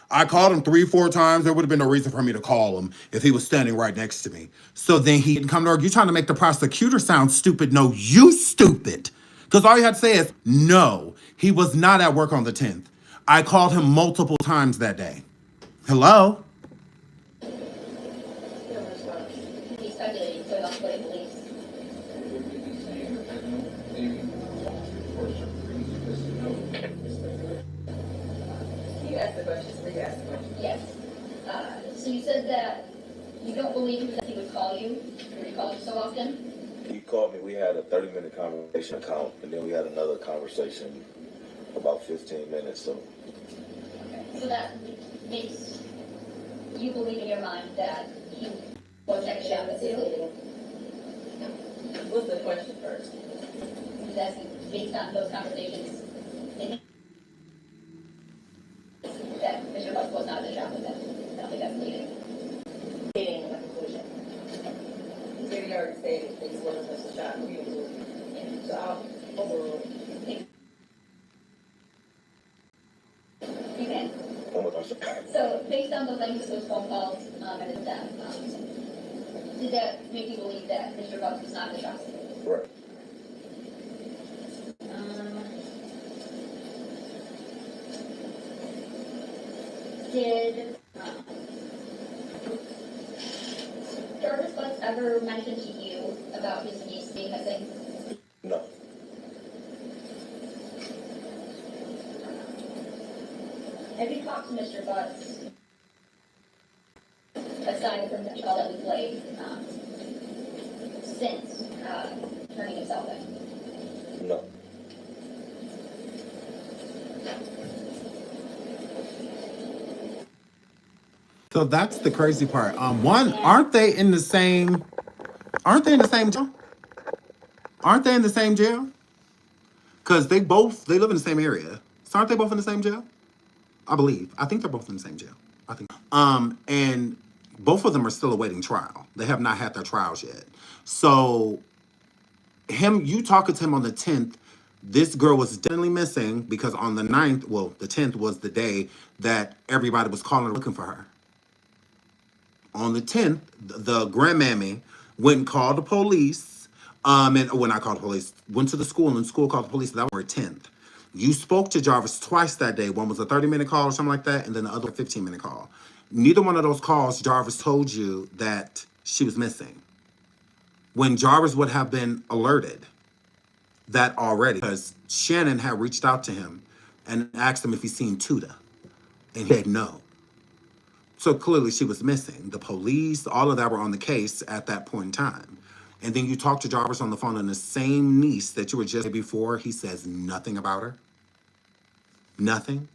I called him 3, 4 times. There would have been no reason for me to call him if he was standing right next to me. So then he didn't come to work. You're trying to make the prosecutor sound stupid. No, you stupid. Because all you had to say is, no, he was not at work on the 10th. I called him multiple times that day. Hello? He's speculating, so not putting police. You asked the question, so you asked the question. Yes. So you said that you don't believe that he would call you, or he called you so often? He called me. We had a 30-minute conversation account, and then we had another conversation about 15 minutes. So So that makes you believe in your mind that he won't take a shot at you? What's the question first? He's asking, based on those conversations, that Mr. Buck was not at the shop with them. I don't think that's leading. Getting a conclusion. He said he already stated that he wasn't supposed to shot. So I'll overrule. You can. one more time. So based on the length of those phone calls and that, did that make you believe that Mr. Buck was not at the shop? Right. Did Jarvis Butts ever mention to you about his niece being missing? No. Have you talked to Mr. Butts, aside from the call that we played, since turning himself in? No. So that's the crazy part. One, aren't they in the same jail? Aren't they in the same jail? Because they live in the same area. So aren't they both in the same jail? I believe. I think they're both in the same jail. I think. And both of them are still awaiting trial. They have not had their trials yet. So you talking to him on the 10th, this girl was definitely missing because on the 9th, well, the 10th was the day that everybody was calling her looking for her. On the 10th, the grandmammy went and called the police. And when I called the police, went to the school, and the school called the police. That was her 10th. You spoke to Jarvis twice that day. One was a 30-minute call or something like that, and then the other a 15-minute call. Neither one of those calls, Jarvis told you that she was missing. When Jarvis would have been alerted that already, because Shannon had reached out to him and asked him if he'd seen Tuda, and he said no. So clearly she was missing. The police, all of that were on the case at that point in time. And then you talk to Jarvis on the phone, and the same niece that you were just before, he says nothing about her. Nothing.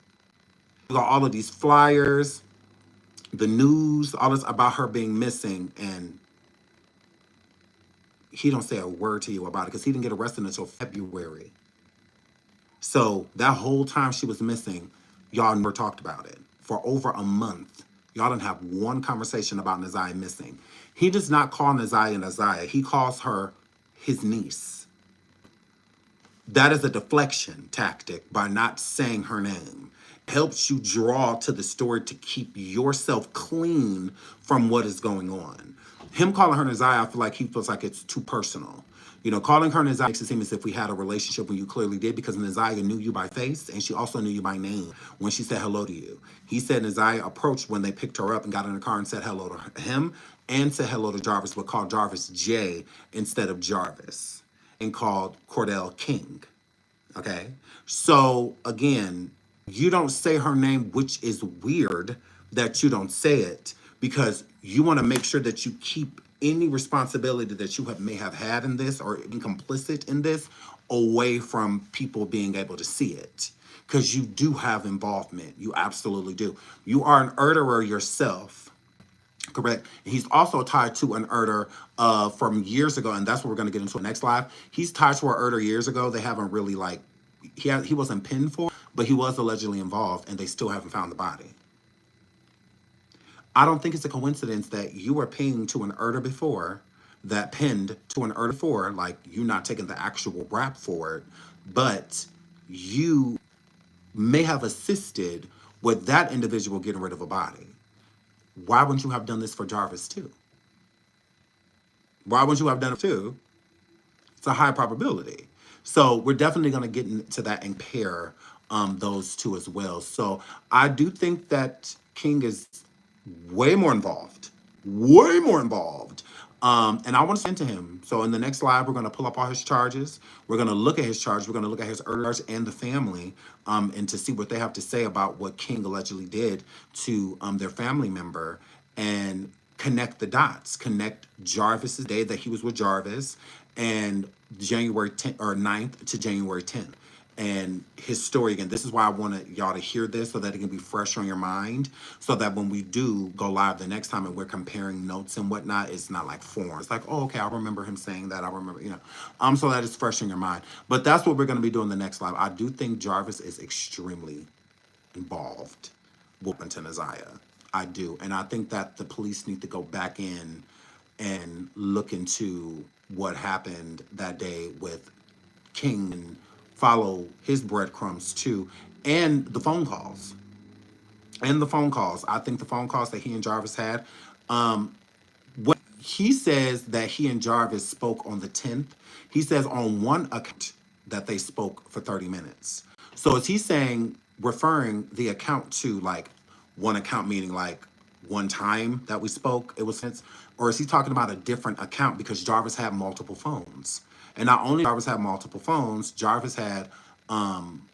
You got all of these flyers, the news, all this about her being missing, and he don't say a word to you about it because he didn't get arrested until February. So that whole time she was missing, y'all never talked about it. For over a month, y'all didn't have one conversation about NaZiyah missing. He does not call NaZiyah. He calls her his niece. That is a deflection tactic by not saying her name. Helps you draw to the story to keep yourself clean from what is going on. Him calling her NaZiyah, I feel like he feels like it's too personal. You know, calling her NaZiyah makes it seem as if we had a relationship when you clearly did, because NaZiyah knew you by face and she also knew you by name when she said hello to you. He said NaZiyah approached when they picked her up and got in the car and said hello to him and said hello to Jarvis, but called Jarvis J instead of Jarvis, and called Cordell King. Okay? So, again, you don't say her name, which is weird that you don't say it, because you want to make sure that you keep any responsibility that you may have had in this or been complicit in this away from people being able to see it. Because you do have involvement. You absolutely do. You are an murderer yourself. Correct. He's also tied to an murder from years ago, and that's what we're going to get into next live. He's tied to an murder years ago. They haven't really, like, he wasn't pinned for, but he was allegedly involved, and they still haven't found the body. I don't think it's a coincidence that you were paying to an herder before, that pinned to an herder before, like you not taking the actual rap for it, but you may have assisted with that individual getting rid of a body. Why wouldn't you have done this for Jarvis too? Why wouldn't you have done it too? It's a high probability. So we're definitely going to get into that and pair those two as well. So I do think that King is way more involved, way more involved. And I want to send to him. So in the next slide, we're going to pull up all his charges. We're going to look at his charges. We're going to look at his charge and the family, and to see what they have to say about what King allegedly did to their family member, and connect the dots, connect Jarvis's day that he was with Jarvis and January 10th or 9th to January 10th. And his story again. This is why I wanted y'all to hear this, so that it can be fresh on your mind, so that when we do go live the next time and we're comparing notes and whatnot, it's not like foreign. It's like, oh, okay, I remember him saying that. I remember, so that it's fresh in your mind. But that's what we're going to be doing the next live. I do think Jarvis is extremely involved with NaZiyah. I do. And I think that the police need to go back in and look into what happened that day with King and follow his breadcrumbs too, and the phone calls. And the phone calls. I think the phone calls that he and Jarvis had, what he says that he and Jarvis spoke on the 10th, he says on one account that they spoke for 30 minutes. So is he saying, referring the account to like one account, meaning like one time that we spoke, it was since, or is he talking about a different account because Jarvis had multiple phones? And not only Jarvis had multiple phones, Jarvis had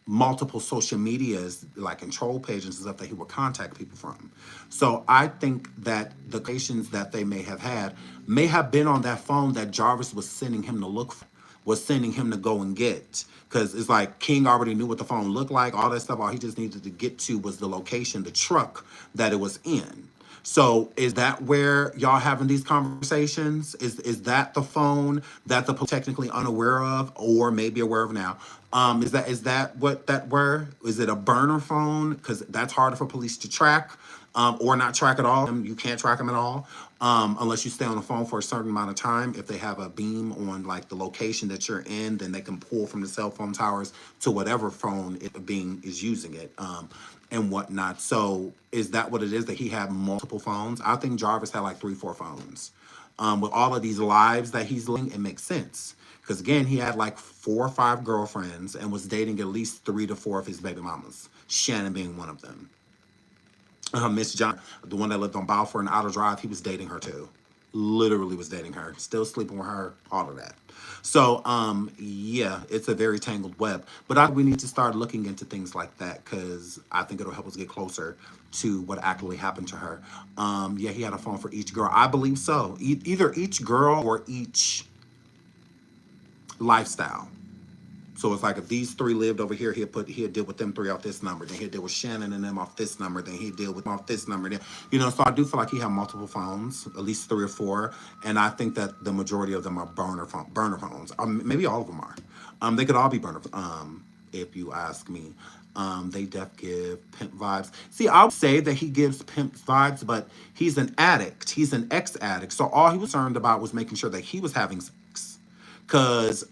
multiple social medias, like control pages and stuff that he would contact people from. So I think that the locations that they may have been on that phone that Jarvis was sending him to look for, was sending him to go and get. Because it's like King already knew what the phone looked like, all that stuff. All he just needed to get to was the location, the truck that it was in. So is that where y'all having these conversations? Is that the phone that the police technically unaware of, or maybe aware of now? Is that what that were? Is it a burner phone? Because that's harder for police to track, or not track at all. You can't track them at all, unless you stay on the phone for a certain amount of time. If they have a beam on like the location that you're in, then they can pull from the cell phone towers to whatever phone it being is using it. And whatnot. So is that what it is, that he had multiple phones? I think Jarvis had like 3-4 phones. With all of these lives that he's living, it makes sense. Because again, he had like 4 or 5 girlfriends and was dating at least 3 to 4 of his baby mamas, Shannon being one of them. Miss John, the one that lived on Balfour and Outer Drive, he was dating her too. Literally was dating her, still sleeping with her, all of that. So, yeah, it's a very tangled web. But we need to start looking into things like that, because I think it'll help us get closer to what actually happened to her. Yeah, he had a phone for each girl. I believe so. Either each girl or each lifestyle. So it's like if these 3 lived over here, he'd deal with them 3 off this number. Then he'd deal with Shannon and them off this number. Then he'd deal with them off this number. Then, so I do feel like he had multiple phones, at least 3 or 4. And I think that the majority of them are burner phones. Maybe all of them are. They could all be burner, if you ask me. They give pimp vibes. See, I would say that he gives pimp vibes, but he's an addict. He's an ex-addict. So all he was concerned about was making sure that he was having sex. Because,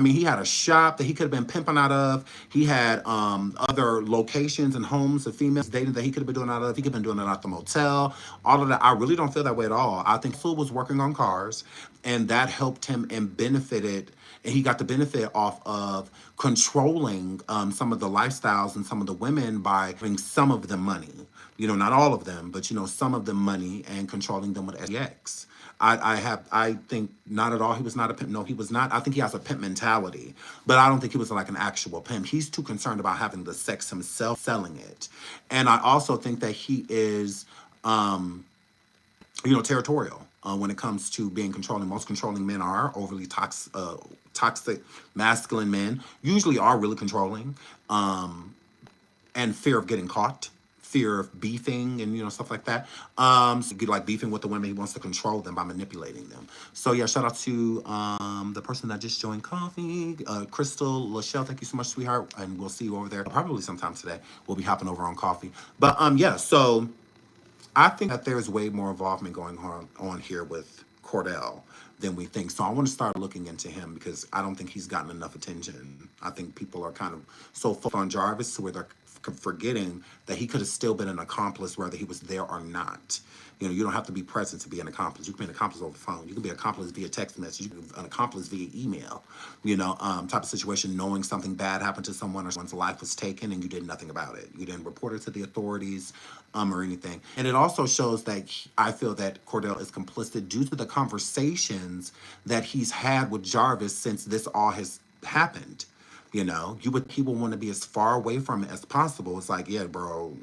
he had a shop that he could have been pimping out of. He had other locations and homes of females dating that he could have been doing out of. He could have been doing it at the motel. All of that. I really don't feel that way at all. I think Phil was working on cars, and that helped him and benefited. And he got the benefit off of controlling some of the lifestyles and some of the women by giving some of them money. Not all of them, but, some of them money, and controlling them with SEX. I think not at all. He was not a pimp. No, he was not. I think he has a pimp mentality, but I don't think he was like an actual pimp. He's too concerned about having the sex himself, selling it. And I also think that he is, territorial when it comes to being controlling. Most controlling men are overly toxic, masculine men, usually are really controlling, and fear of getting caught. Fear of beefing and stuff like that. So like beefing with the women, he wants to control them by manipulating them. So yeah, shout out to the person that just joined coffee, Crystal Lachelle. Thank you so much, sweetheart, and we'll see you over there probably sometime today. We'll be hopping over on coffee. But yeah, so I think that there's way more involvement going on here with Cordell than we think. So I want to start looking into him because I don't think he's gotten enough attention. I think people are kind of so focused on Jarvis to where they're forgetting that he could have still been an accomplice whether he was there or not. You know, you don't have to be present to be an accomplice. You can be an accomplice over the phone. You can be an accomplice via text message. You can be an accomplice via email. You know, type of situation, knowing something bad happened to someone or someone's life was taken and you did nothing about it. You didn't report it to the authorities or anything. And it also shows that I feel that Cordell is complicit due to the conversations that he's had with Jarvis since this all has happened. You know, he would want to be as far away from it as possible. It's like, yeah, bro,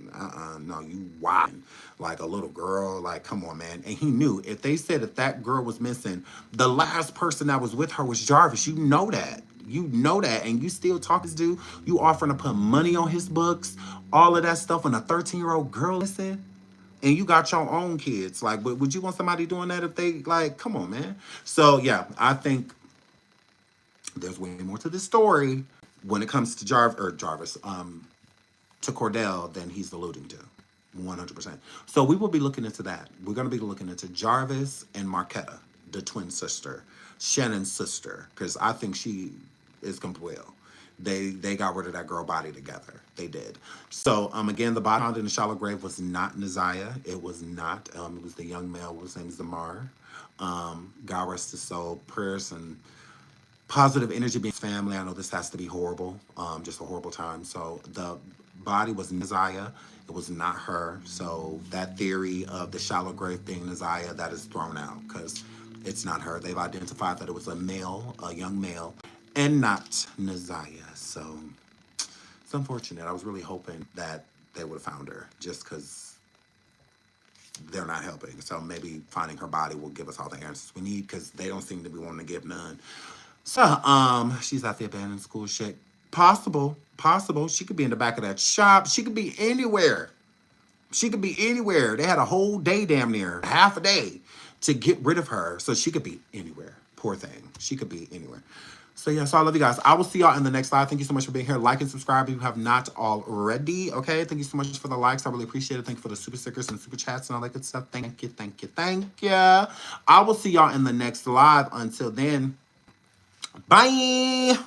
no, you wildin'. Like a little girl, like, come on, man. And he knew if they said if that girl was missing, the last person that was with her was Jarvis. You know that. You know that. And you still talk to this dude. You offering to put money on his books, all of that stuff. When a 13-year-old girl listen, and you got your own kids. Like, would you want somebody doing that if they, like, come on, man. So, yeah, I think there's way more to this story when it comes to Jarvis, to Cordell than he's alluding to, 100%. So we will be looking into that. We're going to be looking into Jarvis and Marquetta, the twin sister, Shannon's sister, because I think she is completely. They got rid of that girl body together. They did. So, again, the body found in the shallow grave was not NaZiyah. It was not. It was the young male whose name is Zamar. God rest his soul. Prayers and positive energy being family. I know this has to be horrible, just a horrible time. So the body was NaZiyah. It was not her. So that theory of the shallow grave being NaZiyah, that is thrown out because it's not her. They've identified that it was a male, a young male, and not NaZiyah. So it's unfortunate. I was really hoping that they would have found her just because they're not helping. So maybe finding her body will give us all the answers we need because they don't seem to be wanting to give none. So, she's at the abandoned school shit. Possible. She could be in the back of that shop. She could be anywhere. They had a whole day, damn near, half a day to get rid of her. So she could be anywhere. Poor thing. She could be anywhere. So, yeah, so I love you guys. I will see y'all in the next live. Thank you so much for being here. Like and subscribe if you have not already. Okay, thank you so much for the likes. I really appreciate it. Thank you for the super stickers and super chats and all that good stuff. Thank you. I will see y'all in the next live. Until then, bye.